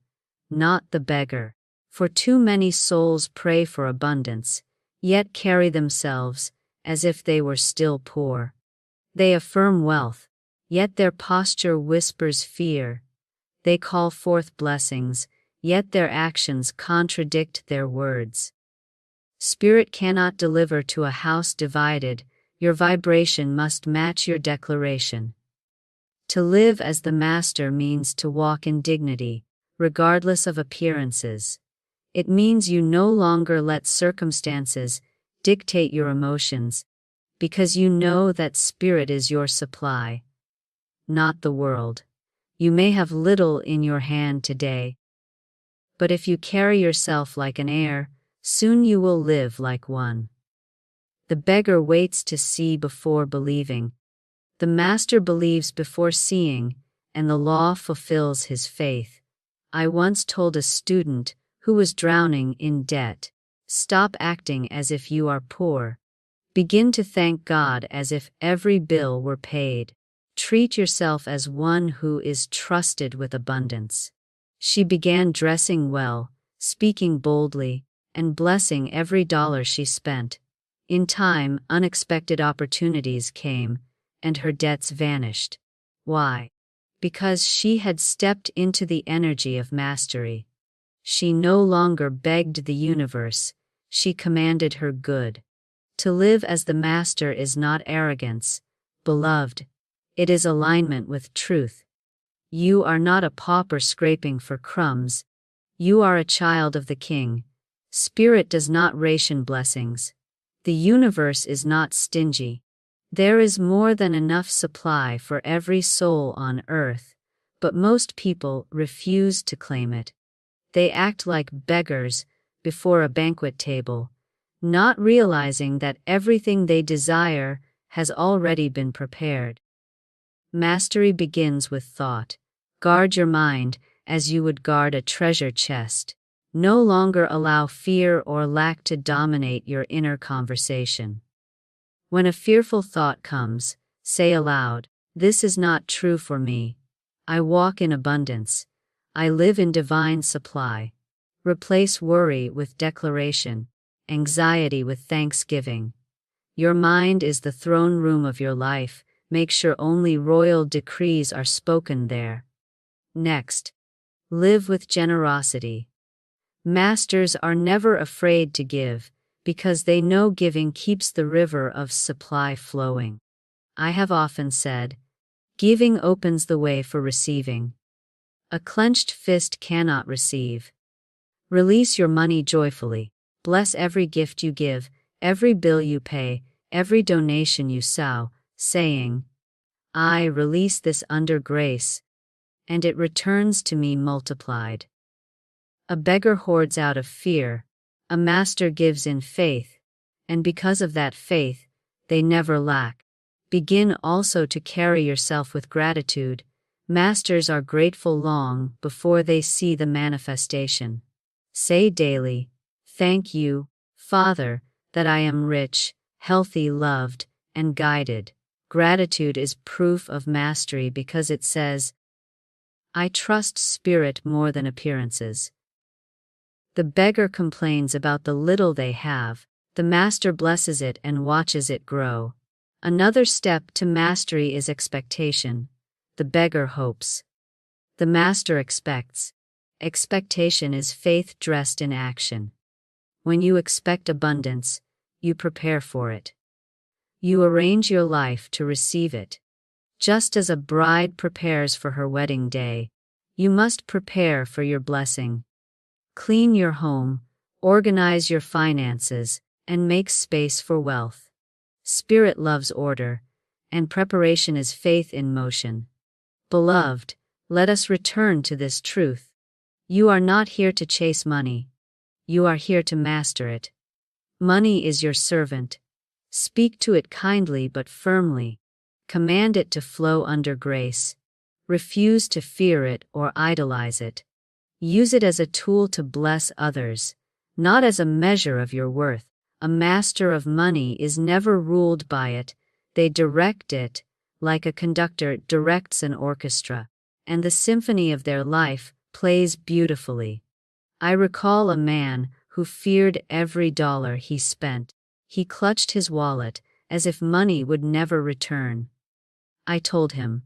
not the beggar. For too many souls pray for abundance, yet carry themselves as if they were still poor. They affirm wealth, yet their posture whispers fear. They call forth blessings, yet their actions contradict their words. Spirit cannot deliver to a house divided, your vibration must match your declaration. To live as the master means to walk in dignity, regardless of appearances. It means you no longer let circumstances dictate your emotions, because you know that spirit is your supply. not the world. You may have little in your hand today, but if you carry yourself like an heir, soon you will live like one. The beggar waits to see before believing. The master believes before seeing, and the law fulfills his faith. I once told a student who was drowning in debt, "Stop acting as if you are poor. Begin to thank God as if every bill were paid. Treat yourself as one who is trusted with abundance." She began dressing well, speaking boldly, and blessing every dollar she spent. In time, unexpected opportunities came, and her debts vanished. Why? Because she had stepped into the energy of mastery. She no longer begged the universe, she commanded her good. To live as the master is not arrogance, beloved. It is alignment with truth. You are not a pauper scraping for crumbs. You are a child of the King. Spirit does not ration blessings. The universe is not stingy. There is more than enough supply for every soul on earth, but most people refuse to claim it. They act like beggars before a banquet table, not realizing that everything they desire has already been prepared. Mastery begins with thought. Guard your mind as you would guard a treasure chest. No longer allow fear or lack to dominate your inner conversation. When a fearful thought comes, say aloud, "This is not true for me. I walk in abundance. I live in divine supply." Replace worry with declaration, anxiety with thanksgiving. Your mind is the throne room of your life. Make sure only royal decrees are spoken there. Next, live with generosity. Masters are never afraid to give, because they know giving keeps the river of supply flowing. I have often said, giving opens the way for receiving. A clenched fist cannot receive. Release your money joyfully. Bless every gift you give, every bill you pay, every donation you sow, saying, "I release this under grace, and it returns to me multiplied." A beggar hoards out of fear, a master gives in faith, and because of that faith, they never lack. Begin also to carry yourself with gratitude. Masters are grateful long before they see the manifestation. Say daily, "Thank you, Father, that I am rich, healthy, loved, and guided." Gratitude is proof of mastery because it says, "I trust spirit more than appearances." The beggar complains about the little they have, the master blesses it and watches it grow. Another step to mastery is expectation. The beggar hopes. The master expects. Expectation is faith dressed in action. When you expect abundance, you prepare for it. You arrange your life to receive it. Just as a bride prepares for her wedding day, you must prepare for your blessing. Clean your home, organize your finances, and make space for wealth. Spirit loves order, and preparation is faith in motion. Beloved, let us return to this truth. You are not here to chase money. You are here to master it. Money is your servant. Speak to it kindly but firmly. Command it to flow under grace. Refuse to fear it or idolize it. Use it as a tool to bless others, not as a measure of your worth. A master of money is never ruled by it, they direct it, like a conductor directs an orchestra, and the symphony of their life plays beautifully. I recall a man who feared every dollar he spent. He clutched his wallet as if money would never return. I told him,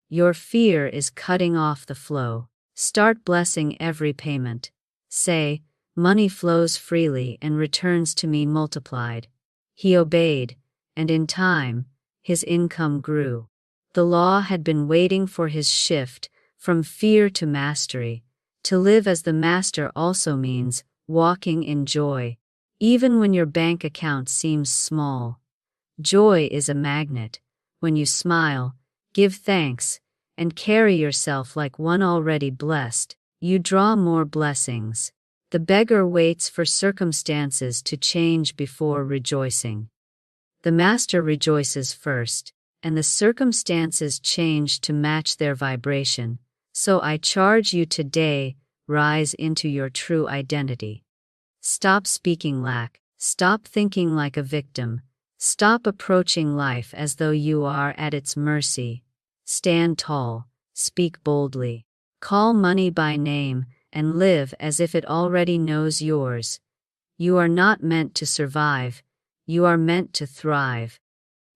"Your fear is cutting off the flow. Start blessing every payment. Say, 'Money flows freely and returns to me multiplied.'" He obeyed, and in time, his income grew. The law had been waiting for his shift from fear to mastery. To live as the master also means walking in joy, even when your bank account seems small. Joy is a magnet. When you smile, give thanks, and carry yourself like one already blessed, you draw more blessings. The beggar waits for circumstances to change before rejoicing. The master rejoices first, and the circumstances change to match their vibration. So I charge you today, rise into your true identity. Stop speaking lack, stop thinking like a victim, stop approaching life as though you are at its mercy. Stand tall, speak boldly, call money by name, and live as if it already knows yours. You are not meant to survive, you are meant to thrive.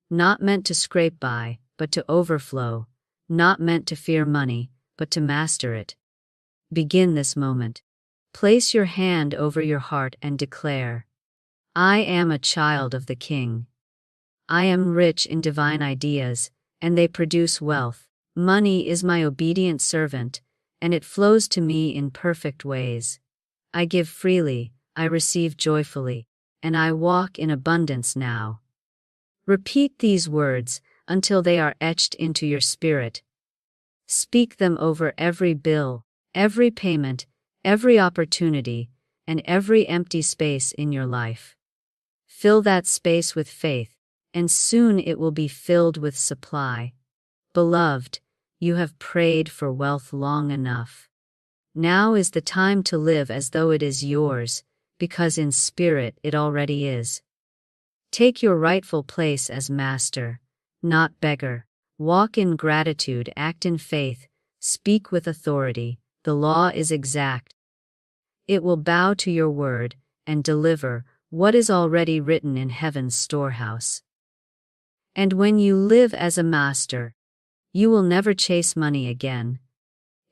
Not meant to scrape by, but to overflow. Not meant to fear money, but to master it. Begin this moment. Place your hand over your heart and declare, I am a child of the King. I am rich in divine ideas, and they produce wealth. Money is my obedient servant, and it flows to me in perfect ways. I give freely, I receive joyfully, and I walk in abundance now. Repeat these words until they are etched into your spirit. Speak them over every bill, every payment, every opportunity, and every empty space in your life. Fill that space with faith, and soon it will be filled with supply. Beloved, you have prayed for wealth long enough. Now is the time to live as though it is yours, because in spirit it already is. Take your rightful place as master, not beggar. Walk in gratitude, act in faith, speak with authority. The law is exact. It will bow to your word and deliver what is already written in heaven's storehouse. And when you live as a master, you will never chase money again.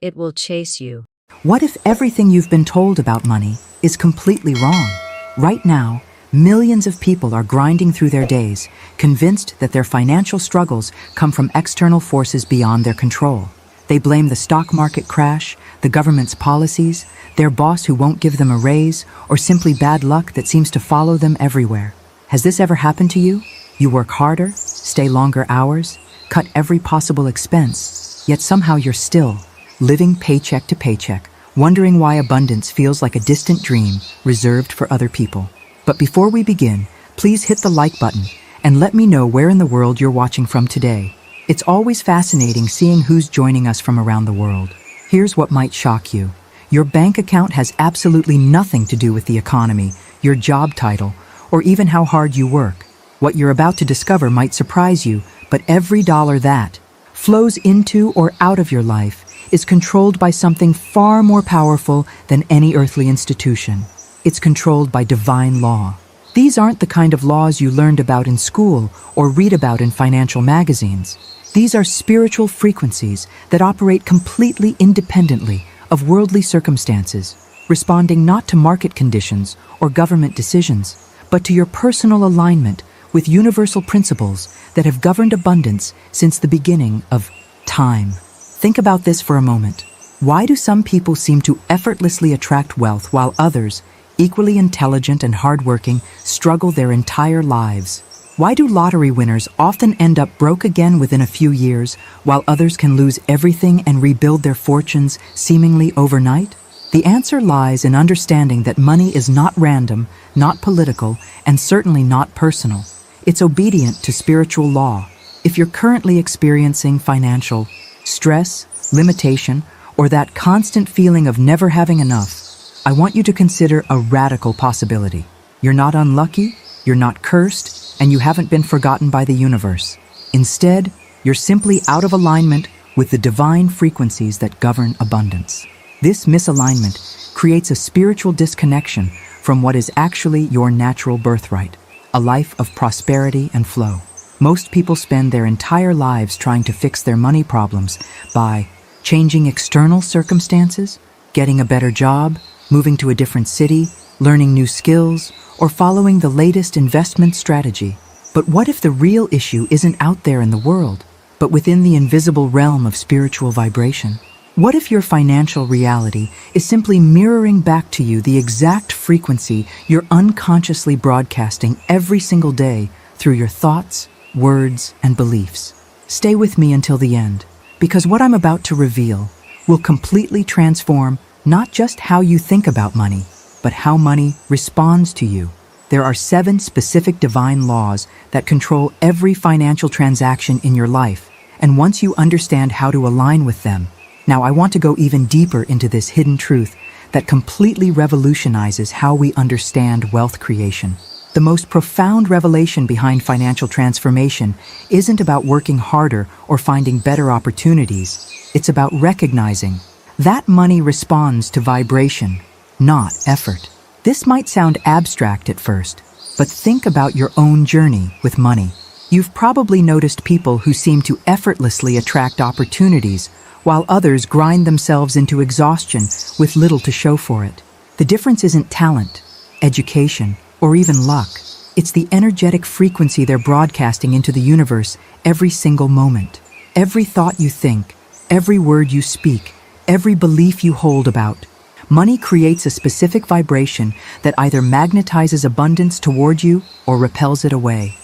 It will chase you. What if everything you've been told about money is completely wrong? Right now, millions of people are grinding through their days, convinced that their financial struggles come from external forces beyond their control. They blame the stock market crash, the government's policies, their boss who won't give them a raise, or simply bad luck that seems to follow them everywhere. Has this ever happened to you? You work harder, stay longer hours, cut every possible expense, yet somehow you're still living paycheck to paycheck, wondering why abundance feels like a distant dream reserved for other people. But before we begin, please hit the like button and let me know where in the world you're watching from today. It's always fascinating seeing who's joining us from around the world. Here's what might shock you. Your bank account has absolutely nothing to do with the economy, your job title, or even how hard you work. What you're about to discover might surprise you, but every dollar that flows into or out of your life is controlled by something far more powerful than any earthly institution. It's controlled by divine law. These aren't the kind of laws you learned about in school or read about in financial magazines. These are spiritual frequencies that operate completely independently of worldly circumstances, responding not to market conditions or government decisions, but to your personal alignment with universal principles that have governed abundance since the beginning of time. Think about this for a moment. Why do some people seem to effortlessly attract wealth while others, equally intelligent and hardworking, struggle their entire lives? Why do lottery winners often end up broke again within a few years, while others can lose everything and rebuild their fortunes seemingly overnight? The answer lies in understanding that money is not random, not political, and certainly not personal. It's obedient to spiritual law. If you're currently experiencing financial stress, limitation, or that constant feeling of never having enough, I want you to consider a radical possibility. You're not unlucky, you're not cursed, and you haven't been forgotten by the universe. Instead, you're simply out of alignment with the divine frequencies that govern abundance. This misalignment creates a spiritual disconnection from what is actually your natural birthright, a life of prosperity and flow. Most people spend their entire lives trying to fix their money problems by changing external circumstances, getting a better job, moving to a different city, learning new skills, or following the latest investment strategy. But what if the real issue isn't out there in the world, but within the invisible realm of spiritual vibration? What if your financial reality is simply mirroring back to you the exact frequency you're unconsciously broadcasting every single day through your thoughts, words, and beliefs? Stay with me until the end, because what I'm about to reveal will completely transform not just how you think about money, but how money responds to you. There are 7 specific divine laws that control every financial transaction in your life, and once you understand how to align with them, now I want to go even deeper into this hidden truth that completely revolutionizes how we understand wealth creation. The most profound revelation behind financial transformation isn't about working harder or finding better opportunities. It's about recognizing that money responds to vibration, not effort. This might sound abstract at first, but think about your own journey with money. You've probably noticed people who seem to effortlessly attract opportunities, while others grind themselves into exhaustion with little to show for it. The difference isn't talent, education, or even luck. It's the energetic frequency they're broadcasting into the universe every single moment. Every thought you think, every word you speak, every belief you hold about. Money creates a specific vibration that either magnetizes abundance toward you or repels it away.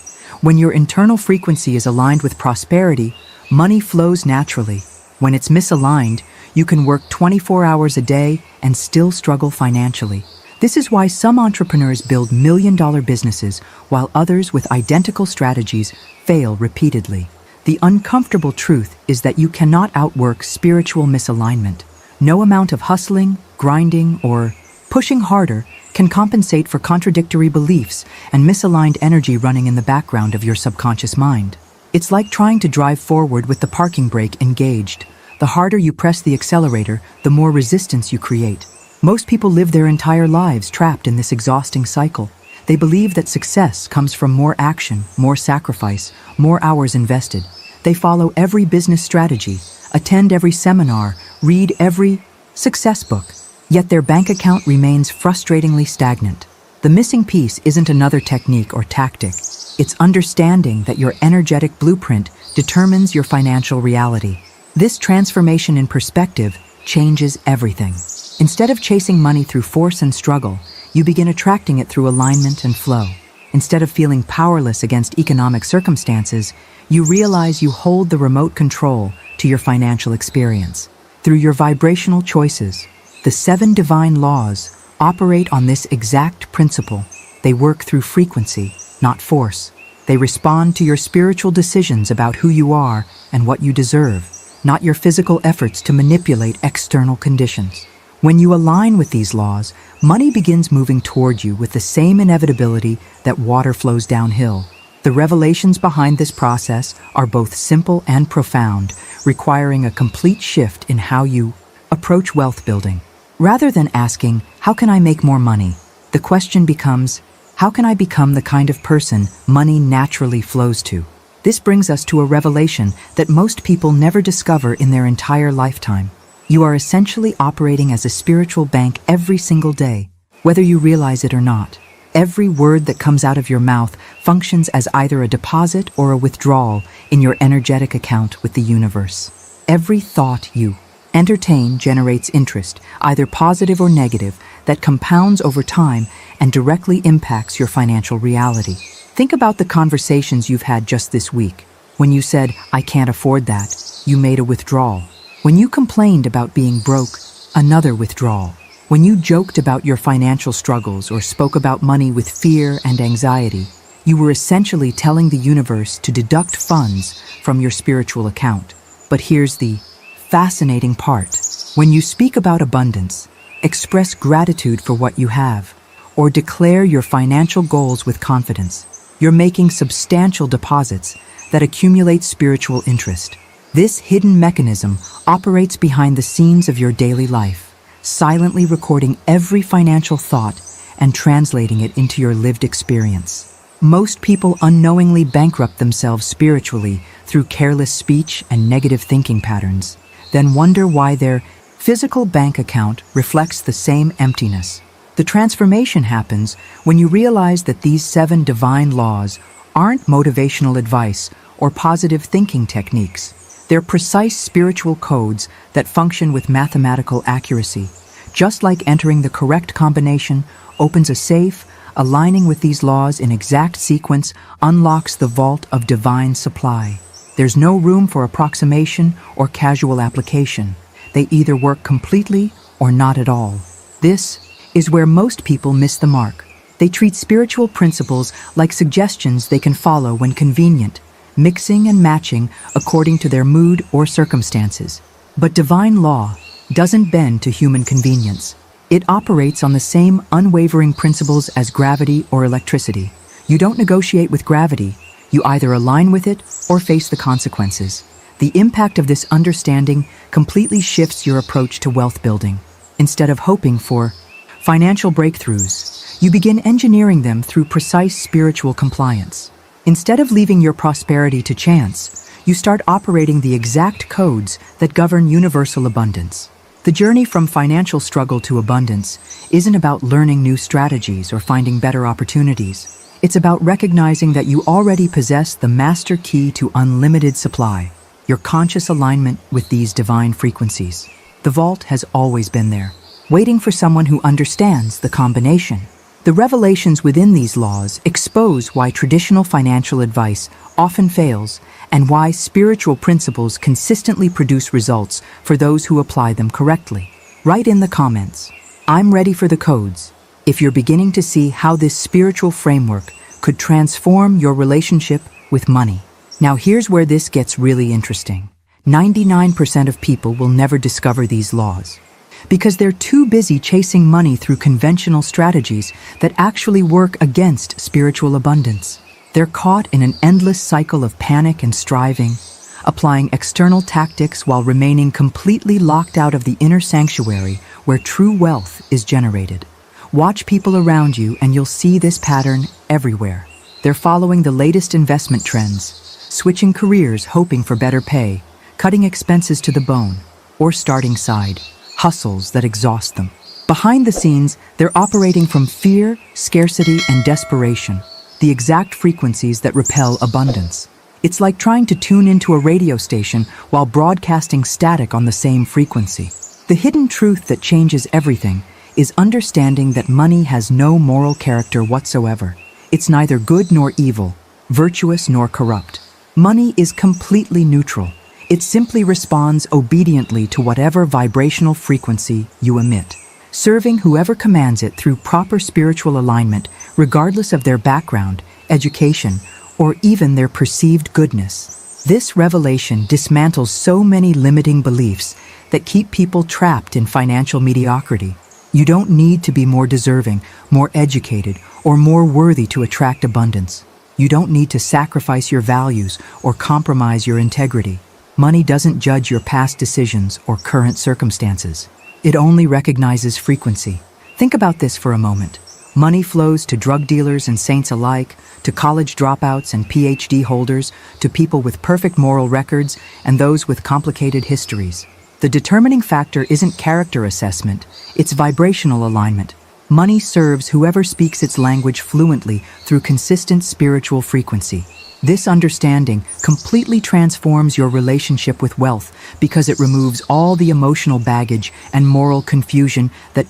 When your internal frequency is aligned with prosperity, money flows naturally. When it's misaligned, you can work 24 hours a day and still struggle financially. This is why some entrepreneurs build million-dollar businesses while others with identical strategies fail repeatedly. The uncomfortable truth is that you cannot outwork spiritual misalignment. No amount of hustling, grinding, or pushing harder can compensate for contradictory beliefs and misaligned energy running in the background of your subconscious mind. It's like trying to drive forward with the parking brake engaged. The harder you press the accelerator, the more resistance you create. Most people live their entire lives trapped in this exhausting cycle. They believe that success comes from more action, more sacrifice, more hours invested. They follow every business strategy, attend every seminar, read every success book, yet their bank account remains frustratingly stagnant. The missing piece isn't another technique or tactic. It's understanding that your energetic blueprint determines your financial reality. This transformation in perspective changes everything. Instead of chasing money through force and struggle, you begin attracting it through alignment and flow. Instead of feeling powerless against economic circumstances, you realize you hold the remote control to your financial experience. Through your vibrational choices, the 7 divine laws operate on this exact principle. They work through frequency, not force. They respond to your spiritual decisions about who you are and what you deserve, not your physical efforts to manipulate external conditions. When you align with these laws, money begins moving toward you with the same inevitability that water flows downhill. The revelations behind this process are both simple and profound, requiring a complete shift in how you approach wealth building. Rather than asking, "How can I make more money?" the question becomes, "How can I become the kind of person money naturally flows to?" This brings us to a revelation that most people never discover in their entire lifetime. You are essentially operating as a spiritual bank every single day, whether you realize it or not. Every word that comes out of your mouth functions as either a deposit or a withdrawal in your energetic account with the universe. Every thought you entertain generates interest, either positive or negative, that compounds over time and directly impacts your financial reality. Think about the conversations you've had just this week. When you said, "I can't afford that," you made a withdrawal. When you complained about being broke, another withdrawal. When you joked about your financial struggles or spoke about money with fear and anxiety, you were essentially telling the universe to deduct funds from your spiritual account. But here's the fascinating part. When you speak about abundance, express gratitude for what you have, or declare your financial goals with confidence, you're making substantial deposits that accumulate spiritual interest. This hidden mechanism operates behind the scenes of your daily life, silently recording every financial thought and translating it into your lived experience. Most people unknowingly bankrupt themselves spiritually through careless speech and negative thinking patterns, then wonder why their physical bank account reflects the same emptiness. The transformation happens when you realize that these 7 divine laws aren't motivational advice or positive thinking techniques. They're precise spiritual codes that function with mathematical accuracy. Just like entering the correct combination opens a safe, aligning with these laws in exact sequence unlocks the vault of divine supply. There's no room for approximation or casual application. They either work completely or not at all. This is where most people miss the mark. They treat spiritual principles like suggestions they can follow when convenient, mixing and matching according to their mood or circumstances. But divine law doesn't bend to human convenience. It operates on the same unwavering principles as gravity or electricity. You don't negotiate with gravity. You either align with it or face the consequences. The impact of this understanding completely shifts your approach to wealth building. Instead of hoping for financial breakthroughs, you begin engineering them through precise spiritual compliance. Instead of leaving your prosperity to chance, you start operating the exact codes that govern universal abundance. The journey from financial struggle to abundance isn't about learning new strategies or finding better opportunities. It's about recognizing that you already possess the master key to unlimited supply, your conscious alignment with these divine frequencies. The vault has always been there, waiting for someone who understands the combination. The revelations within these laws expose why traditional financial advice often fails and why spiritual principles consistently produce results for those who apply them correctly. Write in the comments, "I'm ready for the codes," if you're beginning to see how this spiritual framework could transform your relationship with money. Now here's where this gets really interesting. 99% of people will never discover these laws because they're too busy chasing money through conventional strategies that actually work against spiritual abundance. They're caught in an endless cycle of panic and striving, applying external tactics while remaining completely locked out of the inner sanctuary where true wealth is generated. Watch people around you and you'll see this pattern everywhere. They're following the latest investment trends, switching careers hoping for better pay, cutting expenses to the bone, or starting side hustles that exhaust them. Behind the scenes, they're operating from fear, scarcity, and desperation, the exact frequencies that repel abundance. It's like trying to tune into a radio station while broadcasting static on the same frequency. The hidden truth that changes everything is understanding that money has no moral character whatsoever. It's neither good nor evil, virtuous nor corrupt. Money is completely neutral. It simply responds obediently to whatever vibrational frequency you emit, serving whoever commands it through proper spiritual alignment, regardless of their background, education, or even their perceived goodness. This revelation dismantles so many limiting beliefs that keep people trapped in financial mediocrity. You don't need to be more deserving, more educated, or more worthy to attract abundance. You don't need to sacrifice your values or compromise your integrity. Money doesn't judge your past decisions or current circumstances. It only recognizes frequency. Think about this for a moment. Money flows to drug dealers and saints alike, to college dropouts and PhD holders, to people with perfect moral records and those with complicated histories. The determining factor isn't character assessment, it's vibrational alignment. Money serves whoever speaks its language fluently through consistent spiritual frequency. This understanding completely transforms your relationship with wealth because it removes all the emotional baggage and moral confusion that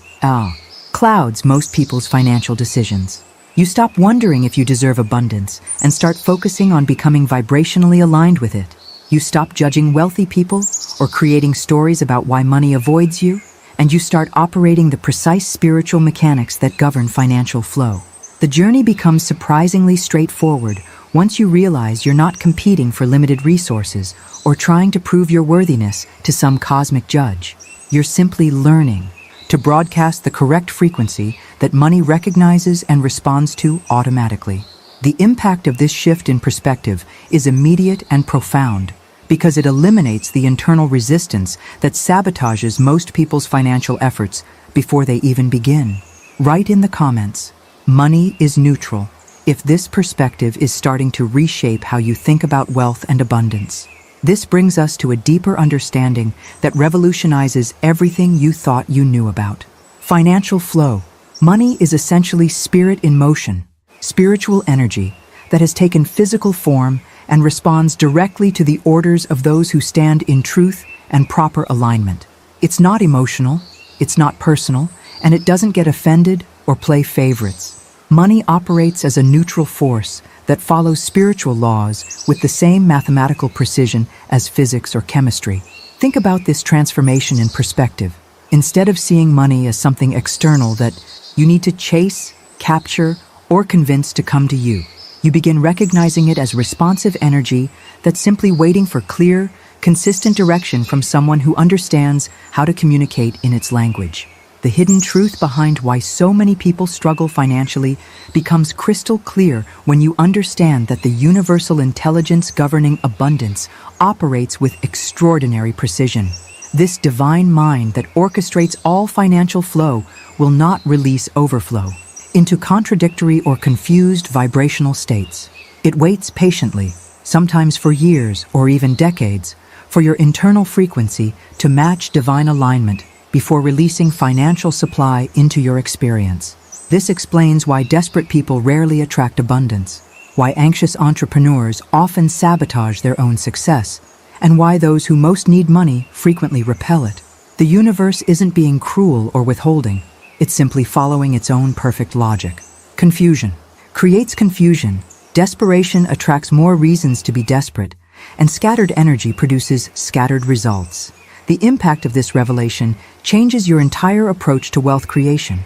clouds most people's financial decisions. You stop wondering if you deserve abundance and start focusing on becoming vibrationally aligned with it. You stop judging wealthy people or creating stories about why money avoids you, and you start operating the precise spiritual mechanics that govern financial flow. The journey becomes surprisingly straightforward once you realize you're not competing for limited resources or trying to prove your worthiness to some cosmic judge. You're simply learning to broadcast the correct frequency that money recognizes and responds to automatically. The impact of this shift in perspective is immediate and profound because it eliminates the internal resistance that sabotages most people's financial efforts before they even begin. Write in the comments, "Money is neutral," if this perspective is starting to reshape how you think about wealth and abundance. This brings us to a deeper understanding that revolutionizes everything you thought you knew about. Financial flow. Money is essentially spirit in motion, spiritual energy that has taken physical form and responds directly to the orders of those who stand in truth and proper alignment. It's not emotional, it's not personal, and it doesn't get offended or play favorites. Money operates as a neutral force that follows spiritual laws with the same mathematical precision as physics or chemistry. Think about this transformation in perspective. Instead of seeing money as something external that you need to chase, capture, or convince to come to you, you begin recognizing it as responsive energy that's simply waiting for clear, consistent direction from someone who understands how to communicate in its language. The hidden truth behind why so many people struggle financially becomes crystal clear when you understand that the universal intelligence governing abundance operates with extraordinary precision. This divine mind that orchestrates all financial flow will not release overflow into contradictory or confused vibrational states. It waits patiently, sometimes for years or even decades, for your internal frequency to match divine alignment before releasing financial supply into your experience. This explains why desperate people rarely attract abundance, why anxious entrepreneurs often sabotage their own success, and why those who most need money frequently repel it. The universe isn't being cruel or withholding. It's simply following its own perfect logic. Confusion creates confusion. Desperation attracts more reasons to be desperate, and scattered energy produces scattered results. The impact of this revelation changes your entire approach to wealth creation.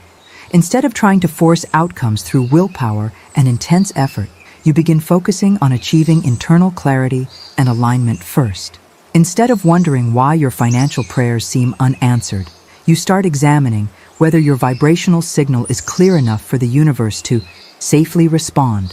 Instead of trying to force outcomes through willpower and intense effort, you begin focusing on achieving internal clarity and alignment first. Instead of wondering why your financial prayers seem unanswered, you start examining whether your vibrational signal is clear enough for the universe to safely respond.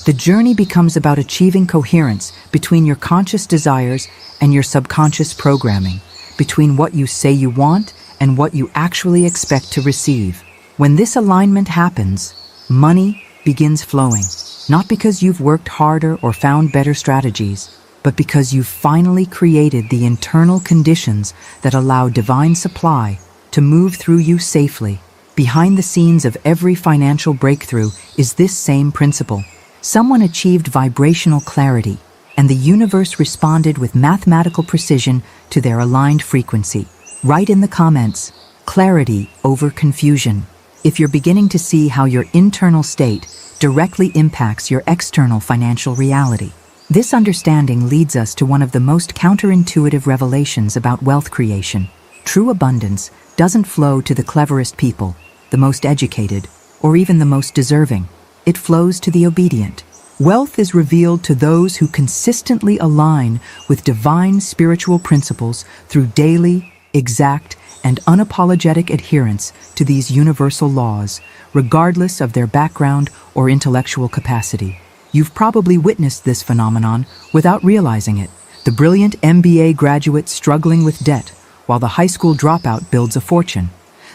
The journey becomes about achieving coherence between your conscious desires and your subconscious programming, between what you say you want and what you actually expect to receive. When this alignment happens, money begins flowing, not because you've worked harder or found better strategies, but because you've finally created the internal conditions that allow divine supply to move through you safely. Behind the scenes of every financial breakthrough is this same principle. Someone achieved vibrational clarity, and the universe responded with mathematical precision to their aligned frequency. Write in the comments, clarity over confusion, if you're beginning to see how your internal state directly impacts your external financial reality. This understanding leads us to one of the most counterintuitive revelations about wealth creation. True abundance doesn't flow to the cleverest people, the most educated, or even the most deserving. It flows to the obedient. Wealth is revealed to those who consistently align with divine spiritual principles through daily, exact, and unapologetic adherence to these universal laws, regardless of their background or intellectual capacity. You've probably witnessed this phenomenon without realizing it. The brilliant MBA graduate struggling with debt, while the high school dropout builds a fortune.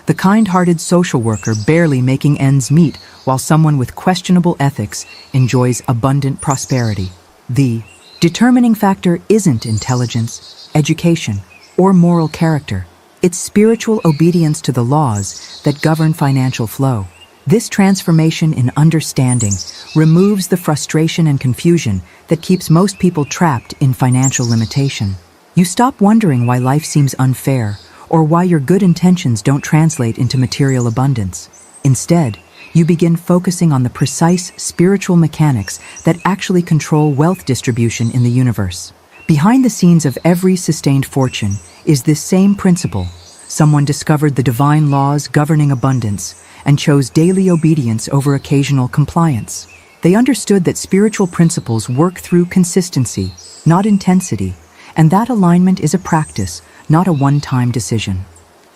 The kind-hearted social worker barely making ends meet, while someone with questionable ethics enjoys abundant prosperity. The determining factor isn't intelligence, education, or moral character. It's spiritual obedience to the laws that govern financial flow. This transformation in understanding removes the frustration and confusion that keeps most people trapped in financial limitation. You stop wondering why life seems unfair or why your good intentions don't translate into material abundance. Instead, you begin focusing on the precise spiritual mechanics that actually control wealth distribution in the universe. Behind the scenes of every sustained fortune is this same principle. Someone discovered the divine laws governing abundance and chose daily obedience over occasional compliance. They understood that spiritual principles work through consistency, not intensity, and that alignment is a practice, not a one-time decision.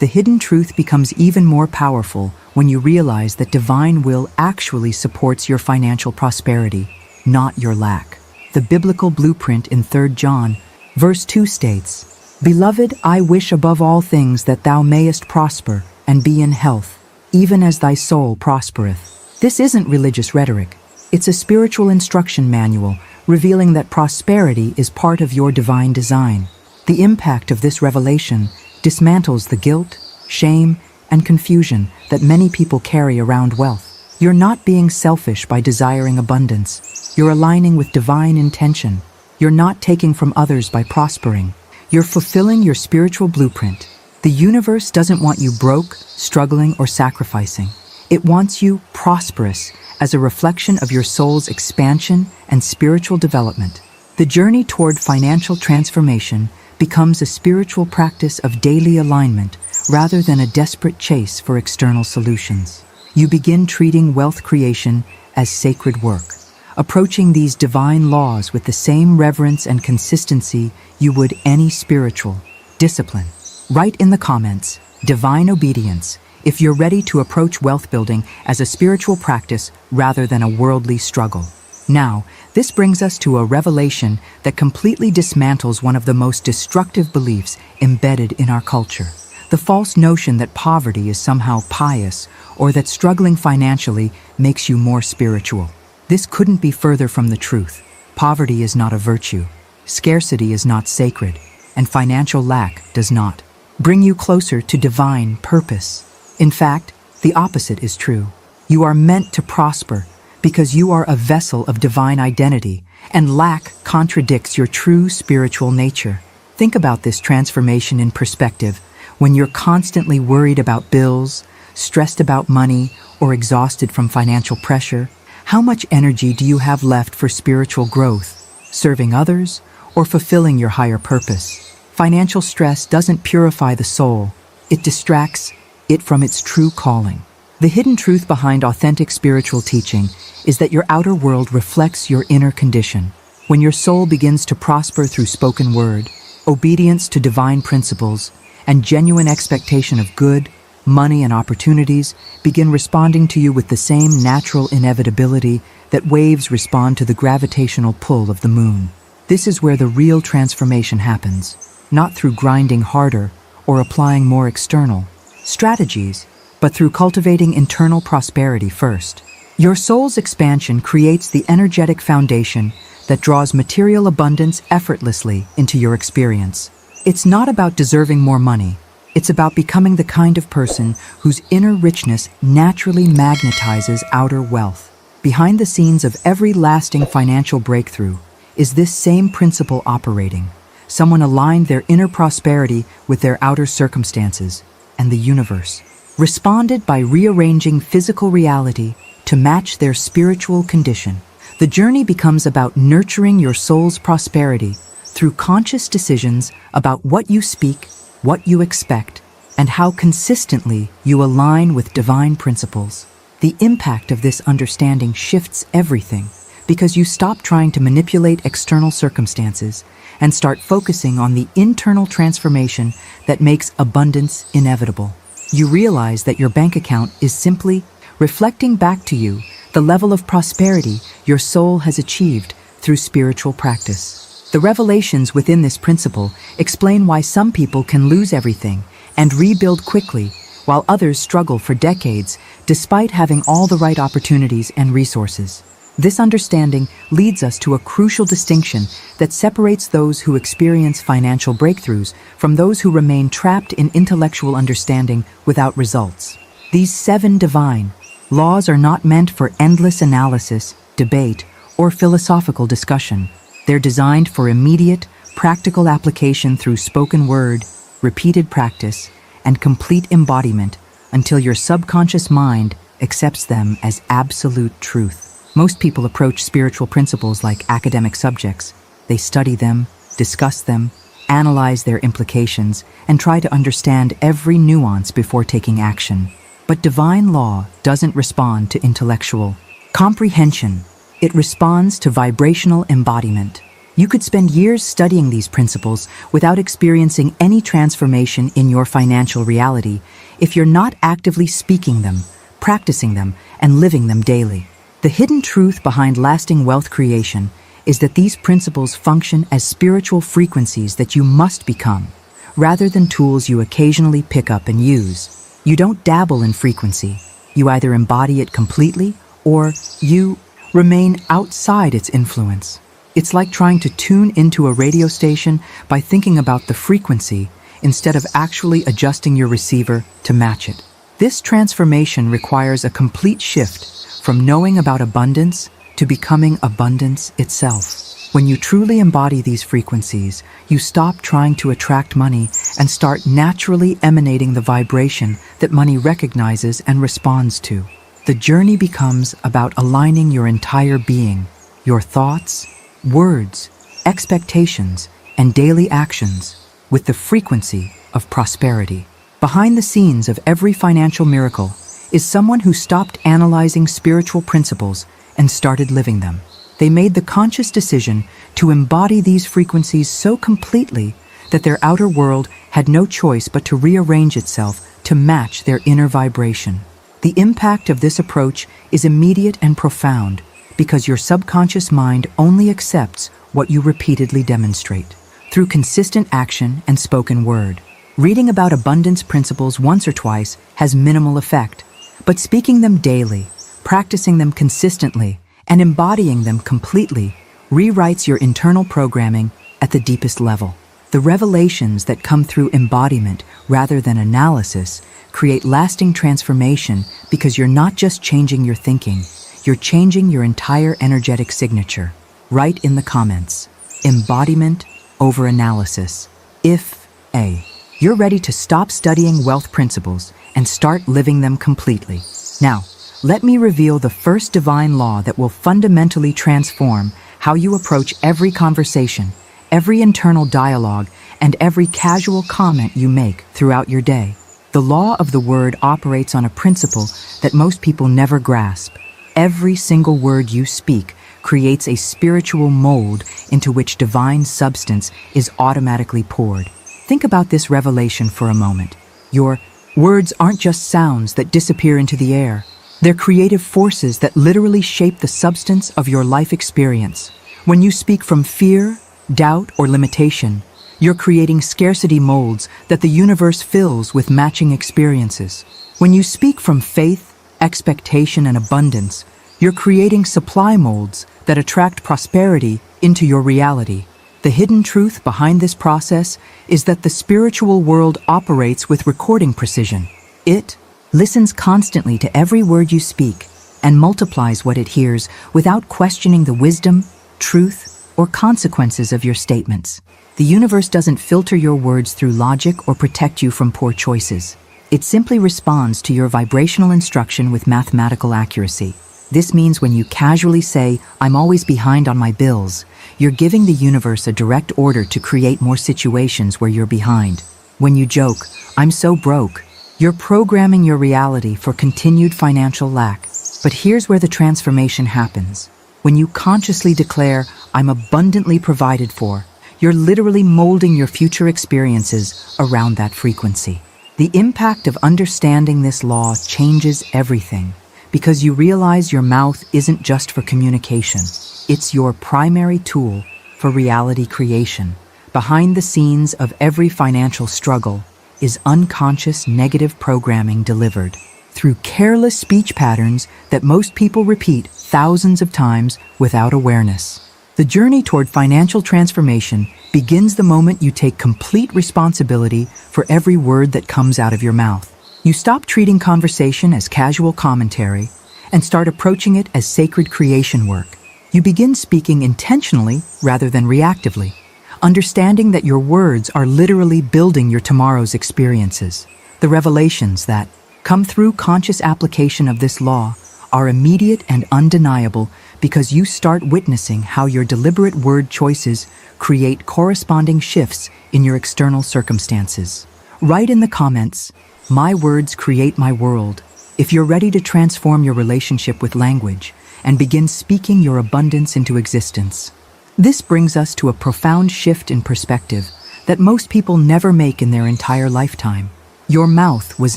The hidden truth becomes even more powerful when you realize that divine will actually supports your financial prosperity, not your lack. The biblical blueprint in 3 John, verse 2 states, "Beloved, I wish above all things that thou mayest prosper and be in health, even as thy soul prospereth." This isn't religious rhetoric. It's a spiritual instruction manual revealing that prosperity is part of your divine design. The impact of this revelation dismantles the guilt, shame, and confusion that many people carry around wealth. You're not being selfish by desiring abundance. You're aligning with divine intention. You're not taking from others by prospering. You're fulfilling your spiritual blueprint. The universe doesn't want you broke, struggling, or sacrificing. It wants you prosperous as a reflection of your soul's expansion and spiritual development. The journey toward financial transformation becomes a spiritual practice of daily alignment rather than a desperate chase for external solutions. You begin treating wealth creation as sacred work, approaching these divine laws with the same reverence and consistency you would any spiritual discipline. Write in the comments, divine obedience, if you're ready to approach wealth building as a spiritual practice rather than a worldly struggle. Now, this brings us to a revelation that completely dismantles one of the most destructive beliefs embedded in our culture. The false notion that poverty is somehow pious or that struggling financially makes you more spiritual. This couldn't be further from the truth. Poverty is not a virtue. Scarcity is not sacred, and financial lack does not bring you closer to divine purpose. In fact, the opposite is true. You are meant to prosper because you are a vessel of divine identity, and lack contradicts your true spiritual nature. Think about this transformation in perspective. When you're constantly worried about bills, stressed about money, or exhausted from financial pressure, how much energy do you have left for spiritual growth, serving others, or fulfilling your higher purpose? Financial stress doesn't purify the soul. It distracts it from its true calling. The hidden truth behind authentic spiritual teaching is that your outer world reflects your inner condition. When your soul begins to prosper through spoken word, obedience to divine principles, and genuine expectation of good, money, and opportunities begin responding to you with the same natural inevitability that waves respond to the gravitational pull of the moon. This is where the real transformation happens, not through grinding harder or applying more external strategies, but through cultivating internal prosperity first. Your soul's expansion creates the energetic foundation that draws material abundance effortlessly into your experience. It's not about deserving more money. It's about becoming the kind of person whose inner richness naturally magnetizes outer wealth. Behind the scenes of every lasting financial breakthrough is this same principle operating. Someone aligned their inner prosperity with their outer circumstances, and the universe responded by rearranging physical reality to match their spiritual condition. The journey becomes about nurturing your soul's prosperity through conscious decisions about what you speak, what you expect, and how consistently you align with divine principles. The impact of this understanding shifts everything because you stop trying to manipulate external circumstances and start focusing on the internal transformation that makes abundance inevitable. You realize that your bank account is simply reflecting back to you the level of prosperity your soul has achieved through spiritual practice. The revelations within this principle explain why some people can lose everything and rebuild quickly, while others struggle for decades despite having all the right opportunities and resources. This understanding leads us to a crucial distinction that separates those who experience financial breakthroughs from those who remain trapped in intellectual understanding without results. These 7 divine laws are not meant for endless analysis, debate, or philosophical discussion. They're designed for immediate, practical application through spoken word, repeated practice, and complete embodiment until your subconscious mind accepts them as absolute truth. Most people approach spiritual principles like academic subjects. They study them, discuss them, analyze their implications, and try to understand every nuance before taking action. But divine law doesn't respond to intellectual comprehension. It responds to vibrational embodiment. You could spend years studying these principles without experiencing any transformation in your financial reality if you're not actively speaking them, practicing them, and living them daily. The hidden truth behind lasting wealth creation is that these principles function as spiritual frequencies that you must become, rather than tools you occasionally pick up and use. You don't dabble in frequency. You either embody it completely or you remain outside its influence. It's like trying to tune into a radio station by thinking about the frequency instead of actually adjusting your receiver to match it. This transformation requires a complete shift from knowing about abundance to becoming abundance itself. When you truly embody these frequencies, you stop trying to attract money and start naturally emanating the vibration that money recognizes and responds to. the journey becomes about aligning your entire being, your thoughts, words, expectations, and daily actions with the frequency of prosperity. Behind the scenes of every financial miracle is someone who stopped analyzing spiritual principles and started living them. They made the conscious decision to embody these frequencies so completely that their outer world had no choice but to rearrange itself to match their inner vibration. The impact of this approach is immediate and profound because your subconscious mind only accepts what you repeatedly demonstrate. Through consistent action and spoken word, reading about abundance principles once or twice has minimal effect, but speaking them daily, practicing them consistently, and embodying them completely rewrites your internal programming at the deepest level. The revelations that come through embodiment rather than analysis create lasting transformation because you're not just changing your thinking, you're changing your entire energetic signature. Write in the comments, embodiment over analysis. If A, you're ready to stop studying wealth principles and start living them completely. Now, let me reveal the first divine law that will fundamentally transform how you approach every conversation, every internal dialogue, and every casual comment you make throughout your day. The law of the word operates on a principle that most people never grasp. Every single word you speak creates a spiritual mold into which divine substance is automatically poured. Think about this revelation for a moment. Your words aren't just sounds that disappear into the air. They're creative forces that literally shape the substance of your life experience. When you speak from fear, doubt, or limitation, you're creating scarcity molds that the universe fills with matching experiences. When you speak from faith, expectation, and abundance, you're creating supply molds that attract prosperity into your reality. The hidden truth behind this process is that the spiritual world operates with recording precision. It listens constantly to every word you speak and multiplies what it hears without questioning the wisdom, truth, or consequences of your statements. The universe doesn't filter your words through logic or protect you from poor choices. It simply responds to your vibrational instruction with mathematical accuracy. This means when you casually say, "I'm always behind on my bills," you're giving the universe a direct order to create more situations where you're behind. When you joke, "I'm so broke," you're programming your reality for continued financial lack. But here's where the transformation happens. When you consciously declare, "I'm abundantly provided for," you're literally molding your future experiences around that frequency. The impact of understanding this law changes everything, because you realize your mouth isn't just for communication. It's your primary tool for reality creation. Behind the scenes of every financial struggle is unconscious negative programming delivered through careless speech patterns that most people repeat thousands of times without awareness. The journey toward financial transformation begins the moment you take complete responsibility for every word that comes out of your mouth. You stop treating conversation as casual commentary and start approaching it as sacred creation work. You begin speaking intentionally rather than reactively, understanding that your words are literally building your tomorrow's experiences. The revelations that come through conscious application of this law are immediate and undeniable because you start witnessing how your deliberate word choices create corresponding shifts in your external circumstances. Write in the comments, "My words create my world," if you're ready to transform your relationship with language and begin speaking your abundance into existence. This brings us to a profound shift in perspective that most people never make in their entire lifetime. Your mouth was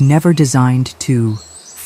never designed to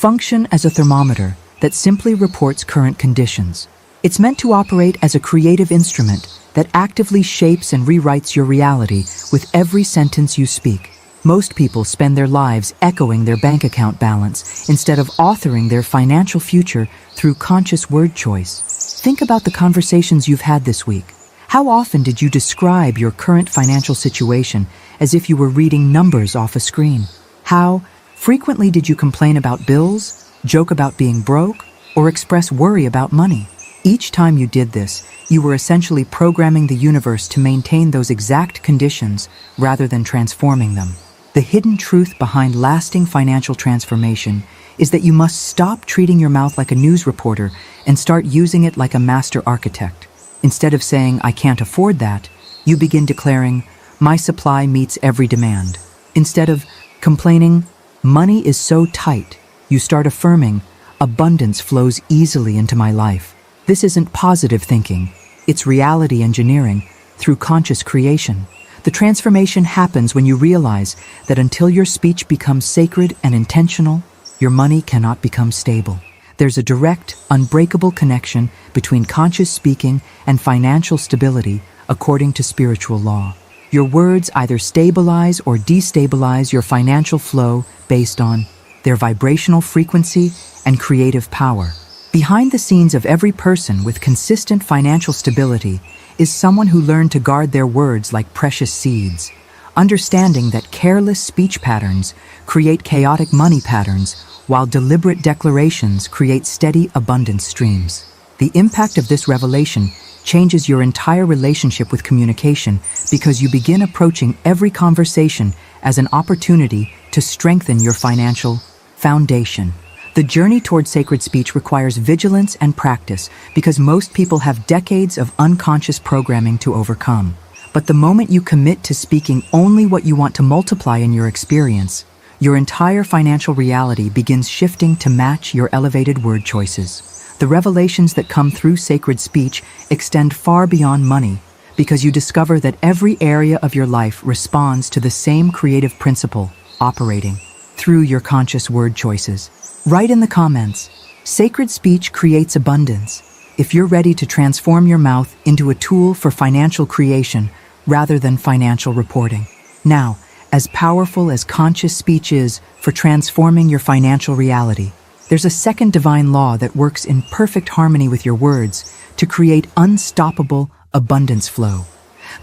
function as a thermometer that simply reports current conditions. It's meant to operate as a creative instrument that actively shapes and rewrites your reality with every sentence you speak. Most people spend their lives echoing their bank account balance instead of authoring their financial future through conscious word choice. Think about the conversations you've had this week. How often did you describe your current financial situation as if you were reading numbers off a screen? How frequently did you complain about bills, joke about being broke, or express worry about money? Each time you did this, you were essentially programming the universe to maintain those exact conditions rather than transforming them. The hidden truth behind lasting financial transformation is that you must stop treating your mouth like a news reporter and start using it like a master architect. Instead of saying, "I can't afford that," you begin declaring, "My supply meets every demand." Instead of complaining, "Money is so tight," you start affirming, "Abundance flows easily into my life." This isn't positive thinking, it's reality engineering through conscious creation. The transformation happens when you realize that until your speech becomes sacred and intentional, your money cannot become stable. There's a direct, unbreakable connection between conscious speaking and financial stability according to spiritual law. Your words either stabilize or destabilize your financial flow based on their vibrational frequency and creative power. Behind the scenes of every person with consistent financial stability is someone who learned to guard their words like precious seeds, understanding that careless speech patterns create chaotic money patterns, while deliberate declarations create steady abundance streams. The impact of this revelation changes your entire relationship with communication because you begin approaching every conversation as an opportunity to strengthen your financial foundation. The journey toward sacred speech requires vigilance and practice because most people have decades of unconscious programming to overcome. But the moment you commit to speaking only what you want to multiply in your experience, your entire financial reality begins shifting to match your elevated word choices. The revelations that come through sacred speech extend far beyond money because you discover that every area of your life responds to the same creative principle operating through your conscious word choices. Write in the comments, "Sacred speech creates abundance," if you're ready to transform your mouth into a tool for financial creation rather than financial reporting. Now, as powerful as conscious speech is for transforming your financial reality, there's a second divine law that works in perfect harmony with your words to create unstoppable abundance flow.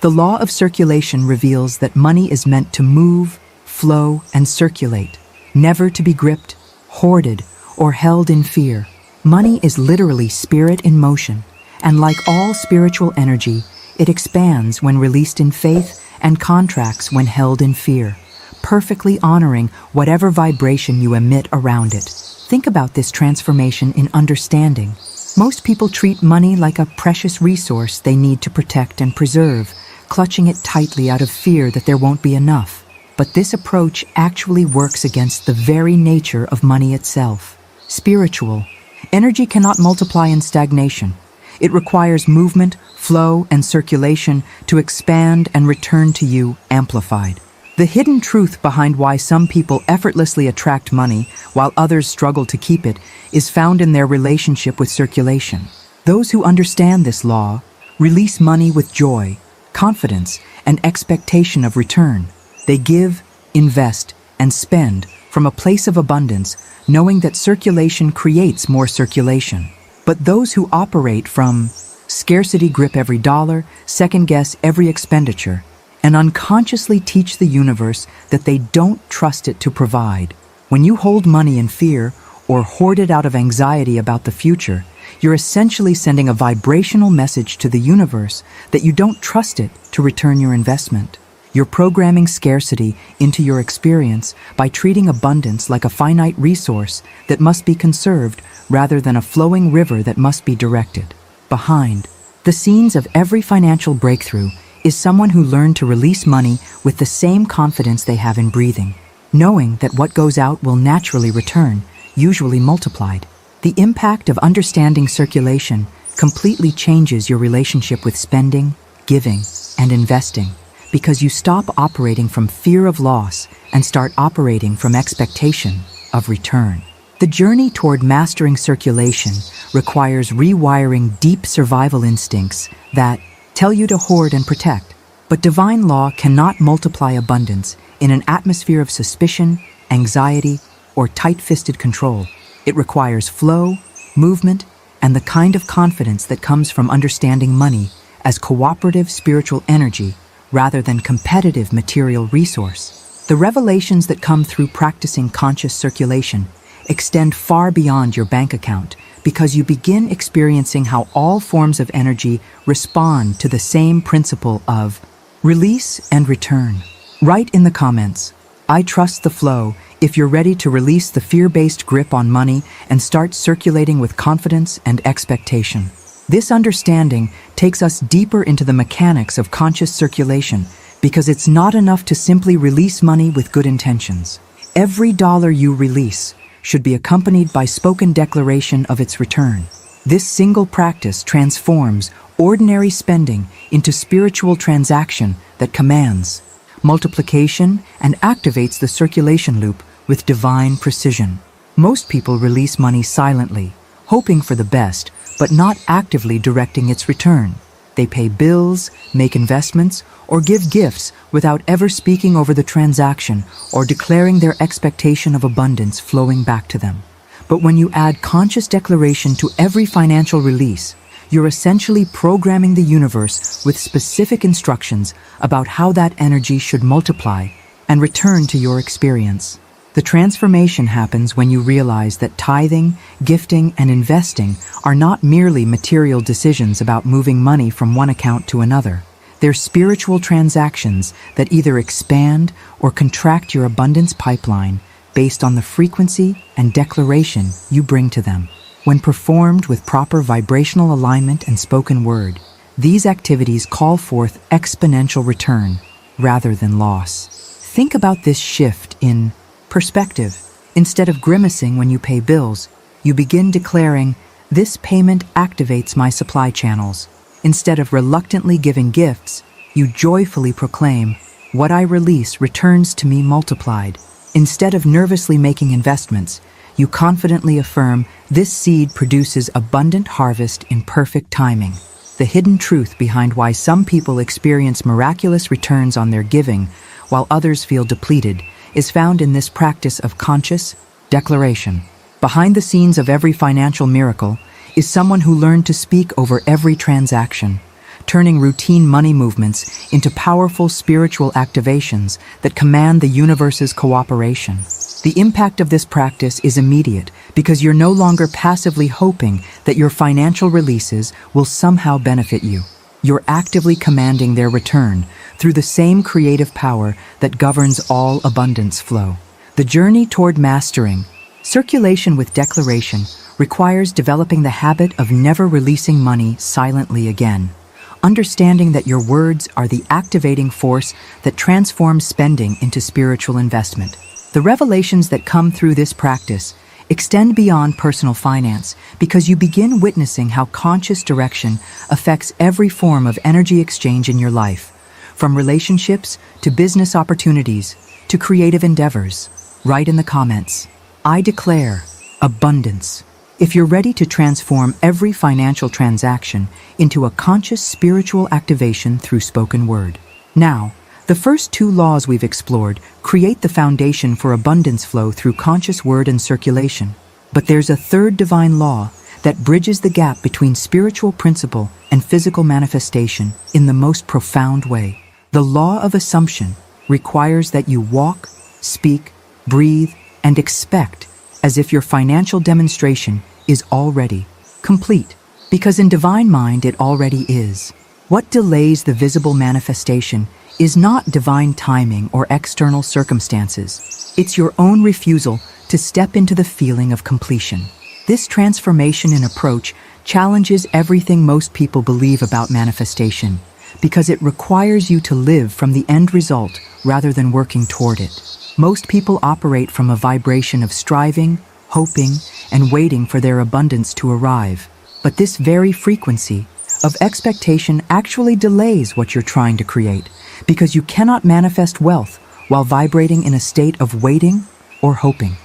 The law of circulation reveals that money is meant to move, flow, and circulate, never to be gripped, hoarded, or held in fear. Money is literally spirit in motion, and like all spiritual energy, it expands when released in faith and contracts when held in fear, perfectly honoring whatever vibration you emit around it. Think about this transformation in understanding. Most people treat money like a precious resource they need to protect and preserve, clutching it tightly out of fear that there won't be enough. But this approach actually works against the very nature of money itself. Spiritual. Energy cannot multiply in stagnation. It requires movement, flow, and circulation to expand and return to you amplified. The hidden truth behind why some people effortlessly attract money while others struggle to keep it is found in their relationship with circulation. Those who understand this law release money with joy, confidence, and expectation of return. They give, invest, and spend from a place of abundance, knowing that circulation creates more circulation. But those who operate from scarcity grip every dollar, second-guess every expenditure, and unconsciously teach the universe that they don't trust it to provide. When you hold money in fear or hoard it out of anxiety about the future, you're essentially sending a vibrational message to the universe that you don't trust it to return your investment. You're programming scarcity into your experience by treating abundance like a finite resource that must be conserved rather than a flowing river that must be directed. Behind the scenes of every financial breakthrough is someone who learned to release money with the same confidence they have in breathing, knowing that what goes out will naturally return, usually multiplied. The impact of understanding circulation completely changes your relationship with spending, giving, and investing, because you stop operating from fear of loss and start operating from expectation of return. The journey toward mastering circulation requires rewiring deep survival instincts that tell you to hoard and protect. But divine law cannot multiply abundance in an atmosphere of suspicion, anxiety, or tight-fisted control. It requires flow, movement, and the kind of confidence that comes from understanding money as cooperative spiritual energy rather than competitive material resource. The revelations that come through practicing conscious circulation extend far beyond your bank account because you begin experiencing how all forms of energy respond to the same principle of release and return. Write in the comments, I trust the flow if you're ready to release the fear-based grip on money and start circulating with confidence and expectation. This understanding takes us deeper into the mechanics of conscious circulation because it's not enough to simply release money with good intentions. Every dollar you release should be accompanied by spoken declaration of its return. This single practice transforms ordinary spending into spiritual transaction that commands multiplication and activates the circulation loop with divine precision. Most people release money silently, hoping for the best, but not actively directing its return. They pay bills, make investments, or give gifts without ever speaking over the transaction or declaring their expectation of abundance flowing back to them. But when you add conscious declaration to every financial release, you're essentially programming the universe with specific instructions about how that energy should multiply and return to your experience. The transformation happens when you realize that tithing, gifting, and investing are not merely material decisions about moving money from one account to another. They're spiritual transactions that either expand or contract your abundance pipeline based on the frequency and declaration you bring to them. When performed with proper vibrational alignment and spoken word, these activities call forth exponential return rather than loss. Think about this shift in perspective. Instead of grimacing when you pay bills, you begin declaring, "This payment activates my supply channels." Instead of reluctantly giving gifts, you joyfully proclaim, "What I release returns to me multiplied." Instead of nervously making investments, you confidently affirm, "This seed produces abundant harvest in perfect timing." The hidden truth behind why some people experience miraculous returns on their giving while others feel depleted is found in this practice of conscious declaration. Behind the scenes of every financial miracle is someone who learned to speak over every transaction, turning routine money movements into powerful spiritual activations that command the universe's cooperation. The impact of this practice is immediate because you're no longer passively hoping that your financial releases will somehow benefit you. You're actively commanding their return through the same creative power that governs all abundance flow. The journey toward mastering circulation with declaration requires developing the habit of never releasing money silently again, understanding that your words are the activating force that transforms spending into spiritual investment. The revelations that come through this practice extend beyond personal finance because you begin witnessing how conscious direction affects every form of energy exchange in your life, from relationships to business opportunities to creative endeavors. Write in the comments, "I declare abundance," if you're ready to transform every financial transaction into a conscious spiritual activation through spoken word. Now, the first two laws we've explored create the foundation for abundance flow through conscious word and circulation. But there's a third divine law that bridges the gap between spiritual principle and physical manifestation in the most profound way. The law of assumption requires that you walk, speak, breathe, and expect as if your financial demonstration is already complete, because in divine mind it already is. What delays the visible manifestation is not divine timing or external circumstances. It's your own refusal to step into the feeling of completion. This transformation in approach challenges everything most people believe about manifestation, because it requires you to live from the end result rather than working toward it. Most people operate from a vibration of striving, hoping, and waiting for their abundance to arrive. But this very frequency of expectation actually delays what you're trying to create, because you cannot manifest wealth while vibrating in a state of waiting or hoping.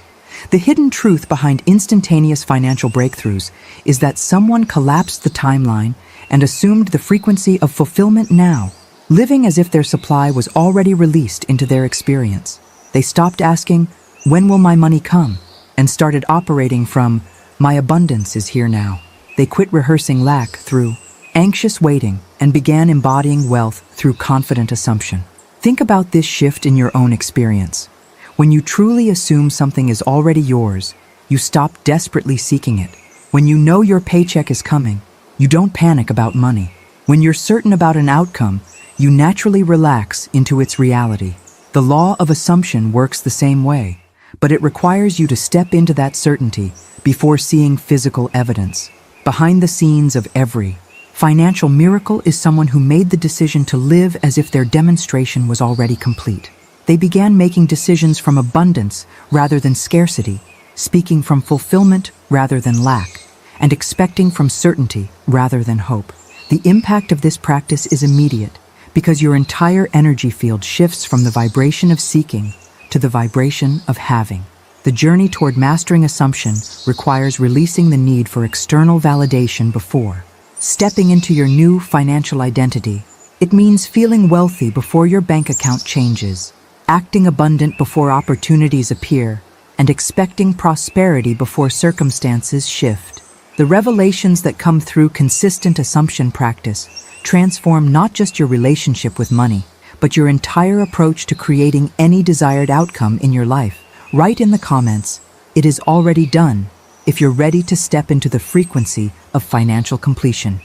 The hidden truth behind instantaneous financial breakthroughs is that someone collapsed the timeline and assumed the frequency of fulfillment now, living as if their supply was already released into their experience. They stopped asking, "When will my money come?" and started operating from, "My abundance is here now." They quit rehearsing lack through anxious waiting and began embodying wealth through confident assumption. Think about this shift in your own experience. When you truly assume something is already yours, you stop desperately seeking it. When you know your paycheck is coming, you don't panic about money. When you're certain about an outcome, you naturally relax into its reality. The law of assumption works the same way, but it requires you to step into that certainty before seeing physical evidence. Behind the scenes of every financial miracle is someone who made the decision to live as if their demonstration was already complete. They began making decisions from abundance rather than scarcity, speaking from fulfillment rather than lack, and expecting from certainty rather than hope. The impact of this practice is immediate because your entire energy field shifts from the vibration of seeking to the vibration of having. The journey toward mastering assumption requires releasing the need for external validation before stepping into your new financial identity. It means feeling wealthy before your bank account changes, acting abundant before opportunities appear, and expecting prosperity before circumstances shift. The revelations that come through consistent assumption practice transform not just your relationship with money, but your entire approach to creating any desired outcome in your life. Write in the comments, "It is already done," if you're ready to step into the frequency of financial completion,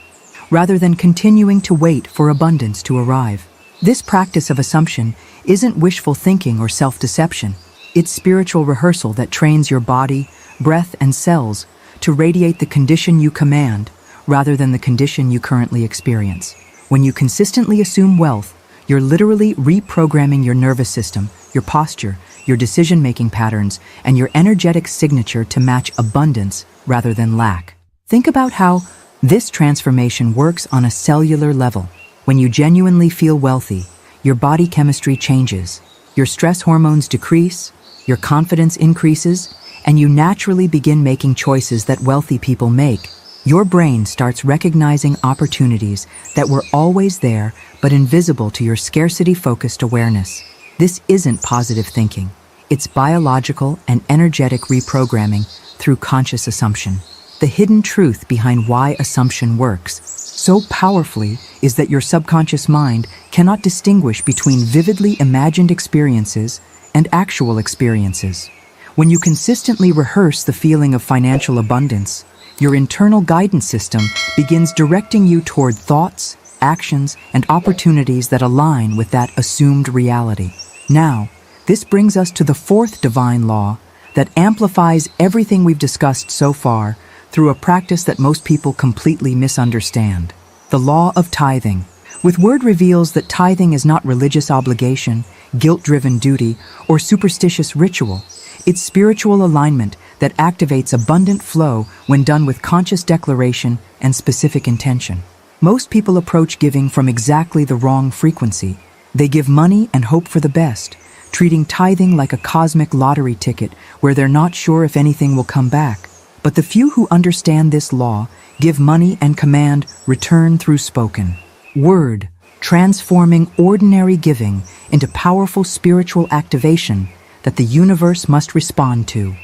rather than continuing to wait for abundance to arrive. This practice of assumption isn't wishful thinking or self-deception. It's spiritual rehearsal that trains your body, breath, and cells to radiate the condition you command rather than the condition you currently experience. When you consistently assume wealth, you're literally reprogramming your nervous system, your posture, your decision-making patterns, and your energetic signature to match abundance rather than lack. Think about how this transformation works on a cellular level. When you genuinely feel wealthy, your body chemistry changes, your stress hormones decrease, your confidence increases, and you naturally begin making choices that wealthy people make. Your brain starts recognizing opportunities that were always there but invisible to your scarcity-focused awareness. This isn't positive thinking. It's biological and energetic reprogramming through conscious assumption. The hidden truth behind why assumption works so powerfully is that your subconscious mind cannot distinguish between vividly imagined experiences and actual experiences. When you consistently rehearse the feeling of financial abundance, your internal guidance system begins directing you toward thoughts, actions, and opportunities that align with that assumed reality. Now, this brings us to the fourth divine law that amplifies everything we've discussed so far through a practice that most people completely misunderstand: the law of tithing. With word reveals that tithing is not religious obligation, guilt-driven duty, or superstitious ritual. It's spiritual alignment that activates abundant flow when done with conscious declaration and specific intention. Most people approach giving from exactly the wrong frequency. They give money and hope for the best, treating tithing like a cosmic lottery ticket where they're not sure if anything will come back. But the few who understand this law give money and command return through spoken word, transforming ordinary giving into powerful spiritual activation that the universe must respond to.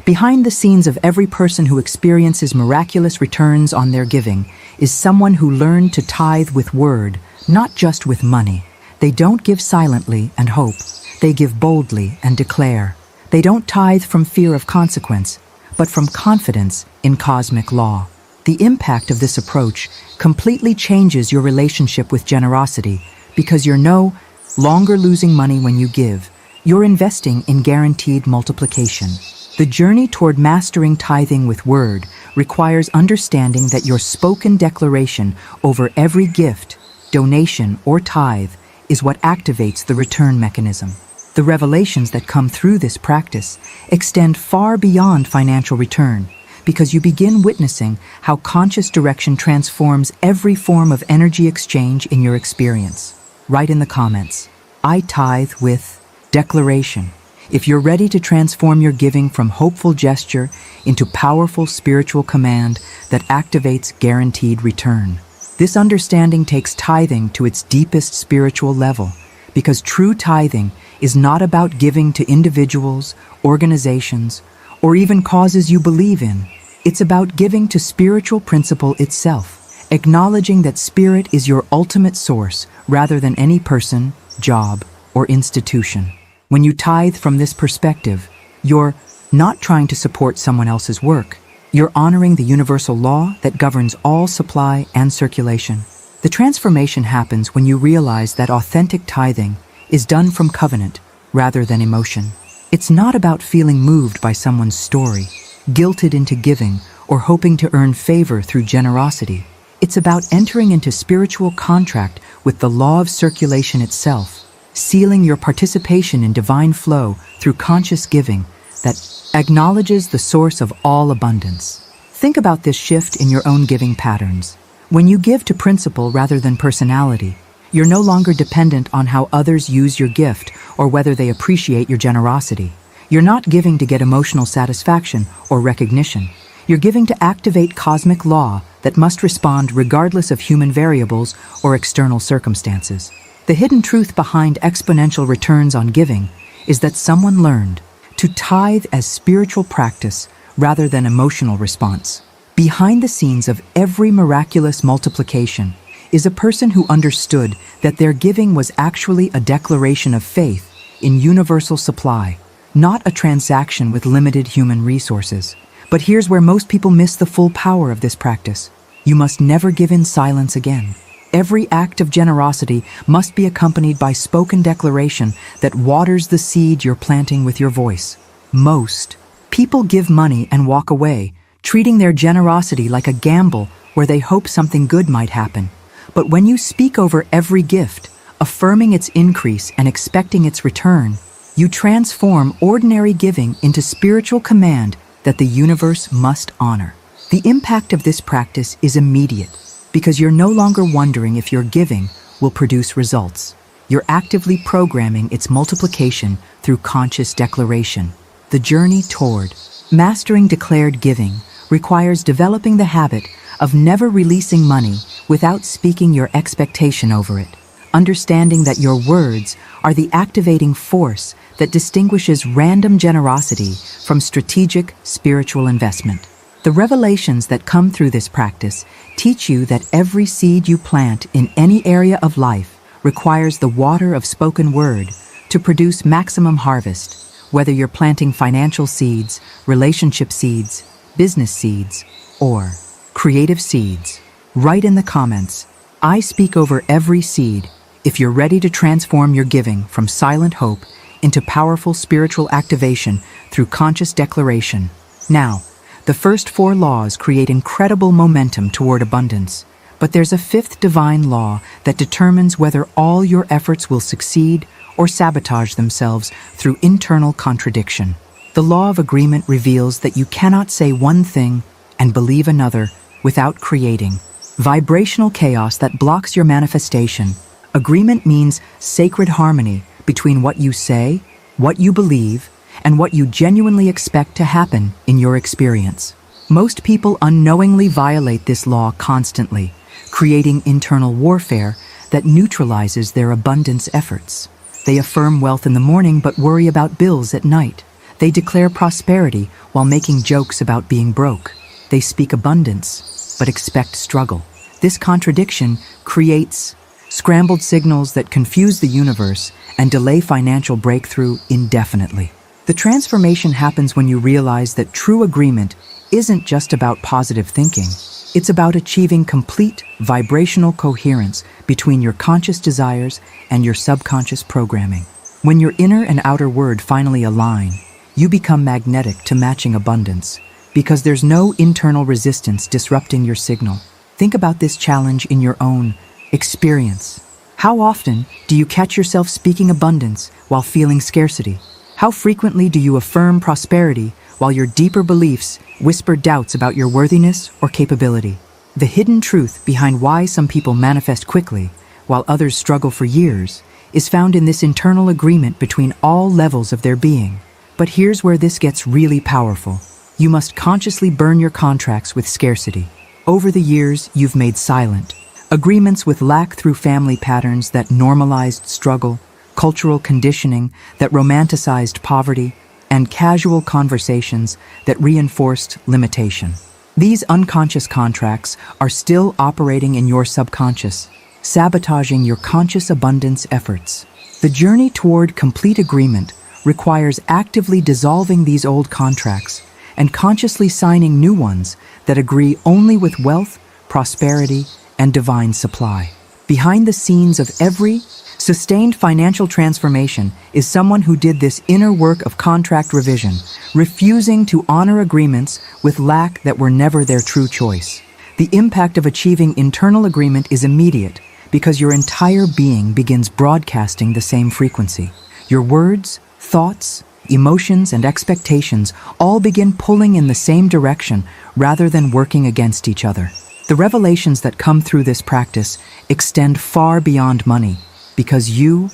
Behind the scenes of every person who experiences miraculous returns on their giving is someone who learned to tithe with word, not just with money. They don't give silently and hope. They give boldly and declare. They don't tithe from fear of consequence, but from confidence in cosmic law. The impact of this approach completely changes your relationship with generosity because you're no longer losing money when you give. You're investing in guaranteed multiplication. The journey toward mastering tithing with word requires understanding that your spoken declaration over every gift, donation, or tithe is what activates the return mechanism. The revelations that come through this practice extend far beyond financial return because you begin witnessing how conscious direction transforms every form of energy exchange in your experience. Write in the comments, "I tithe with declaration," if you're ready to transform your giving from hopeful gesture into powerful spiritual command that activates guaranteed return. This understanding takes tithing to its deepest spiritual level because true tithing is not about giving to individuals, organizations, or even causes you believe in. It's about giving to spiritual principle itself, acknowledging that spirit is your ultimate source rather than any person, job, or institution. When you tithe from this perspective, you're not trying to support someone else's work. You're honoring the universal law that governs all supply and circulation. The transformation happens when you realize that authentic tithing is done from covenant rather than emotion. It's not about feeling moved by someone's story, guilted into giving, or hoping to earn favor through generosity. It's about entering into spiritual contract with the law of circulation itself, sealing your participation in divine flow through conscious giving that acknowledges the source of all abundance. Think about this shift in your own giving patterns. When you give to principle rather than personality, you're no longer dependent on how others use your gift or whether they appreciate your generosity. You're not giving to get emotional satisfaction or recognition. You're giving to activate cosmic law that must respond regardless of human variables or external circumstances. The hidden truth behind exponential returns on giving is that someone learned to tithe as spiritual practice rather than emotional response. Behind the scenes of every miraculous multiplication is a person who understood that their giving was actually a declaration of faith in universal supply, not a transaction with limited human resources. But here's where most people miss the full power of this practice. You must never give in silence again. Every act of generosity must be accompanied by spoken declaration that waters the seed you're planting with your voice. Most people give money and walk away, treating their generosity like a gamble where they hope something good might happen. But when you speak over every gift, affirming its increase and expecting its return, you transform ordinary giving into spiritual command that the universe must honor. The impact of this practice is immediate because you're no longer wondering if your giving will produce results. You're actively programming its multiplication through conscious declaration. The journey toward mastering declared giving requires developing the habit of never releasing money without speaking your expectation over it, understanding that your words are the activating force that distinguishes random generosity from strategic spiritual investment. The revelations that come through this practice teach you that every seed you plant in any area of life requires the water of spoken word to produce maximum harvest, whether you're planting financial seeds, relationship seeds, business seeds, or creative seeds. Write in the comments, I speak over every seed, if you're ready to transform your giving from silent hope into powerful spiritual activation through conscious declaration. Now, the first 4 laws create incredible momentum toward abundance, but there's a 5th divine law that determines whether all your efforts will succeed or sabotage themselves through internal contradiction. The law of agreement reveals that you cannot say one thing and believe another without creating vibrational chaos that blocks your manifestation. Agreement means sacred harmony between what you say, what you believe, and what you genuinely expect to happen in your experience. Most people unknowingly violate this law constantly, creating internal warfare that neutralizes their abundance efforts. They affirm wealth in the morning but worry about bills at night. They declare prosperity while making jokes about being broke. They speak abundance but expect struggle. This contradiction creates scrambled signals that confuse the universe and delay financial breakthrough indefinitely. The transformation happens when you realize that true agreement isn't just about positive thinking. It's about achieving complete vibrational coherence between your conscious desires and your subconscious programming. When your inner and outer word finally align, you become magnetic to matching abundance because there's no internal resistance disrupting your signal. Think about this challenge in your own experience. How often do you catch yourself speaking abundance while feeling scarcity? How frequently do you affirm prosperity while your deeper beliefs whisper doubts about your worthiness or capability? The hidden truth behind why some people manifest quickly while others struggle for years is found in this internal agreement between all levels of their being. But here's where this gets really powerful. You must consciously burn your contracts with scarcity. Over the years, you've made silent agreements with lack through family patterns that normalized struggle, cultural conditioning that romanticized poverty, and casual conversations that reinforced limitation. These unconscious contracts are still operating in your subconscious, sabotaging your conscious abundance efforts. The journey toward complete agreement requires actively dissolving these old contracts and consciously signing new ones that agree only with wealth, prosperity, and divine supply. Behind the scenes of every Sustained financial transformation is someone who did this inner work of contract revision, refusing to honor agreements with lack that were never their true choice. The impact of achieving internal agreement is immediate because your entire being begins broadcasting the same frequency. Your words, thoughts, emotions, and expectations all begin pulling in the same direction rather than working against each other. The revelations that come through this practice extend far beyond money because you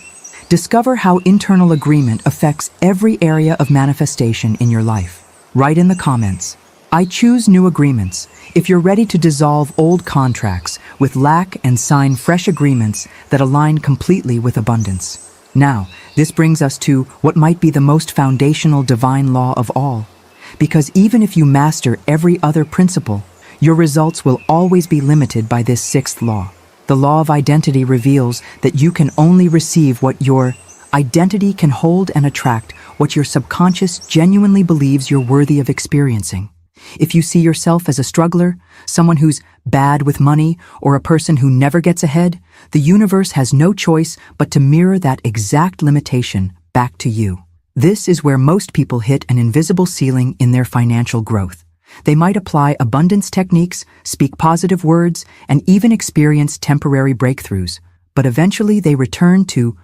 discover how internal agreement affects every area of manifestation in your life. Write in the comments, "I choose new agreements," if you're ready to dissolve old contracts with lack and sign fresh agreements that align completely with abundance. Now, this brings us to what might be the most foundational divine law of all. Because even if you master every other principle, your results will always be limited by this sixth law. The law of identity reveals that you can only receive what your identity can hold and attract what your subconscious genuinely believes you're worthy of experiencing. If you see yourself as a struggler, someone who's bad with money, or a person who never gets ahead, the universe has no choice but to mirror that exact limitation back to you. This is where most people hit an invisible ceiling in their financial growth. They might apply abundance techniques, speak positive words, and even experience temporary breakthroughs, but eventually they return to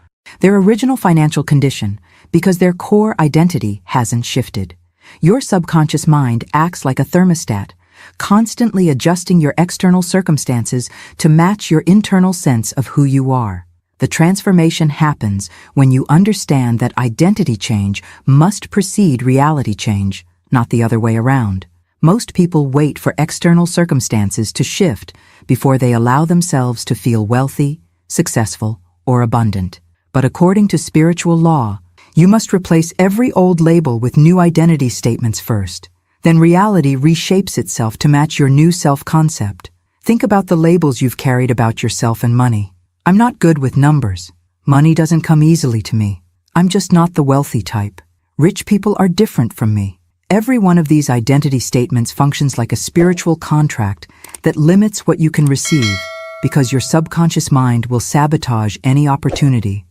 their original financial condition because their core identity hasn't shifted. Your subconscious mind acts like a thermostat, constantly adjusting your external circumstances to match your internal sense of who you are. The transformation happens when you understand that identity change must precede reality change, not the other way around. Most people wait for external circumstances to shift before they allow themselves to feel wealthy, successful, or abundant. But according to spiritual law, you must replace every old label with new identity statements first. Then reality reshapes itself to match your new self-concept. Think about the labels you've carried about yourself and money. I'm not good with numbers. Money doesn't come easily to me. I'm just not the wealthy type. Rich people are different from me. Every one of these identity statements functions like a spiritual contract that limits what you can receive because your subconscious mind will sabotage any opportunity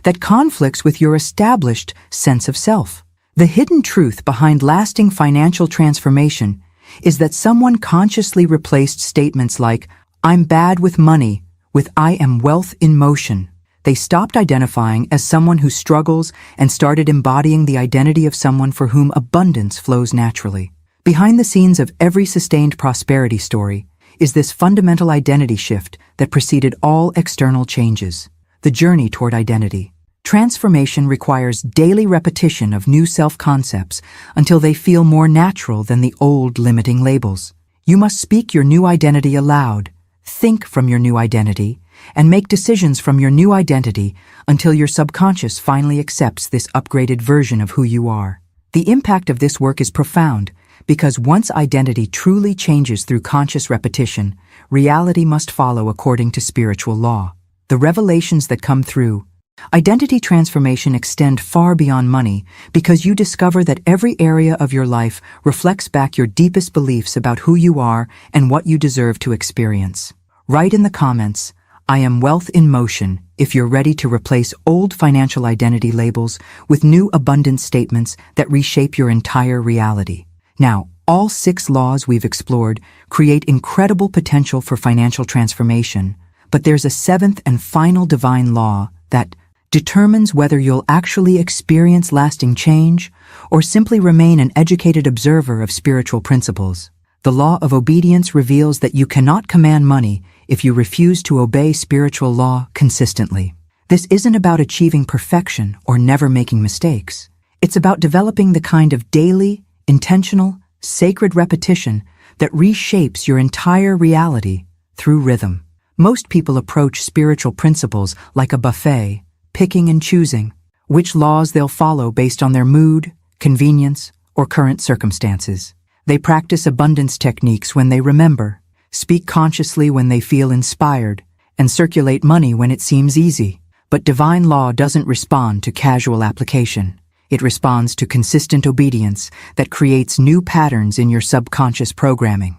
that conflicts with your established sense of self. The hidden truth behind lasting financial transformation is that someone consciously replaced statements like, "I'm bad with money," with "I am wealth in motion." They stopped identifying as someone who struggles and started embodying the identity of someone for whom abundance flows naturally. Behind the scenes of every sustained prosperity story is this fundamental identity shift that preceded all external changes. The journey toward identity. Transformation requires daily repetition of new self-concepts until they feel more natural than the old limiting labels. You must speak your new identity aloud, think from your new identity, and make decisions from your new identity until your subconscious finally accepts this upgraded version of who you are. The impact of this work is profound because once identity truly changes through conscious repetition, reality must follow according to spiritual law. The revelations that come through identity transformation extend far beyond money because you discover that every area of your life reflects back your deepest beliefs about who you are and what you deserve to experience. Write in the comments, "I am wealth in motion," if you're ready to replace old financial identity labels with new abundance statements that reshape your entire reality. Now, all 6 laws we've explored create incredible potential for financial transformation, but there's a 7th and final divine law that determines whether you'll actually experience lasting change or simply remain an educated observer of spiritual principles. The law of obedience reveals that you cannot command money if you refuse to obey spiritual law consistently. This isn't about achieving perfection or never making mistakes. It's about developing the kind of daily, intentional, sacred repetition that reshapes your entire reality through rhythm. Most people approach spiritual principles like a buffet, picking and choosing which laws they'll follow based on their mood, convenience, or current circumstances. They practice abundance techniques when they remember, speak consciously when they feel inspired, and circulate money when it seems easy. But divine law doesn't respond to casual application. It responds to consistent obedience that creates new patterns in your subconscious programming.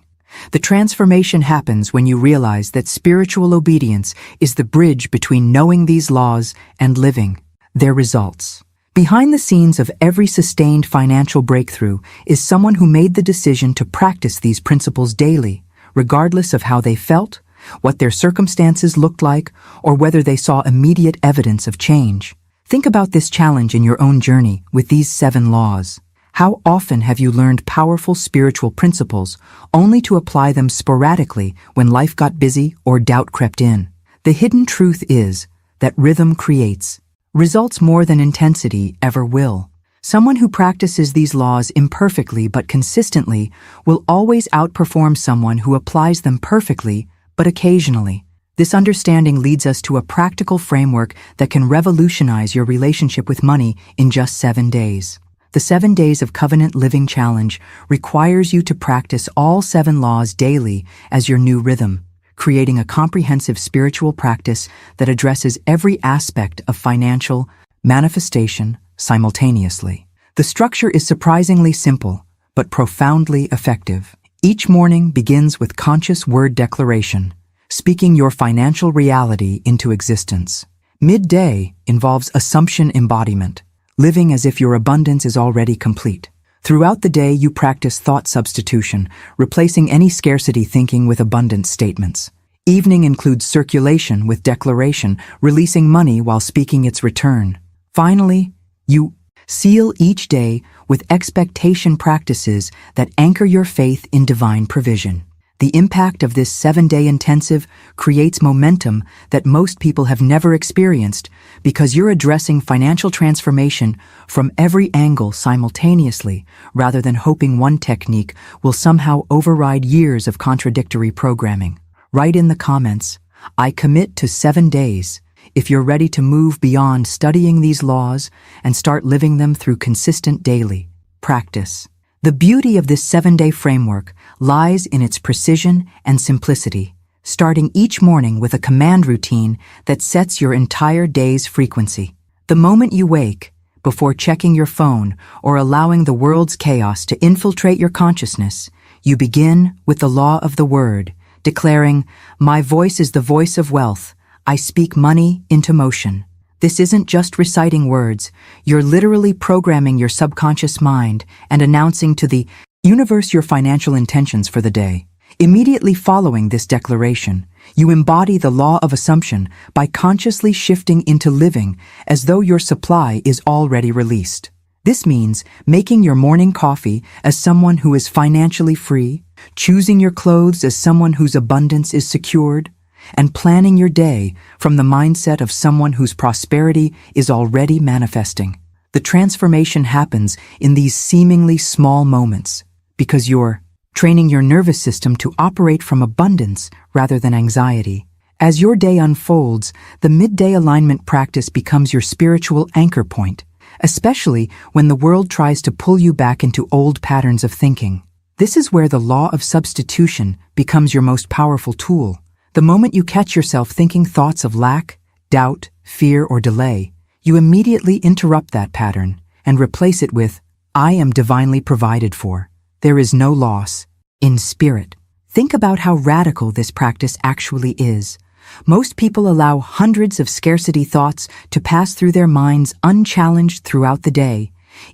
The transformation happens when you realize that spiritual obedience is the bridge between knowing these laws and living their results. Behind the scenes of every sustained financial breakthrough is someone who made the decision to practice these principles daily, regardless of how they felt, what their circumstances looked like, or whether they saw immediate evidence of change. Think about this challenge in your own journey with these 7 laws. How often have you learned powerful spiritual principles only to apply them sporadically when life got busy or doubt crept in? The hidden truth is that rhythm creates results more than intensity ever will. Someone who practices these laws imperfectly but consistently will always outperform someone who applies them perfectly but occasionally. This understanding leads us to a practical framework that can revolutionize your relationship with money in just 7 days. The 7 Days of Covenant Living Challenge requires you to practice all 7 laws daily as your new rhythm, creating a comprehensive spiritual practice that addresses every aspect of financial manifestation simultaneously. The structure is surprisingly simple, but profoundly effective. Each morning begins with conscious word declaration, speaking your financial reality into existence. Midday involves assumption embodiment, living as if your abundance is already complete. Throughout the day, you practice thought substitution, replacing any scarcity thinking with abundance statements. Evening includes circulation with declaration, releasing money while speaking its return. Finally, you seal each day with expectation practices that anchor your faith in divine provision. The impact of this 7-day intensive creates momentum that most people have never experienced because you're addressing financial transformation from every angle simultaneously rather than hoping one technique will somehow override years of contradictory programming. Write in the comments, "I commit to 7 days," if you're ready to move beyond studying these laws and start living them through consistent daily practice. The beauty of this 7-day framework lies in its precision and simplicity, starting each morning with a command routine that sets your entire day's frequency. The moment you wake, before checking your phone or allowing the world's chaos to infiltrate your consciousness, you begin with the law of the word, declaring, "My voice is the voice of wealth. I speak money into motion." This isn't just reciting words. You're literally programming your subconscious mind and announcing to the universe your financial intentions for the day. Immediately following this declaration, you embody the law of assumption by consciously shifting into living as though your supply is already released. This means making your morning coffee as someone who is financially free, choosing your clothes as someone whose abundance is secured, and planning your day from the mindset of someone whose prosperity is already manifesting. The transformation happens in these seemingly small moments because you're training your nervous system to operate from abundance rather than anxiety. As your day unfolds, the midday alignment practice becomes your spiritual anchor point, especially when the world tries to pull you back into old patterns of thinking. This is where the law of substitution becomes your most powerful tool. The moment you catch yourself thinking thoughts of lack, doubt, fear, or delay, you immediately interrupt that pattern and replace it with, "I am divinely provided for. There is no loss." In spirit. Think about how radical this practice actually is. Most people allow hundreds of scarcity thoughts to pass through their minds unchallenged throughout the day,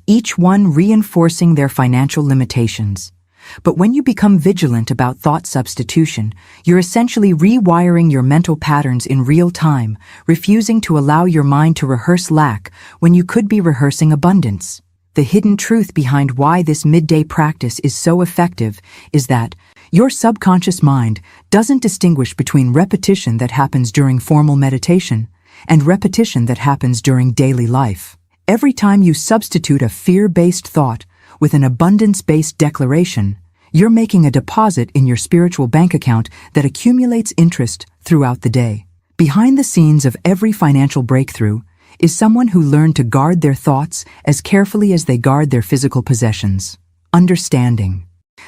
each one reinforcing their financial limitations. But when you become vigilant about thought substitution, you're essentially rewiring your mental patterns in real time, refusing to allow your mind to rehearse lack when you could be rehearsing abundance. The hidden truth behind why this midday practice is so effective is that your subconscious mind doesn't distinguish between repetition that happens during formal meditation and repetition that happens during daily life. Every time you substitute a fear-based thought with an abundance-based declaration, you're making a deposit in your spiritual bank account that accumulates interest throughout the day. Behind the scenes of every financial breakthrough is someone who learned to guard their thoughts as carefully as they guard their physical possessions. Understanding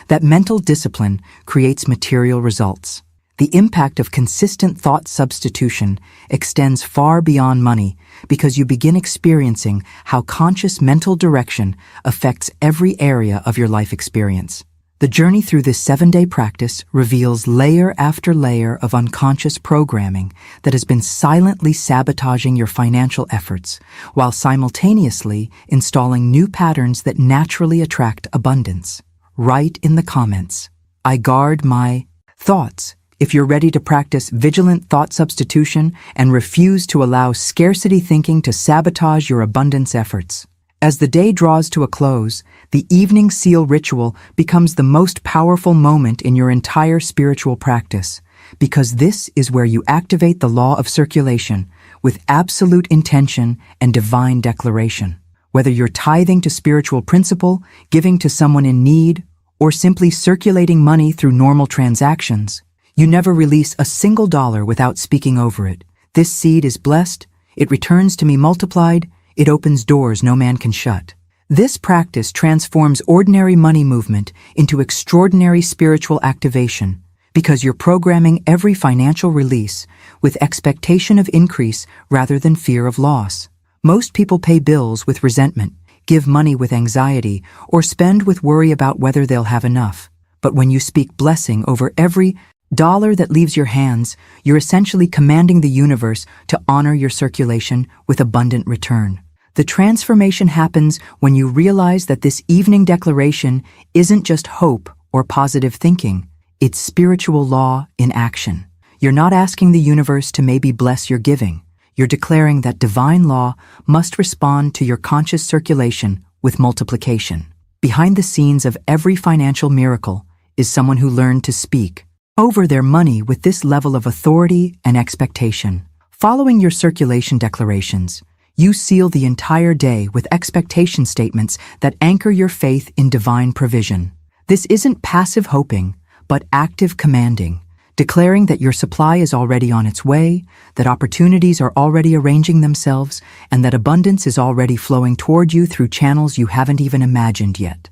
that mental discipline creates material results. The impact of consistent thought substitution extends far beyond money because you begin experiencing how conscious mental direction affects every area of your life experience. The journey through this 7-day practice reveals layer after layer of unconscious programming that has been silently sabotaging your financial efforts, while simultaneously installing new patterns that naturally attract abundance. Write in the comments, "I guard my thoughts," if you're ready to practice vigilant thought substitution and refuse to allow scarcity thinking to sabotage your abundance efforts. As the day draws to a close, the evening seal ritual becomes the most powerful moment in your entire spiritual practice, because this is where you activate the law of circulation with absolute intention and divine declaration. Whether you're tithing to spiritual principle, giving to someone in need, or simply circulating money through normal transactions, you never release a single dollar without speaking over it. This seed is blessed, it returns to me multiplied, it opens doors no man can shut. This practice transforms ordinary money movement into extraordinary spiritual activation, because you're programming every financial release with expectation of increase rather than fear of loss. Most people pay bills with resentment, give money with anxiety, or spend with worry about whether they'll have enough. But when you speak blessing over every dollar that leaves your hands, you're essentially commanding the universe to honor your circulation with abundant return. The transformation happens when you realize that this evening declaration isn't just hope or positive thinking, it's spiritual law in action. You're not asking the universe to maybe bless your giving. You're declaring that divine law must respond to your conscious circulation with multiplication. Behind the scenes of every financial miracle is someone who learned to speak over their money with this level of authority and expectation. Following your circulation declarations, you seal the entire day with expectation statements that anchor your faith in divine provision. This isn't passive hoping, but active commanding, declaring that your supply is already on its way, that opportunities are already arranging themselves, and that abundance is already flowing toward you through channels you haven't even imagined yet.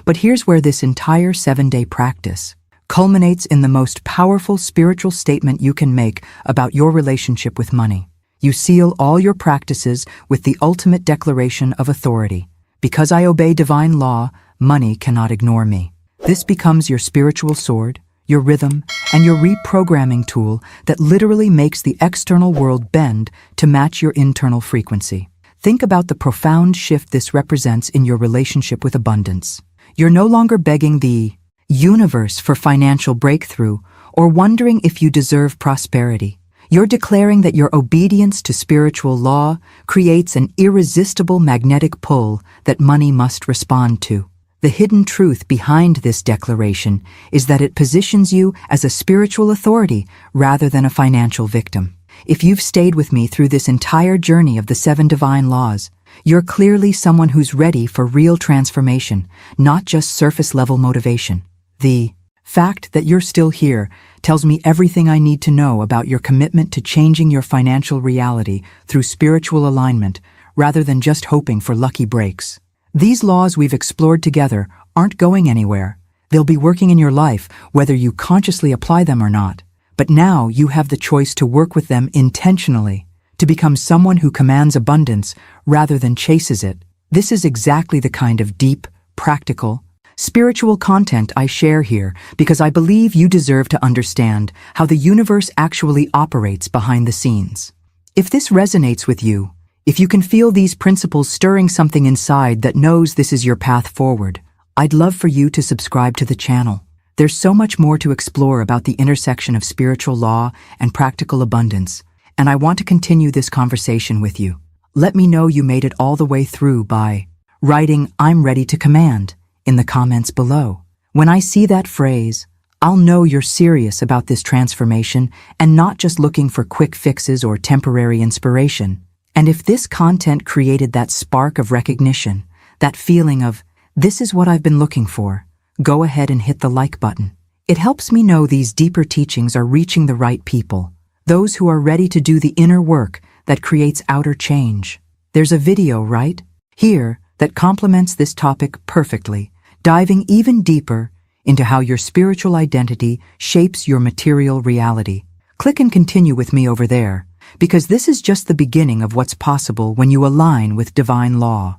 But here's where this entire 7-day practice culminates in the most powerful spiritual statement you can make about your relationship with money. You seal all your practices with the ultimate declaration of authority. Because I obey divine law, money cannot ignore me. This becomes your spiritual sword, your rhythm, and your reprogramming tool that literally makes the external world bend to match your internal frequency. Think about the profound shift this represents in your relationship with abundance. You're no longer begging the universe for financial breakthrough or wondering if you deserve prosperity. You're declaring that your obedience to spiritual law creates an irresistible magnetic pull that money must respond to. The hidden truth behind this declaration is that it positions you as a spiritual authority rather than a financial victim. If you've stayed with me through this entire journey of the 7 divine laws, you're clearly someone who's ready for real transformation, not just surface-level motivation. The fact that you're still here tells me everything I need to know about your commitment to changing your financial reality through spiritual alignment rather than just hoping for lucky breaks. These laws we've explored together aren't going anywhere. They'll be working in your life whether you consciously apply them or not. But now you have the choice to work with them intentionally, to become someone who commands abundance rather than chases it. This is exactly the kind of deep, practical, spiritual content I share here because I believe you deserve to understand how the universe actually operates behind the scenes. If this resonates with you, if you can feel these principles stirring something inside that knows this is your path forward, I'd love for you to subscribe to the channel. There's so much more to explore about the intersection of spiritual law and practical abundance, and I want to continue this conversation with you. Let me know you made it all the way through by writing "I'm ready to command" in the comments below. When I see that phrase, I'll know you're serious about this transformation and not just looking for quick fixes or temporary inspiration. And if this content created that spark of recognition, that feeling of, this is what I've been looking for, go ahead and hit the like button. It helps me know these deeper teachings are reaching the right people, those who are ready to do the inner work that creates outer change. There's a video right here that complements this topic perfectly, diving even deeper into how your spiritual identity shapes your material reality. Click and continue with me over there, because this is just the beginning of what's possible when you align with divine law.